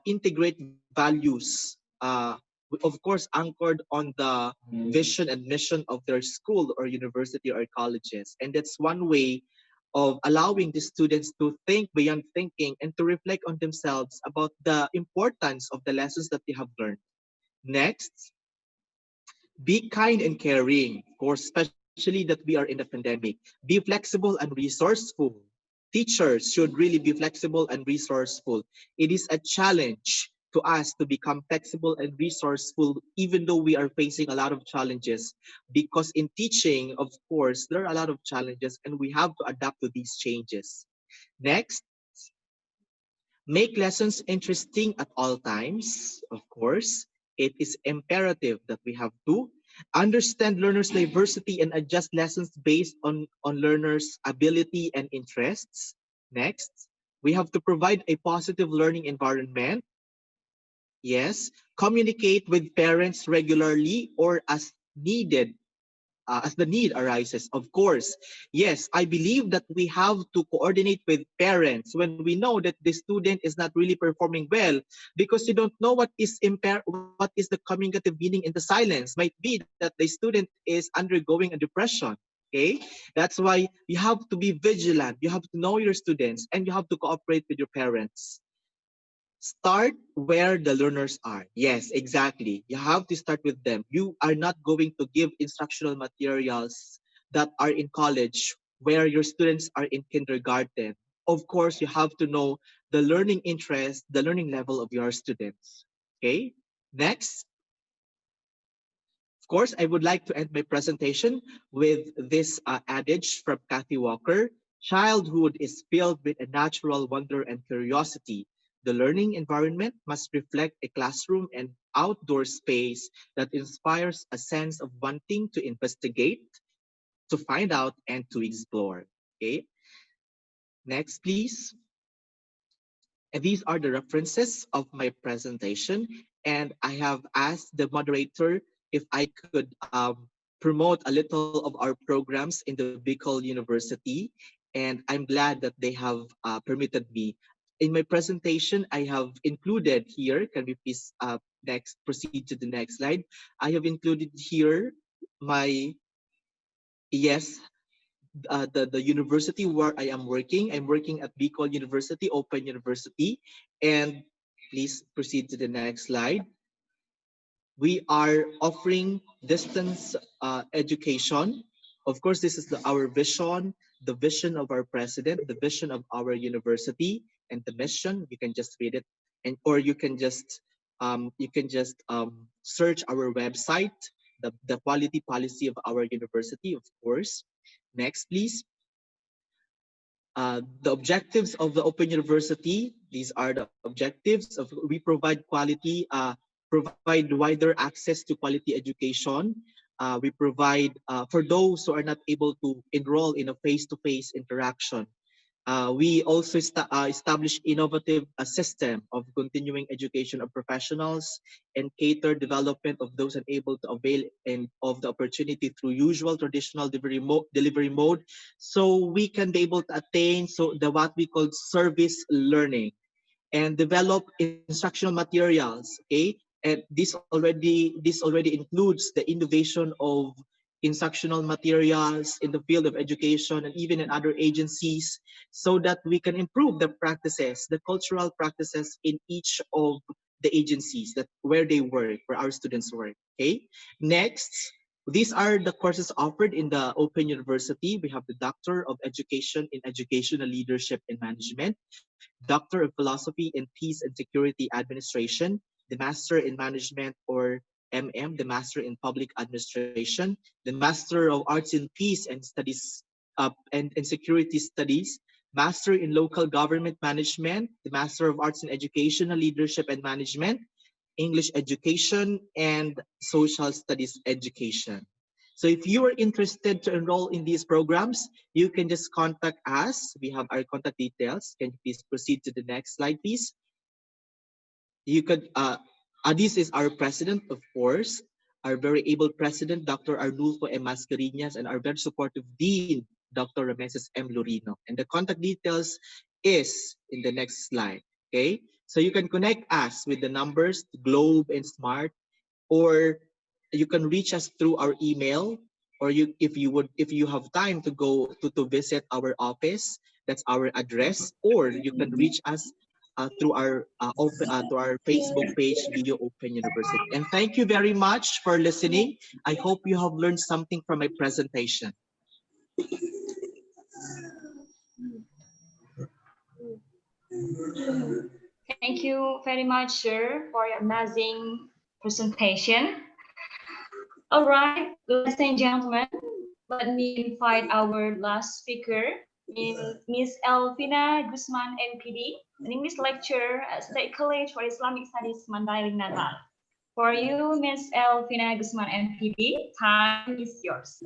integrate values, of course, anchored on the vision and mission of their school or university or colleges. And that's one way of allowing the students to think beyond thinking and to reflect on themselves about the importance of the lessons that they have learned. Next, be kind and caring, of course, especially that we are in the pandemic. Be flexible and resourceful. Teachers should really be flexible and resourceful. It is a challenge to us to become flexible and resourceful, even though we are facing a lot of challenges. Because in teaching, of course, there are a lot of challenges and we have to adapt to these changes. Next, make lessons interesting at all times, of course. It is imperative that we have to understand learners' diversity and adjust lessons based on learners' ability and interests. Next, we have to provide a positive learning environment. Yes, communicate with parents regularly or as needed, as the need arises, of course. Yes, I believe that we have to coordinate with parents when we know that the student is not really performing well, because you don't know what is the communicative meaning in the silence. Might be that the student is undergoing a depression. Okay, that's why you have to be vigilant. You have to know your students and you have to cooperate with your parents. Start where the learners are. Yes, exactly. You have to start with them. You are not going to give instructional materials that are in college where your students are in kindergarten. Of course, you have to know the learning interest, the learning level of your students. Okay, next. Of course, I would like to end my presentation with this adage from Kathy Walker. Childhood is filled with a natural wonder and curiosity. The learning environment must reflect a classroom and outdoor space that inspires a sense of wanting to investigate, to find out, and to explore. Okay. Next, please. And these are the references of my presentation. And I have asked the moderator if I could promote a little of our programs in the Bicol University. And I'm glad that they have permitted me. In my presentation, I have included here, can we please next proceed to the next slide? I have included here my, yes, the university where I am working. I'm working at Bicol University, Open University. And please proceed to the next slide. We are offering distance education. Of course, this is our vision, the vision of our president, the vision of our university, and the mission. You can just read it, and or you can just search our website, the quality policy of our university, of course. Next, please. The objectives of the Open University, these are the objectives of we provide quality, provide wider access to quality education. We provide for those who are not able to enroll in a face-to-face interaction. We also establish innovative system of continuing education of professionals and cater development of those unable to avail of the opportunity through usual traditional delivery mode, so we can be able to attain the what we call service learning and develop instructional materials. Okay, and this already includes the innovation of instructional materials in the field of education and even in other agencies, so that we can improve the practices, the cultural practices in each of the agencies that where they work, where our students work. Okay, next, these are the courses offered in the Open University. We have the Doctor of Education in Educational Leadership and Management, Doctor of Philosophy in Peace and Security Administration, the Master in Management, or MM, the Master in Public Administration, the Master of Arts in Peace and Studies and Security Studies, Master in Local Government Management, the Master of Arts in Educational Leadership and Management, English Education, and Social Studies Education. So if you are interested to enroll in these programs, you can just contact us. We have our contact details. Can you please proceed to the next slide, please? You could, this is our president, of course, our very able president, Dr. Arnulfo M. Mascareñas, and our very supportive dean, Dr. Rameses M. Lorino. And the contact details is in the next slide, okay? So you can connect us with the numbers, Globe and Smart, or you can reach us through our email, or if you have time to go to visit our office, that's our address, or you can reach us through our Facebook page, Video Open University. And thank you very much for listening. I hope you have learned something from my presentation. Thank you very much, sir, for your amazing presentation. All right, ladies and gentlemen, let me invite our last speaker, Miss Elvina Guzman, MPD, an English lecturer at State College for Islamic Studies, Mandailing, Natal. For you, Miss Elvina Guzman, MPD, time is yours.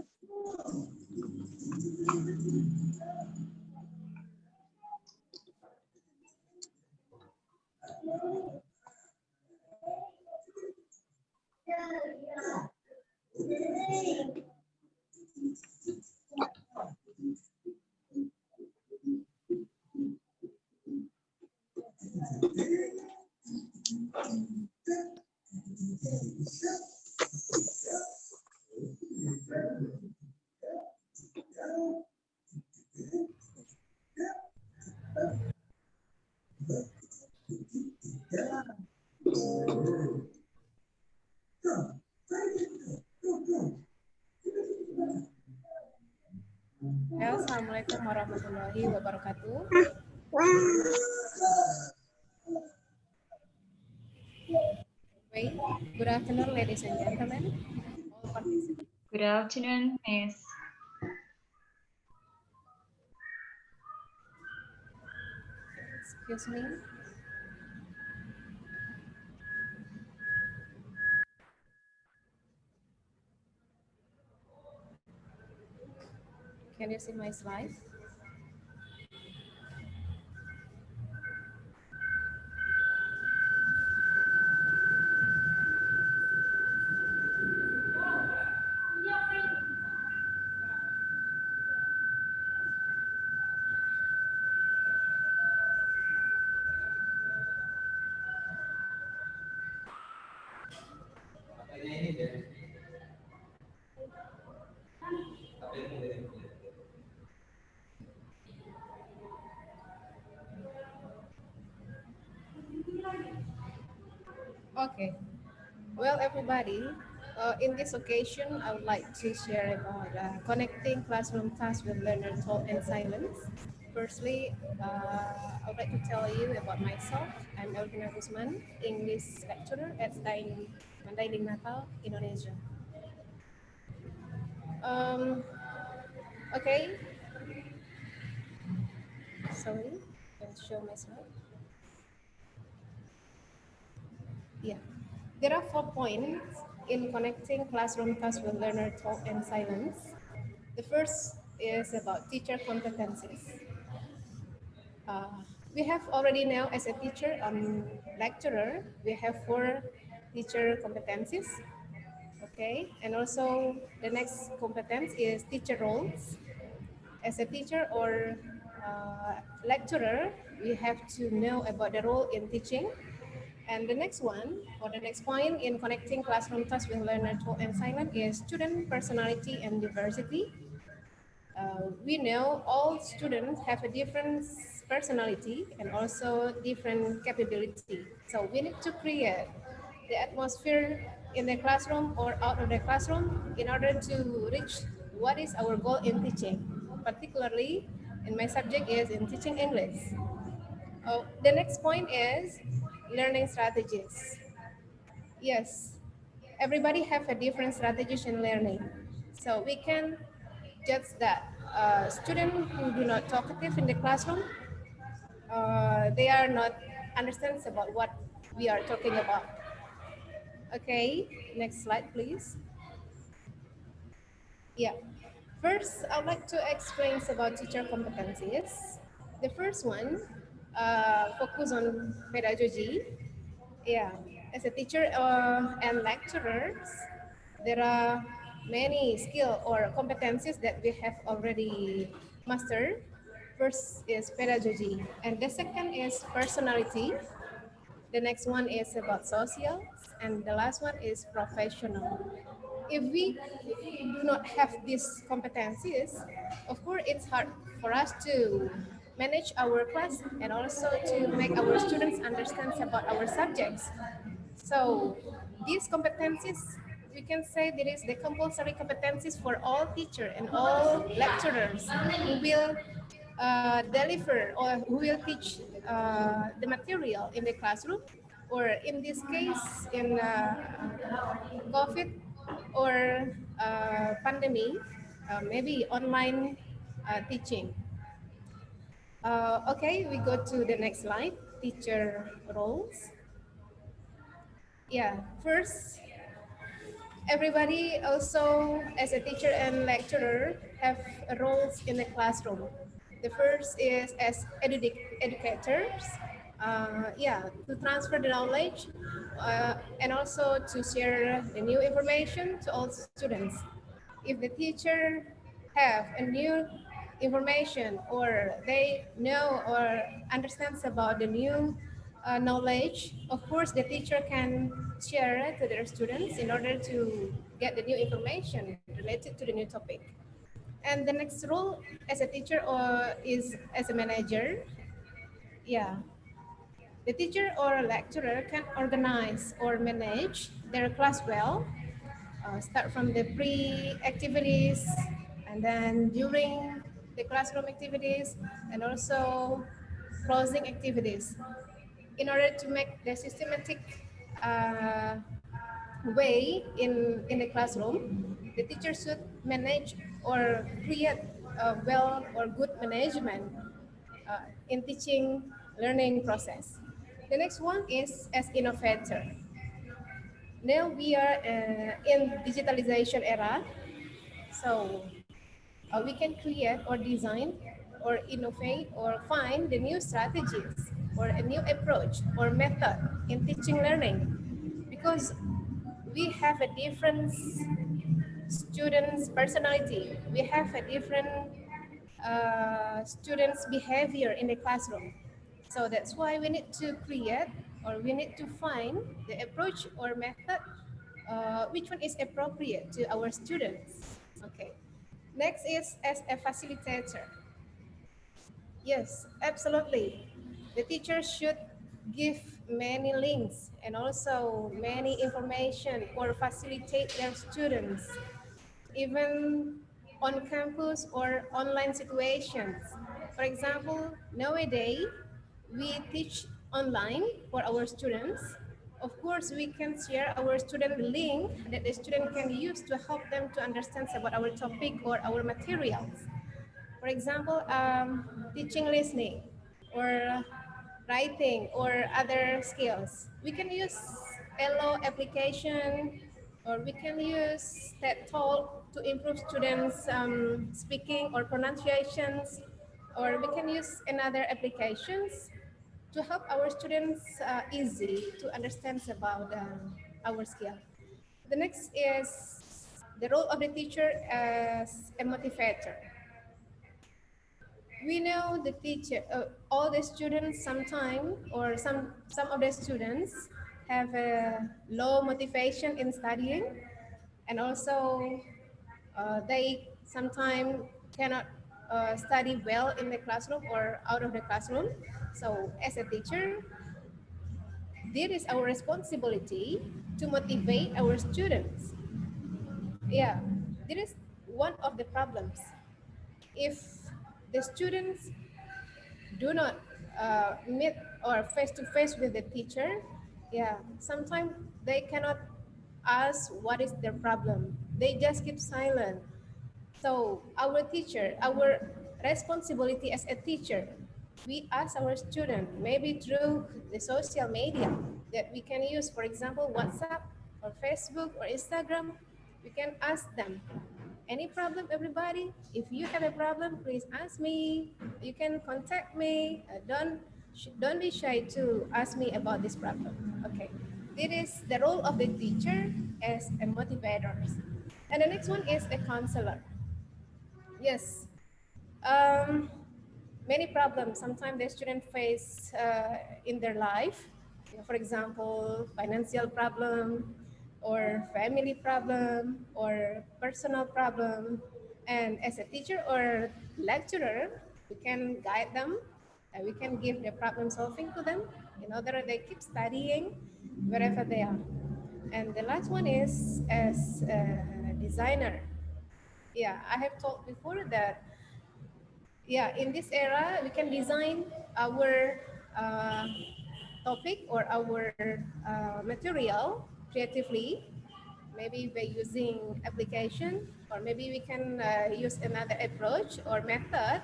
Assalamualaikum warahmatullahi wabarakatuh. Good afternoon, ladies and gentlemen. All participants. Good afternoon, Miss. Excuse me. Can you see my slide? Okay. Well, everybody, in this occasion, I would like to share about connecting classroom tasks with learner thought and silence. Firstly, I would like to tell you about myself. I'm Elvina Guzman, English lecturer at Mandailing, Natal, Indonesia. Okay. Sorry, I'll show my slide. Yeah. There are 4 points in connecting classroom tasks with learner talk and silence. The first is about teacher competencies. We have already now as a teacher lecturer, we have 4 teacher competencies. Okay, and also the next competence is teacher roles. As a teacher or lecturer, we have to know about the role in teaching. And the next one, or the next point in connecting classroom task with learner taught and silent is student personality and diversity. We know all students have a different personality and also different capability. So we need to create the atmosphere in the classroom or out of the classroom in order to reach what is our goal in teaching. Particularly in my subject is in teaching English. The next point is learning strategies. Yes, everybody have a different strategies in learning. So we can judge that students who do not talkative in the classroom, they are not understands about what we are talking about. Okay, next slide, please. Yeah, first I'd like to explain about teacher competencies. The first one, focus on pedagogy. Yeah, as a teacher and lecturers, there are many skill or competencies that we have already mastered. First is pedagogy, and the second is personality. The next one is about social, and the last one is professional. If we do not have these competencies, of course, it's hard for us to manage our class and also to make our students understand about our subjects. So these competencies, we can say there is the compulsory competencies for all teachers and all lecturers who will deliver or who will teach the material in the classroom, or in this case in COVID or pandemic, maybe online teaching. Okay, we go to the next slide, teacher roles. Yeah, first, everybody also as a teacher and lecturer have roles in the classroom. The first is as educators, yeah, to transfer the knowledge and also to share the new information to all students. If the teacher have a new information or they know or understands about the new knowledge, of course the teacher can share it to their students in order to get the new information related to the new topic. And the next role as a teacher or is as a manager. Yeah, the teacher or lecturer can organize or manage their class well, start from the pre-activities and then during the classroom activities and also closing activities in order to make the systematic way in the classroom. The teacher should manage or create a well or good management in teaching learning process. The next one is as innovator. Now we are in digitalization era, so we can create or design or innovate or find the new strategies or a new approach or method in teaching learning, because we have a different students' personality, we have a different students' behavior in the classroom. So that's why we need to create or we need to find the approach or method which one is appropriate to our students. Okay. Next is as a facilitator. Yes, absolutely. The teacher should give many links and also many information or facilitate their students, even on campus or online situations. For example, nowadays, we teach online for our students. Of course, we can share our student link that the student can use to help them to understand about our topic or our materials. For example, teaching listening or writing or other skills. We can use Elo application or we can use TED Talk to improve students' speaking or pronunciations or we can use another applications to help our students easy to understand about our skill. The next is the role of the teacher as a motivator. We know the teacher, all the students sometime or some of the students have a low motivation in studying, and also they sometimes cannot study well in the classroom or out of the classroom. So as a teacher, this is our responsibility to motivate our students. Yeah, this is one of the problems. If the students do not meet or face to face with the teacher, yeah, sometimes they cannot ask what is their problem. They just keep silent. So our teacher, our responsibility as a teacher, we ask our student, maybe through the social media that we can use, for example, WhatsApp or Facebook or Instagram, we can ask them, any problem, everybody? If you have a problem, please ask me. You can contact me. Don't be shy to ask me about this problem. Okay, this is the role of the teacher as a motivator. And the next one is a counselor. Yes, um, many problems sometimes the student face in their life. For example, financial problem or family problem or personal problem. And as a teacher or lecturer, we can guide them and we can give the problem solving to them in order that they keep studying wherever they are. And the last one is as a designer. Yeah, I have told before that, yeah, in this era, we can design our topic or our material creatively, maybe by using application, or maybe we can use another approach or method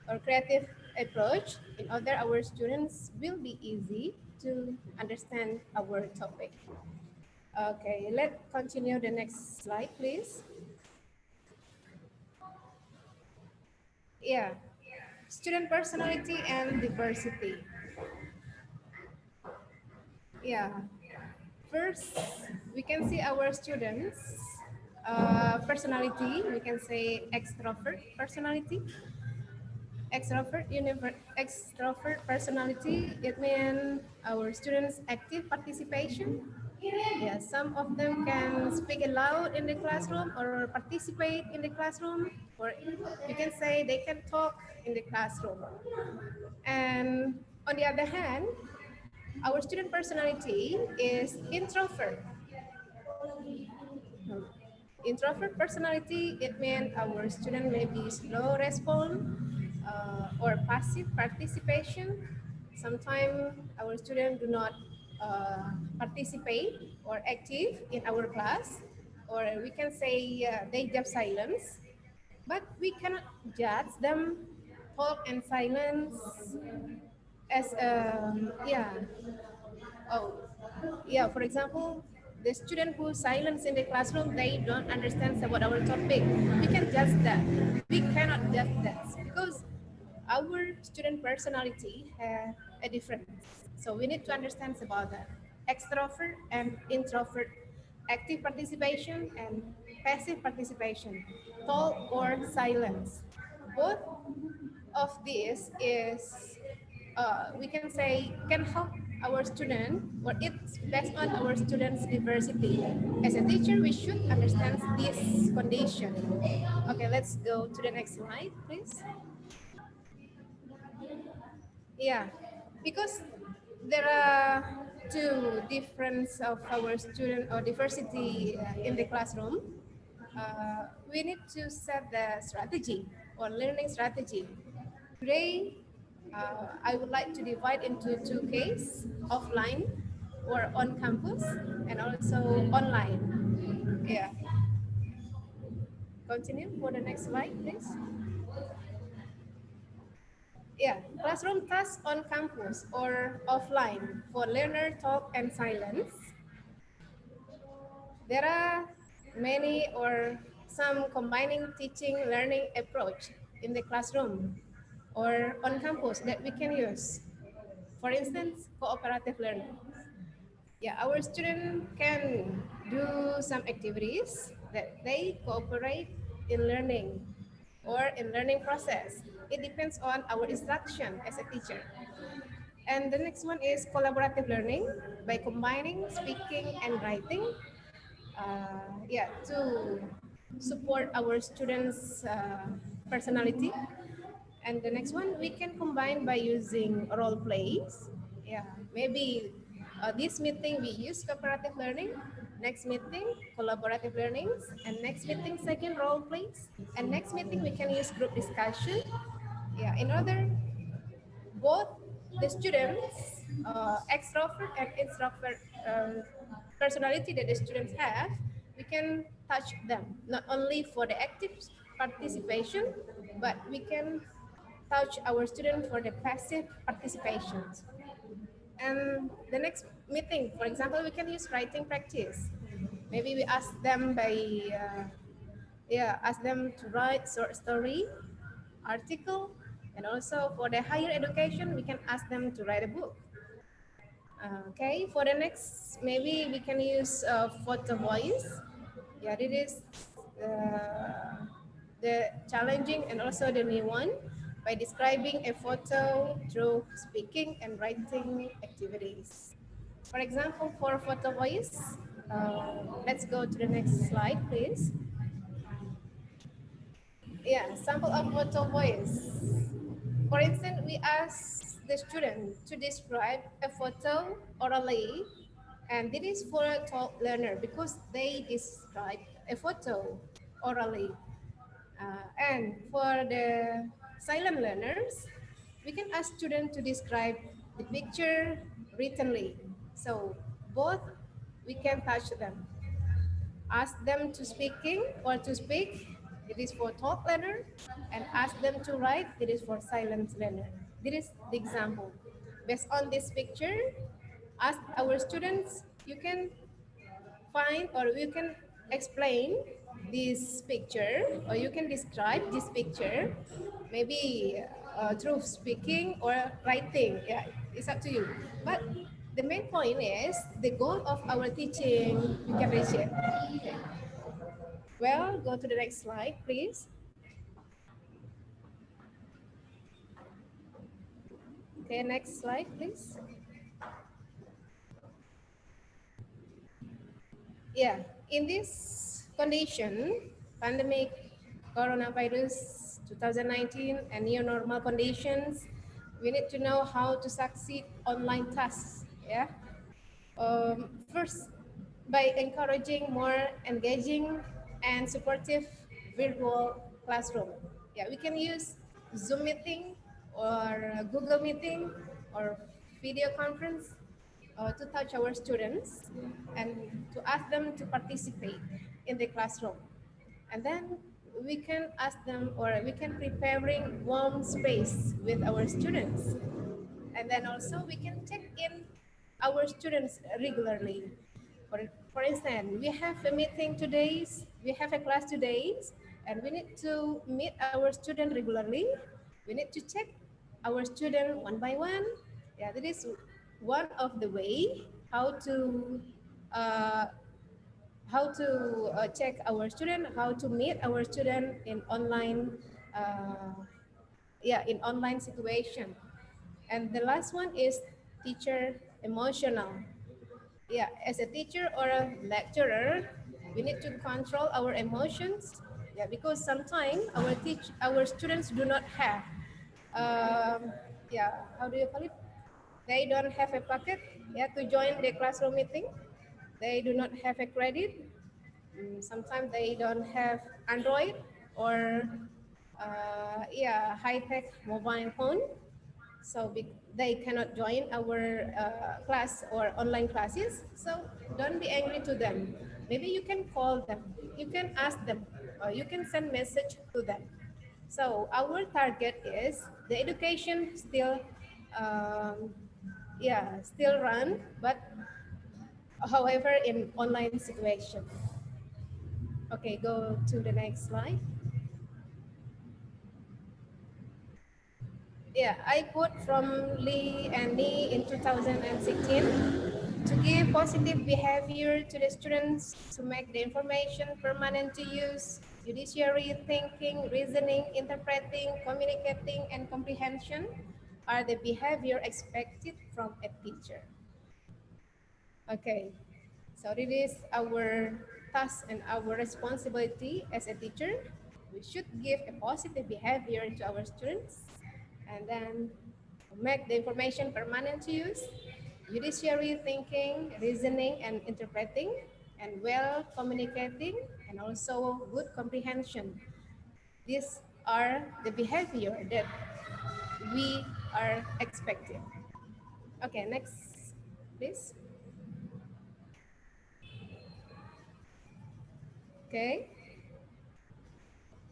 or creative approach in order our students will be easy to understand our topic. Okay, let's continue the next slide, please. Yeah, student personality and diversity. Yeah, first we can see our students personality. We can say extrovert personality. Extrovert personality, it means our students active participation. Yeah, some of them can speak aloud in the classroom or participate in the classroom, or you can say they can talk in the classroom. And on the other hand, our student personality is introvert. Introvert personality, it means our student may be slow respond or passive participation. Sometimes our students do not participate or active in our class, or we can say they just silence, but we cannot judge them talk and silence as yeah. Oh, yeah, for example, the student who silence in the classroom, they don't understand about our topic. We can judge that. We cannot judge that because our student personality have a difference. So we need to understand about that. Extrovert and introvert, active participation and passive participation, talk or silence. Both of these is we can say can help our student, or it's based on our students' diversity. As a teacher, we should understand this condition. Okay, let's go to the next slide, please. Yeah, because there are two difference of our student or diversity in the classroom. We need to set the strategy or learning strategy. Today, I would like to divide into two cases, offline or on campus, and also online. Yeah. Continue for the next slide, please. Yeah, classroom tasks on campus or offline for learner talk and silence. There are many or some combining teaching learning approach in the classroom. or on campus that we can use. For instance, cooperative learning. Yeah, our student can do some activities that they cooperate in learning or in learning process. It depends on our instruction as a teacher. And the next one is collaborative learning by combining speaking and writing. Yeah, to support our students' personality. And the next one, we can combine by using role plays. Yeah, maybe this meeting we use cooperative learning, next meeting collaborative learnings, and next meeting second role plays, and next meeting we can use group discussion. Yeah, in order both the students, extrovert and introvert personality that the students have, we can touch them, not only for the active participation, but we can touch our students for the passive participation. And the next meeting, for example, we can use writing practice. Maybe we ask them by, ask them to write short story, article, and also for the higher education, we can ask them to write a book. Okay, for the next, maybe we can use photo voice. Yeah, it is the challenging and also the new one by describing a photo through speaking and writing activities. For example, for photo voice, let's go to the next slide, please. Yeah, sample of photo voice. For instance, we ask the student to describe a photo orally, and this is for a top learner because they describe a photo orally. And for the silent learners, we can ask students to describe the picture writtenly. So both we can touch them. Ask them to speaking or to speak, it is for talk learner, and ask them to write, it is for silent learner. This is the example. Based on this picture, ask our students, you can find or you can explain this picture or you can describe this picture maybe through speaking or writing. Yeah, it's up to you. But the main point is the goal of our teaching, you can reach it. Okay. Well, go to the next slide, please. Okay, next slide, please. Yeah, in this condition, pandemic, coronavirus 2019, and new normal conditions, we need to know how to succeed online tasks. Yeah. First, by encouraging more engaging and supportive virtual classroom. Yeah, we can use Zoom meeting or Google meeting or video conference to touch our students and to ask them to participate in the classroom. And then we can ask them or we can preparing warm space with our students. And then also we can check in our students regularly. For instance, we have a meeting today, we have a class today, and we need to meet our student regularly. We need to check our student one by one. Yeah, that is one of the way uh, how to check our student, how to meet our student in online, in online situation. And the last one is teacher emotional. Yeah, as a teacher or a lecturer, we need to control our emotions. Yeah, because sometimes our students do not have, how do you call it? They don't have a pocket, yeah, to join the classroom meeting. They do not have a credit. Sometimes they don't have Android or high-tech mobile phone. So they cannot join our class or online classes. So don't be angry to them. Maybe you can call them, you can ask them, or you can send message to them. So our target is the education still, still run, but however in online situation. Okay, go to the next slide. Yeah, I quote from Lee and Lee in 2016 to give positive behavior to the students, to make the information permanent to use, judiciary thinking, reasoning, interpreting, communicating, and comprehension are the behavior expected from a teacher. Okay, so it is our task and our responsibility as a teacher. We should give a positive behavior to our students and then make the information permanent to use, judiciary thinking, reasoning, and interpreting, and well communicating, and also good comprehension. These are the behavior that we are expecting. Okay, next, please. Okay.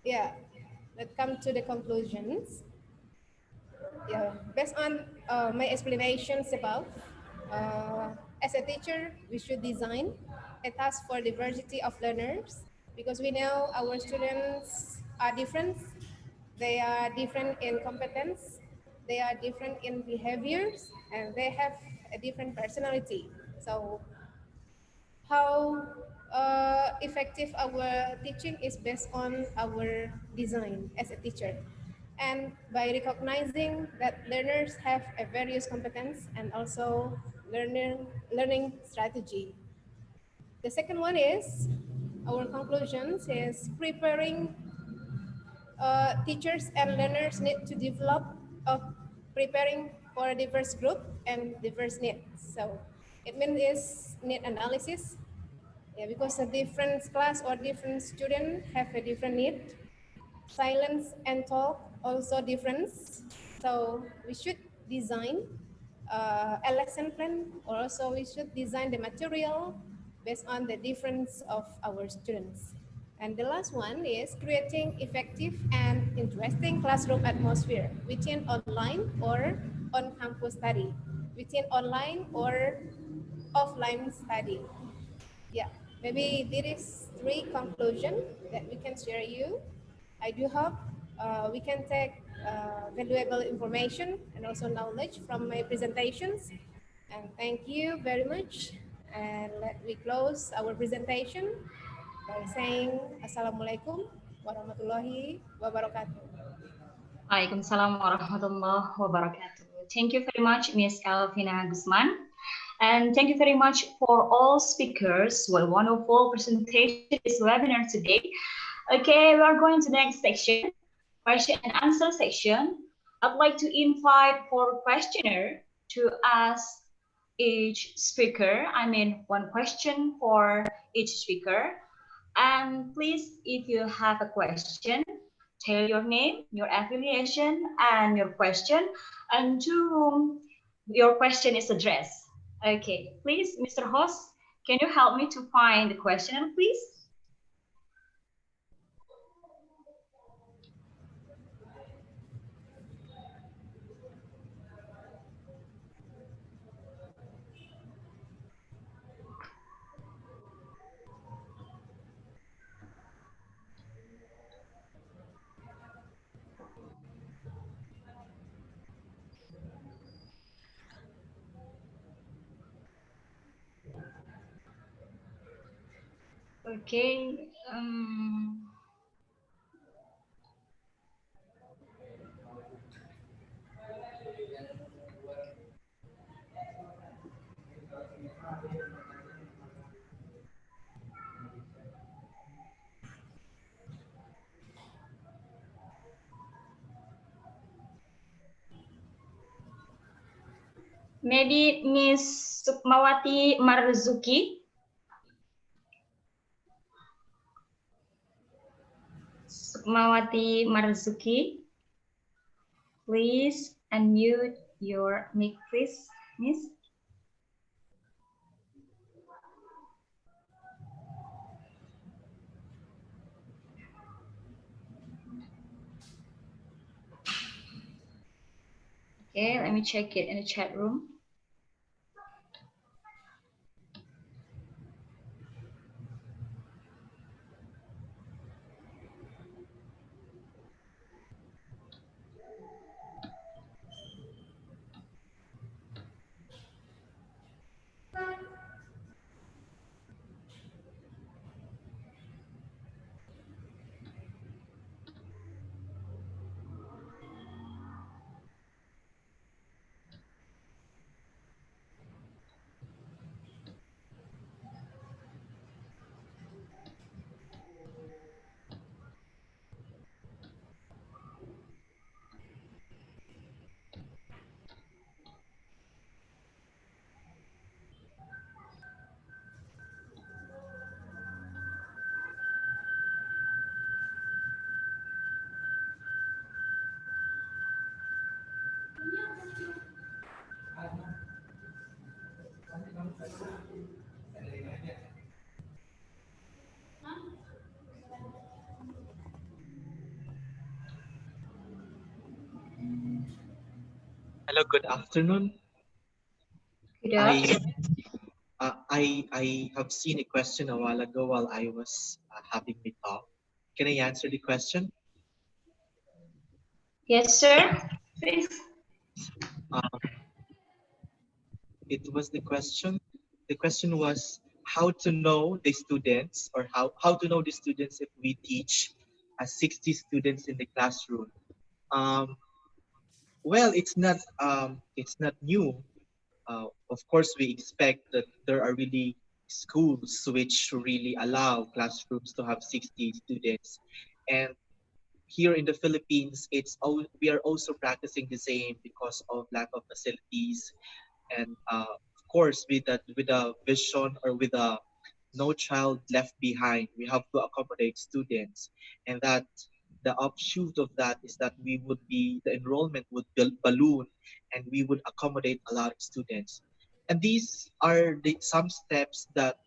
Yeah, let's come to the conclusions. Yeah, based on my explanations above, as a teacher, we should design a task for diversity of learners because we know our students are different. They are different in competence, they are different in behaviors, and they have a different personality. So how effective our teaching is based on our design as a teacher. And by recognizing that learners have a various competence and also learning strategy. The second one is our conclusions is preparing teachers and learners need to develop preparing for a diverse group and diverse needs. So it means is need analysis. Yeah, because a different class or different student have a different need. Silence and talk also different. So we should design a lesson plan, or also we should design the material based on the difference of our students. And the last one is creating effective and interesting classroom atmosphere within online or on campus study, within online or offline study. Yeah, maybe there is three conclusion that we can share you. I do hope we can take valuable information and also knowledge from my presentations. And thank you very much. And let me close our presentation by saying Assalamualaikum warahmatullahi wabarakatuh. Waalaikumsalam warahmatullahi wabarakatuh. Thank you very much, Ms. Elvina Guzman. And thank you very much for all speakers. What a wonderful presentation this webinar today. Okay, we are going to the next section, question and answer section. I'd like to invite for questioner to ask each speaker. I mean, one question for each speaker. And please, if you have a question, tell your name, your affiliation, and your question, and to whom your question is addressed. Okay, please, Mr. Host, can you help me to find the questioner, please? Okay. Maybe Miss Sukmawati Marzuki. Sukmawati Marzuki. Please unmute your mic, please, Miss. Okay, let me check it in the chat room. Hello, good afternoon. Good I afternoon. I have seen a question a while ago while I was having my talk. Can I answer the question? Yes, sir. Please. Um, it was the question. The question was how to know the students, or how to know the students if we teach 60 students in the classroom. Um, well, it's not new. Of course, we expect that there are really schools which really allow classrooms to have 60 students, and here in the Philippines, we are also practicing the same because of lack of facilities, and of course, with a vision, or with a no child left behind, we have to accommodate students, and that the offshoot of that is that the enrollment would balloon, and we would accommodate a lot of students. And these are some steps that,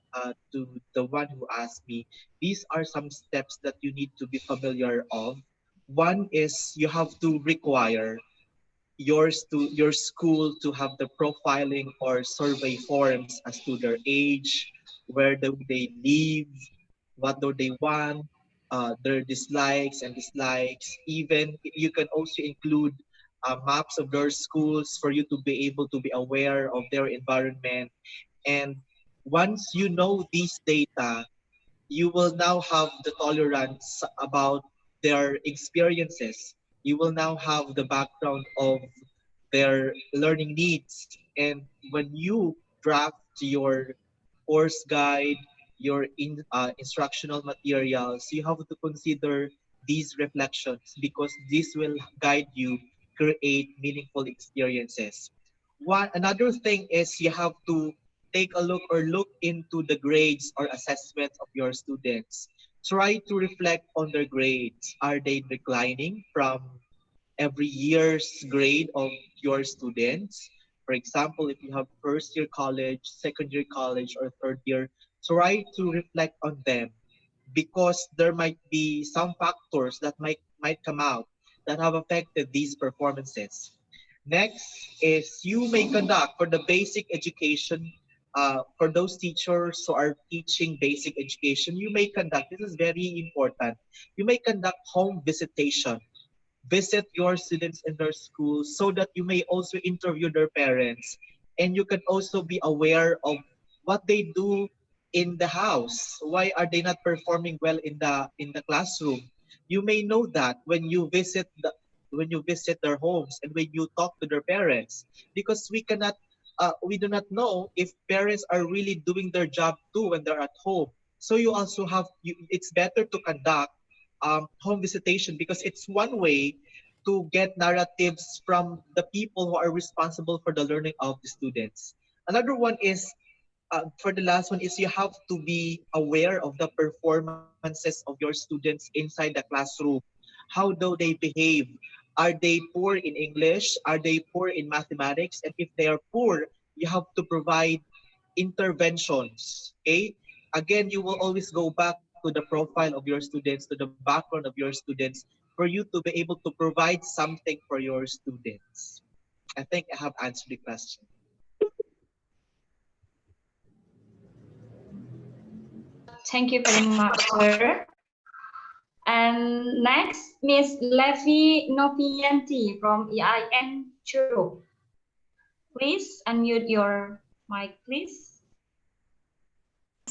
to the one who asked me, these are some steps that you need to be familiar of. One is you have to require your school to have the profiling or survey forms as to their age, where do they live, what do they want, their dislikes. Even you can also include maps of their schools for you to be able to be aware of their environment. And once you know these data, you will now have the tolerance about their experiences. You will now have the background of their learning needs. And when you draft your course guide, your instructional materials, you have to consider these reflections, because this will guide you create meaningful experiences. Another thing is you have to take a look into the grades or assessments of your students. Try to reflect on their grades. Are they declining from every year's grade of your students? For example, if you have first year college, second year college, or third year, try to reflect on them, because there might be some factors that might come out that have affected these performances. Next is you may conduct for the basic education, for those teachers who are teaching basic education, you may conduct, this is very important, you may conduct home visitation. Visit your students in their schools so that you may also interview their parents, and you can also be aware of what they do in the house. Why are they not performing well in the classroom? You may know that when you visit their homes and when you talk to their parents, because we do not know if parents are really doing their job too when they're at home. So you also it's better to conduct home visitation, because it's one way to get narratives from the people who are responsible for the learning of the students. Another one is, for the last one, is you have to be aware of the performances of your students inside the classroom. How do they behave? Are they poor in English? Are they poor in mathematics? And if they are poor, you have to provide interventions. Okay? Again, you will always go back to the profile of your students, to the background of your students, for you to be able to provide something for your students. I think I have answered the question. Thank you very much, sir. And next, Miss Levi Novianti from EIN Churu. Please unmute your mic, please.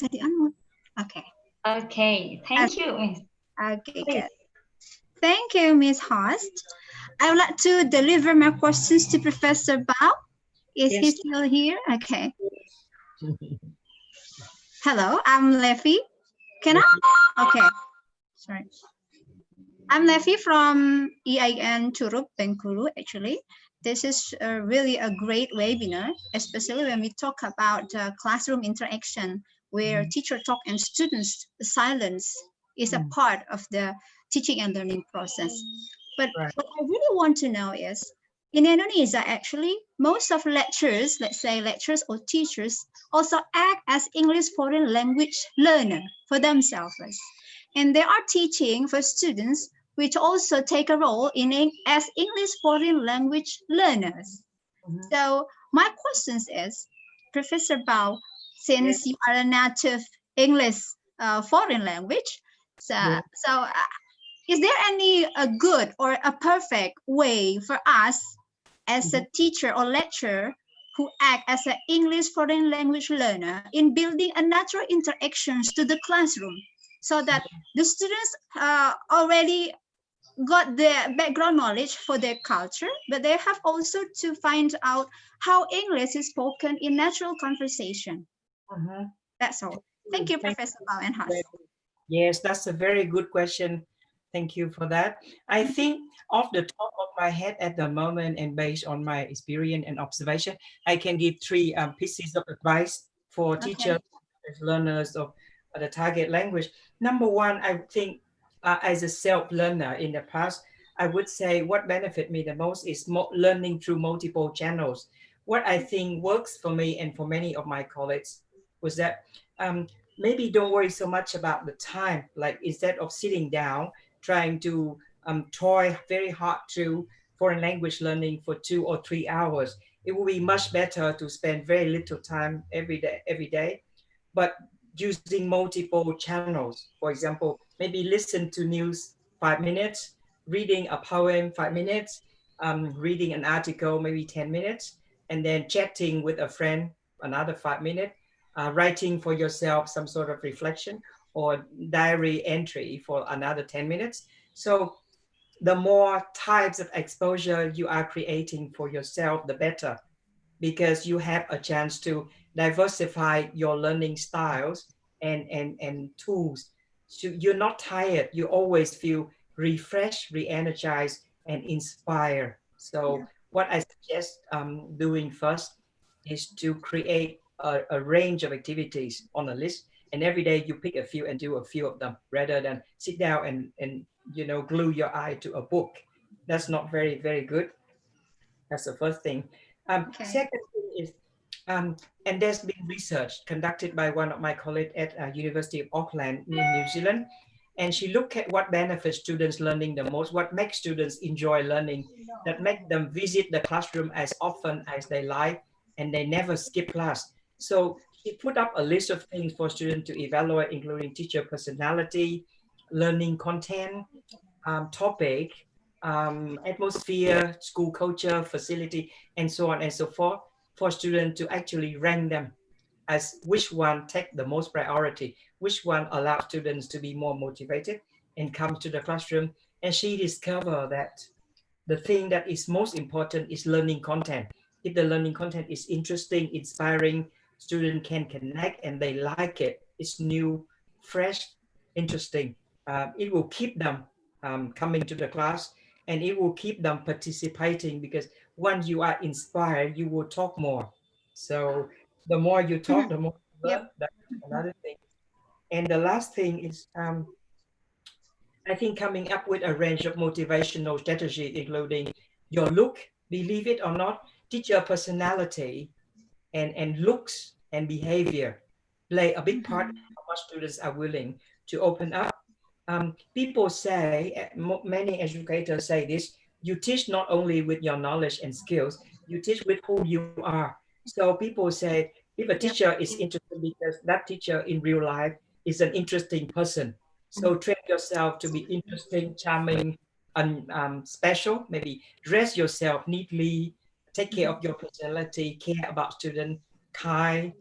Okay. Okay, thank you, Miss. Okay, good. Thank you, Miss Host. I would like to deliver my questions to Professor Bao. Is he still here? Okay. Hello, I'm Levi. Can I? Okay. Sorry. I'm Levi from EIN Curup, Bengkulu, actually. This is really a great webinar, especially when we talk about classroom interaction, where teacher talk and students silence is a part of the teaching and learning process. But what I really want to know is, In Indonesia, actually, most of lecturers, let's say lecturers or teachers, also act as English foreign language learner for themselves. And they are teaching for students which also take a role as English foreign language learners. So my question is, Professor Bao, since you are a native English foreign language, is there any good or a perfect way for us as a teacher or lecturer who act as an English foreign language learner in building a natural interactions to the classroom so that the students already got their background knowledge for their culture, but they have also to find out how English is spoken in natural conversation. That's all. Thank you, Professor Bao and Haas. Yes, that's a very good question. Thank you for that. I think off the top of my head at the moment and based on my experience and observation, I can give three pieces of advice for teachers, learners of the target language. Number one, I think as a self-learner in the past, I would say what benefit me the most is learning through multiple channels. What I think works for me and for many of my colleagues was that maybe don't worry so much about the time. Like instead of sitting down, trying to toy very hard through foreign language learning for 2 or 3 hours, it will be much better to spend very little time every day, but using multiple channels. For example, maybe listen to news 5 minutes, reading a poem 5 minutes, reading an article maybe 10 minutes, and then chatting with a friend another 5 minutes, writing for yourself some sort of reflection or diary entry for another 10 minutes. So the more types of exposure you are creating for yourself, the better, because you have a chance to diversify your learning styles and tools. So you're not tired, you always feel refreshed, re-energized, and inspired. So what I suggest doing first is to create a range of activities on a list, and every day you pick a few and do a few of them rather than sit down and glue your eye to a book. That's not very, very good. That's the first thing. Second thing is, and there's been research conducted by one of my colleagues at University of Auckland in New Zealand, and she looked at what benefits students learning the most, what makes students enjoy learning, that make them visit the classroom as often as they like, and they never skip class. So she put up a list of things for students to evaluate, including teacher personality, learning content, topic, atmosphere, school culture, facility, and so on and so forth, for students to actually rank them as which one take the most priority, which one allows students to be more motivated and come to the classroom. And she discovered that the thing that is most important is learning content. If the learning content is interesting, inspiring, students can connect and they like it, it's new, fresh, interesting, it will keep them coming to the class, and it will keep them participating, because once you are inspired, you will talk more. So the more you talk, the more you learn. That's another thing. And the last thing is, I think coming up with a range of motivational strategies, including your look, believe it or not, teacher personality and looks and behavior play a big part in how much students are willing to open up. People say, many educators say this, you teach not only with your knowledge and skills, you teach with who you are. So people say, if a teacher is interested because that teacher in real life is an interesting person. So train yourself to be interesting, charming, and special. Maybe dress yourself neatly, take care of your personality, care about students, kind,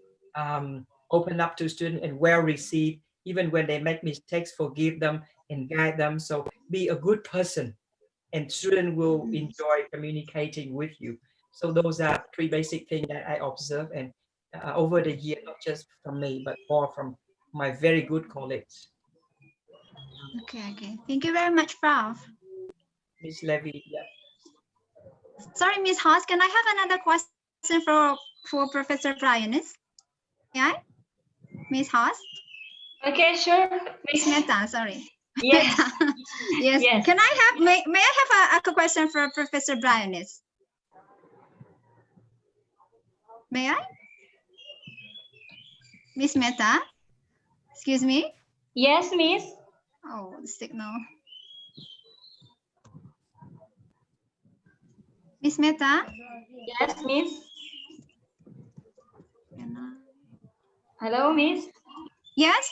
open up to students and well received. Even when they make mistakes, forgive them and guide them. So be a good person, and students will enjoy communicating with you. So those are three basic things that I observe, and over the year, not just from me, but more from my very good colleagues. Okay. Thank you very much, Prof. Ms. Levy, Sorry, Ms. Haas, can I have another question for Professor Brianis? Yeah, Ms. Haas? Okay, sure. Ms. Mehta, sorry. Yes. Yes. Can I have, may I have a question for Professor Brianis? May I? Miss Meta? Excuse me? Yes, Miss. Oh, the signal. Miss Meta? Yes, Miss. Hello, Miss. Yes?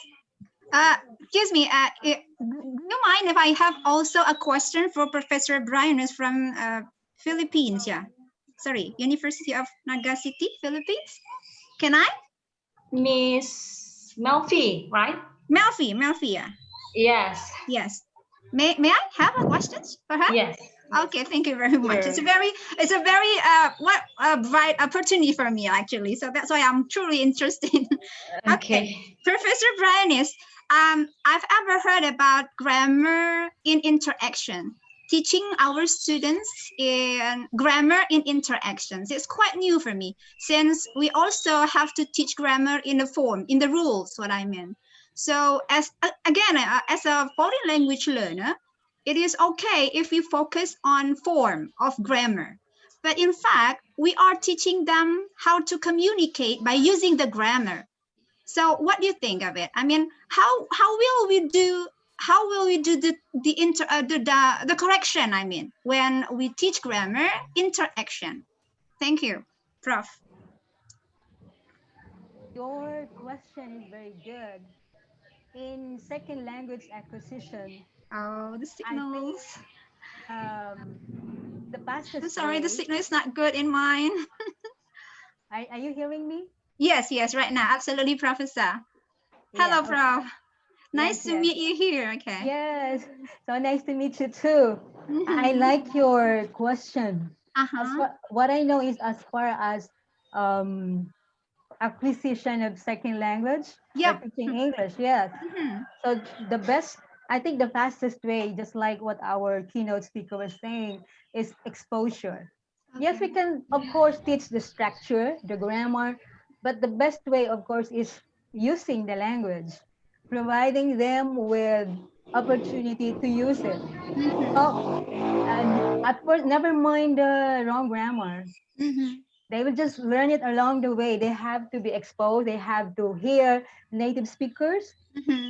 Excuse me, do you mind if I have also a question for Professor Brian who's from Philippines? Yeah. Sorry, University of Nagasaki, Philippines. Can I? Miss Melfi, right? Melfi, yeah. Yes. Yes. May I have a questions for her? Yes. Okay, thank you very much. Sure. It's a very bright opportunity for me actually. So that's why I'm truly interested. Okay. Professor Brianis, I've ever heard about grammar in interaction. Teaching our students in grammar in interactions. It's quite new for me since we also have to teach grammar in the form, in the rules, what I mean. So as a foreign language learner, it is okay if we focus on form of grammar. But in fact, we are teaching them how to communicate by using the grammar. So what do you think of it? I mean, how will we do the correction, I mean, when we teach grammar interaction? Thank you, Prof. Your question is very good. In second language acquisition, oh, the signals. I think, the fastest I'm sorry, the way, signal is not good in mine. are you hearing me? Yes, right now, absolutely, Professor. Hello, Yeah, Prof. Nice Yes, to meet you here. Okay. Yes, so nice to meet you too. I like your question. What I know is as far as acquisition of second language, teaching English, yes. So I think the fastest way, just like what our keynote speaker was saying, is exposure. Yes, we can, of course, teach the structure, the grammar, but the best way, of course, is using the language, providing them with opportunity to use it. And at first, never mind the wrong grammar. They will just learn it along the way. They have to be exposed. They have to hear native speakers.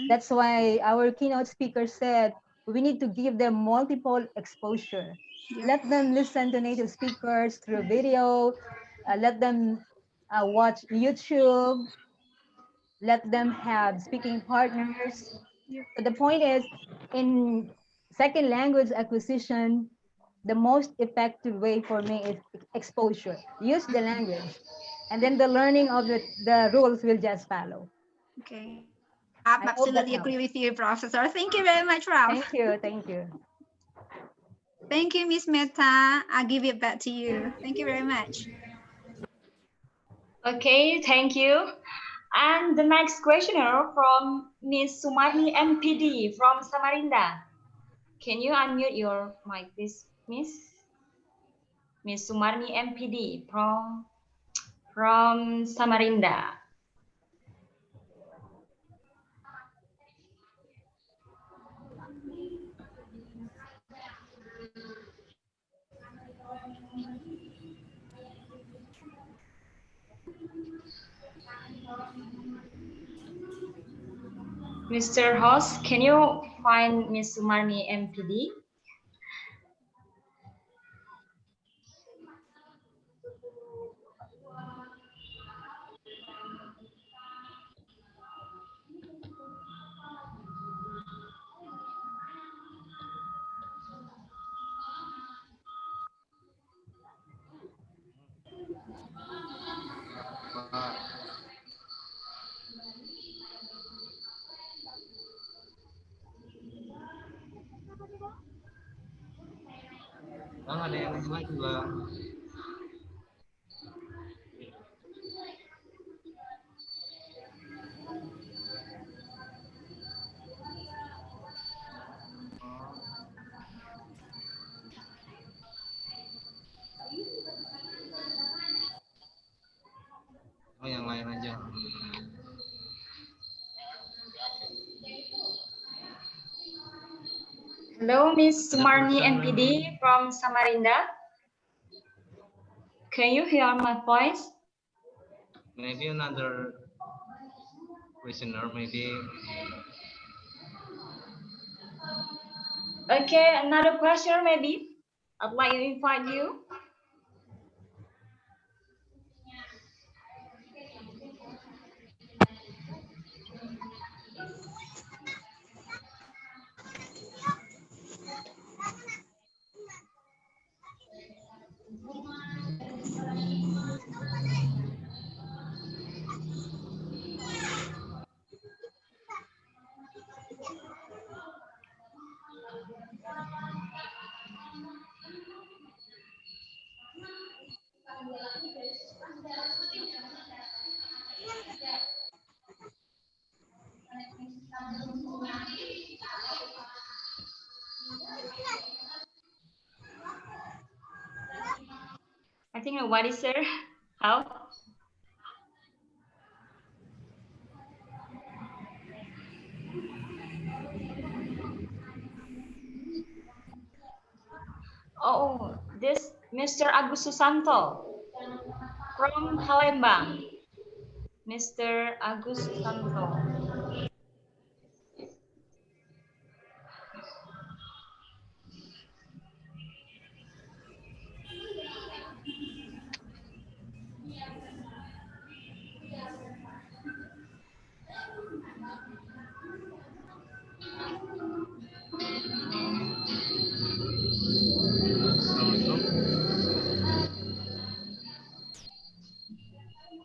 That's why our keynote speaker said we need to give them multiple exposure. Let them listen to native speakers through video. Let them watch YouTube. Let them have speaking partners. But the point is, in second language acquisition, the most effective way for me is exposure. Use the language, and then the learning of the rules will just follow. Okay. I absolutely agree with you, Professor. Thank you very much, Prof. Thank you. Thank you. Thank you, Miss Meta. I'll give it back to you. Thank you very much. Okay, thank you. And the next questioner from Miss Sumarni MPD from Samarinda. Can you unmute your mic, please, Miss? Miss Sumarni MPD from Samarinda. Mr. Host, can you find Miss Sumarni MPD? Bang, ada yang lagi, Bang. Oh, yang lain aja. Hello, Miss Sumarni MPD from Samarinda. Can you hear my voice? Maybe another questioner, maybe. Okay, another question maybe. I'd like to invite you. I think nobody, sir. How? Oh, this Mr. Agus Susanto from Palembang. Mr. Agus Susanto.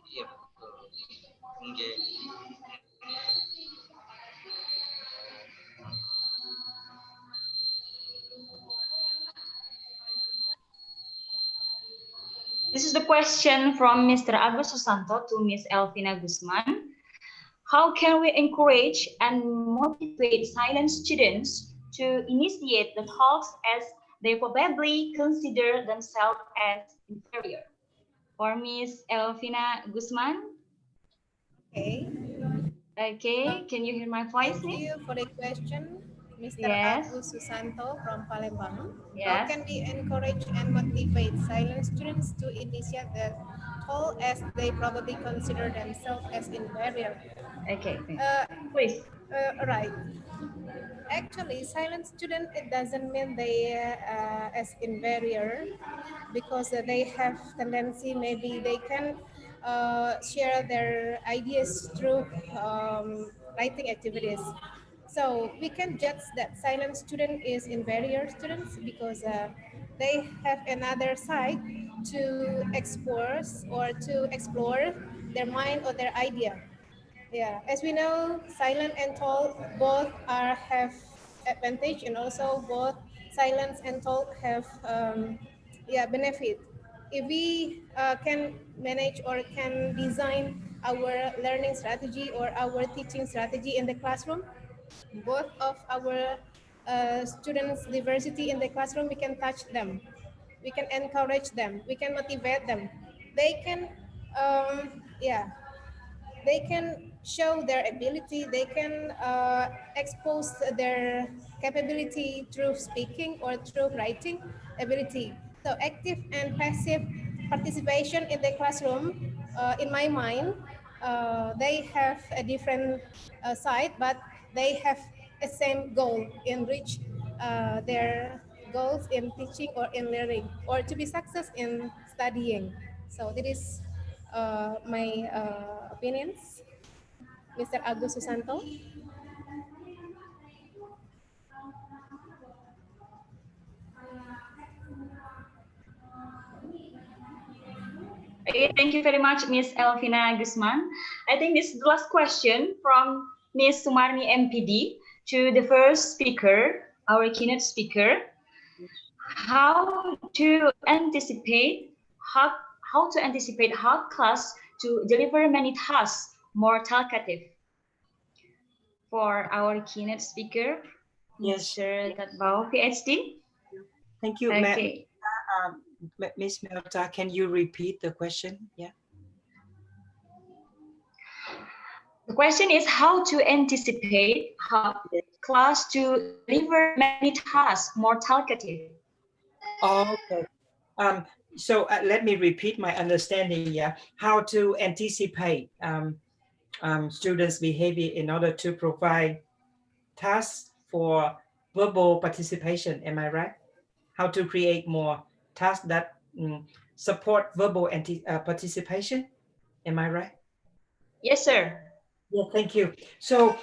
Iya, betul. Nggih. This is the question from Mr. Agus Susanto to Miss Elvina Guzman. How can we encourage and motivate silent students to initiate the talks as they probably consider themselves as inferior? For Miss Elvina Guzman. Okay. Okay, can you hear my voice? Thank you for the question, Mr. Yes. Agus Susanto from Palembang. Yes. How can we encourage and motivate silent students to initiate the talk as they probably consider themselves as inferior? Okay, please. Right. Actually, silent student, it doesn't mean they as inferior, because they have tendency, maybe they can share their ideas through writing activities. So we can judge that silent student is inferior students because they have another side to expose or to explore their mind or their idea. Yeah, as we know, silent and talk both have advantage, and also both silence and talk have benefit. If we can manage or can design our learning strategy or our teaching strategy in the classroom, both of our students' diversity in the classroom, we can touch them, we can encourage them, we can motivate them. They can, they can show their ability, they can expose their capability through speaking or through writing ability. So active and passive participation in the classroom, in my mind, they have a different side, but they have a same goal in reach their goals in teaching or in learning, or to be success in studying. So that is my opinions, Mr. Agus Susanto. Okay, thank you very much, Miss Elvina Guzman. I think this is the last question from Miss Sumarni MPD to the first speaker, our keynote speaker. How to anticipate how class to deliver many tasks more talkative? For our keynote speaker, Yes. Mr. Tatbao, PhD. Thank you, Okay. Miss Melta. Can you repeat the question? Yeah. The question is how to anticipate how class to deliver many tasks more talkative. Oh, okay. So let me repeat my understanding. Yeah, how to anticipate students' behavior in order to provide tasks for verbal participation. Am I right? How to create more tasks that support verbal participation. Am I right? Yes, sir. Yeah, thank you. So,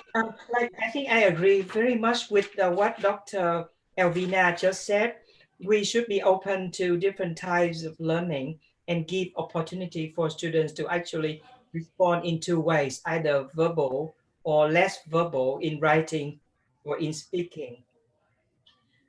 like, I think I agree very much with what Dr. Elvina just said. We should be open to different types of learning and give opportunity for students to actually respond in two ways, either verbal or less verbal in writing or in speaking.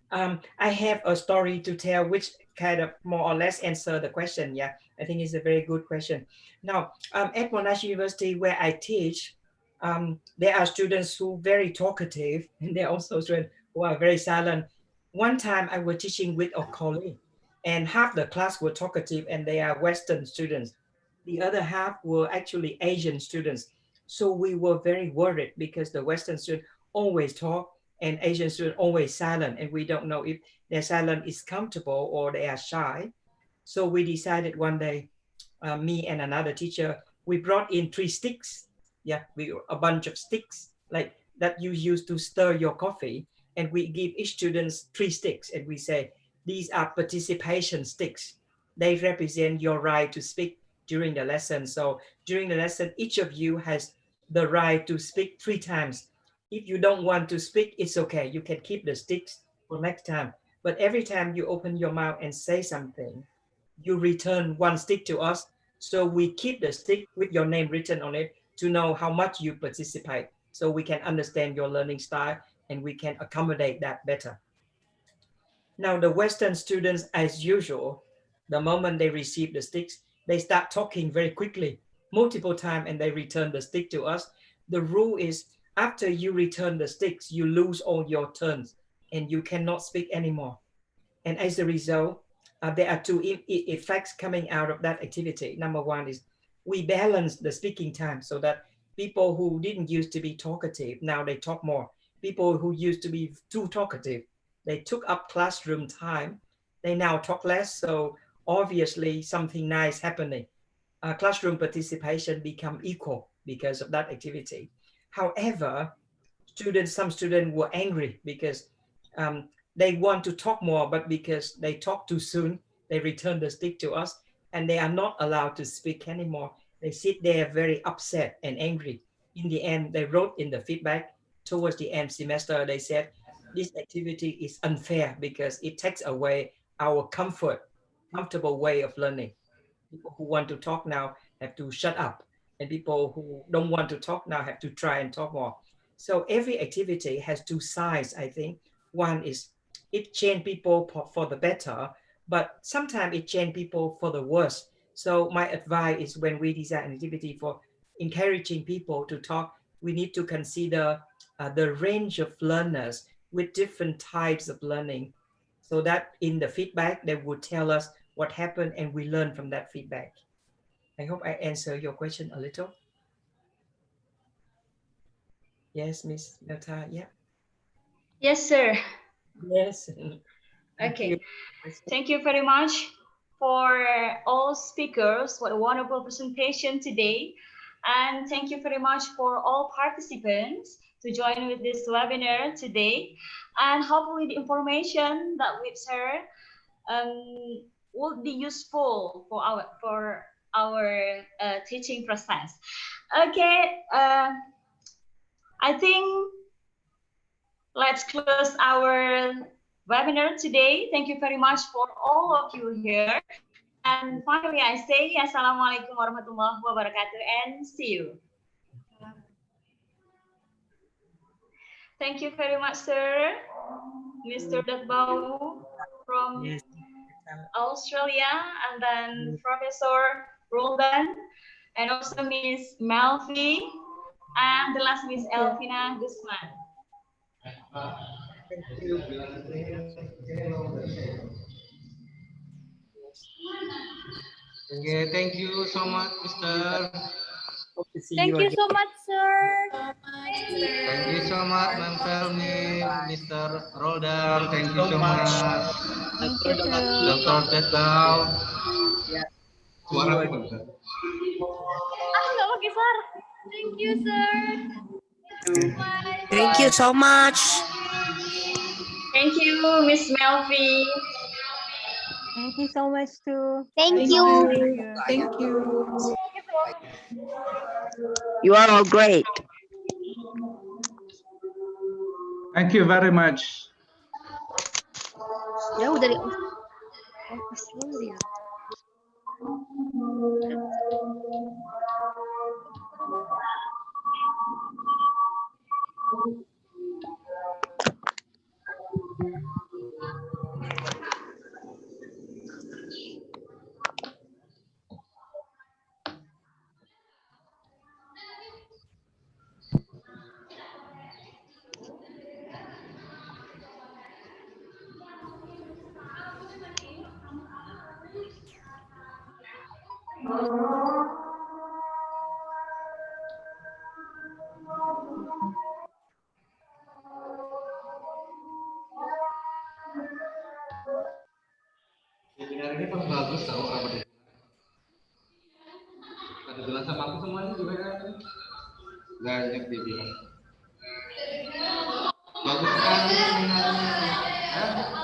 I have a story to tell which kind of more or less answer the question. Yeah, I think it's a very good question. Now, at Monash University where I teach, there are students who are very talkative and there are also students who are very silent. One time I was teaching with a colleague and half the class were talkative and they are Western students. The other half were actually Asian students. So we were very worried because the Western students always talk and Asian students always silent, and we don't know if their silence is comfortable or they are shy. So we decided one day, me and another teacher, we brought in 3 sticks. Yeah, a bunch of sticks like that you use to stir your coffee, and we give each student 3 sticks, and we say these are participation sticks. They represent your right to speak during the lesson. So during the lesson, each of you has the right to speak 3 times. If you don't want to speak, it's okay. You can keep the sticks for next time. But every time you open your mouth and say something, you return 1 stick to us. So we keep the stick with your name written on it to know how much you participate. So we can understand your learning style and we can accommodate that better. Now the Western students, as usual, the moment they receive the sticks, they start talking very quickly, multiple times, and they return the stick to us. The rule is after you return the sticks, you lose all your turns and you cannot speak anymore. And as a result, there are 2 effects coming out of that activity. Number 1 is we balance the speaking time so that people who didn't used to be talkative, now they talk more. People who used to be too talkative, they took up classroom time, they now talk less. So obviously something nice happening. Classroom participation become equal because of that activity. However, some students were angry because they want to talk more, but because they talk too soon, they return the stick to us and they are not allowed to speak anymore. They sit there very upset and angry. In the end, they wrote in the feedback towards the end semester, they said, this activity is unfair because it takes away our comfortable way of learning. People who want to talk now have to shut up, and people who don't want to talk now have to try and talk more. So every activity has 2 sides, I think. One is it change people for the better, but sometimes it change people for the worse. So my advice is when we design an activity for encouraging people to talk, we need to consider the range of learners with different types of learning, so that in the feedback, they would tell us what happened and we learn from that feedback. I hope I answer your question a little. Yes, Miss Nata, yeah. Yes, sir. Yes. Okay. Thank you very much for all speakers. What a wonderful presentation today. And thank you very much for all participants to join with this webinar today. And hopefully the information that we've shared will be useful for our teaching process. Okay, I think let's close our webinar today. Thank you very much for all of you here. And finally, I say Assalamualaikum warahmatullahi wabarakatuh and see you. Thank you very much, sir. Mr. Datbau from Australia, and then Professor Roldan, and also Miss Melfi, and the last Miss Elvina Guzman. Thank you. Okay, thank you so much, Mr. Thank you so much, sir. Thank you so much, Ma'am Felmi, Mr. Roldan. Thank you so much. Thank you, Dr. Tetbau. Suara aku bisa. Nggak pakai suara. Thank you, sir. Thank you so much. Thank you, Miss Melvi. Thank you so much too. Thank you. Thank you. You are all great. Thank you very much. Jauh dari Webinar ini pas bagus tahu apa deh. Tadi bilang sama aku semuanya juga kan. Banyak dia bilang. Bagus sekali seminarnya.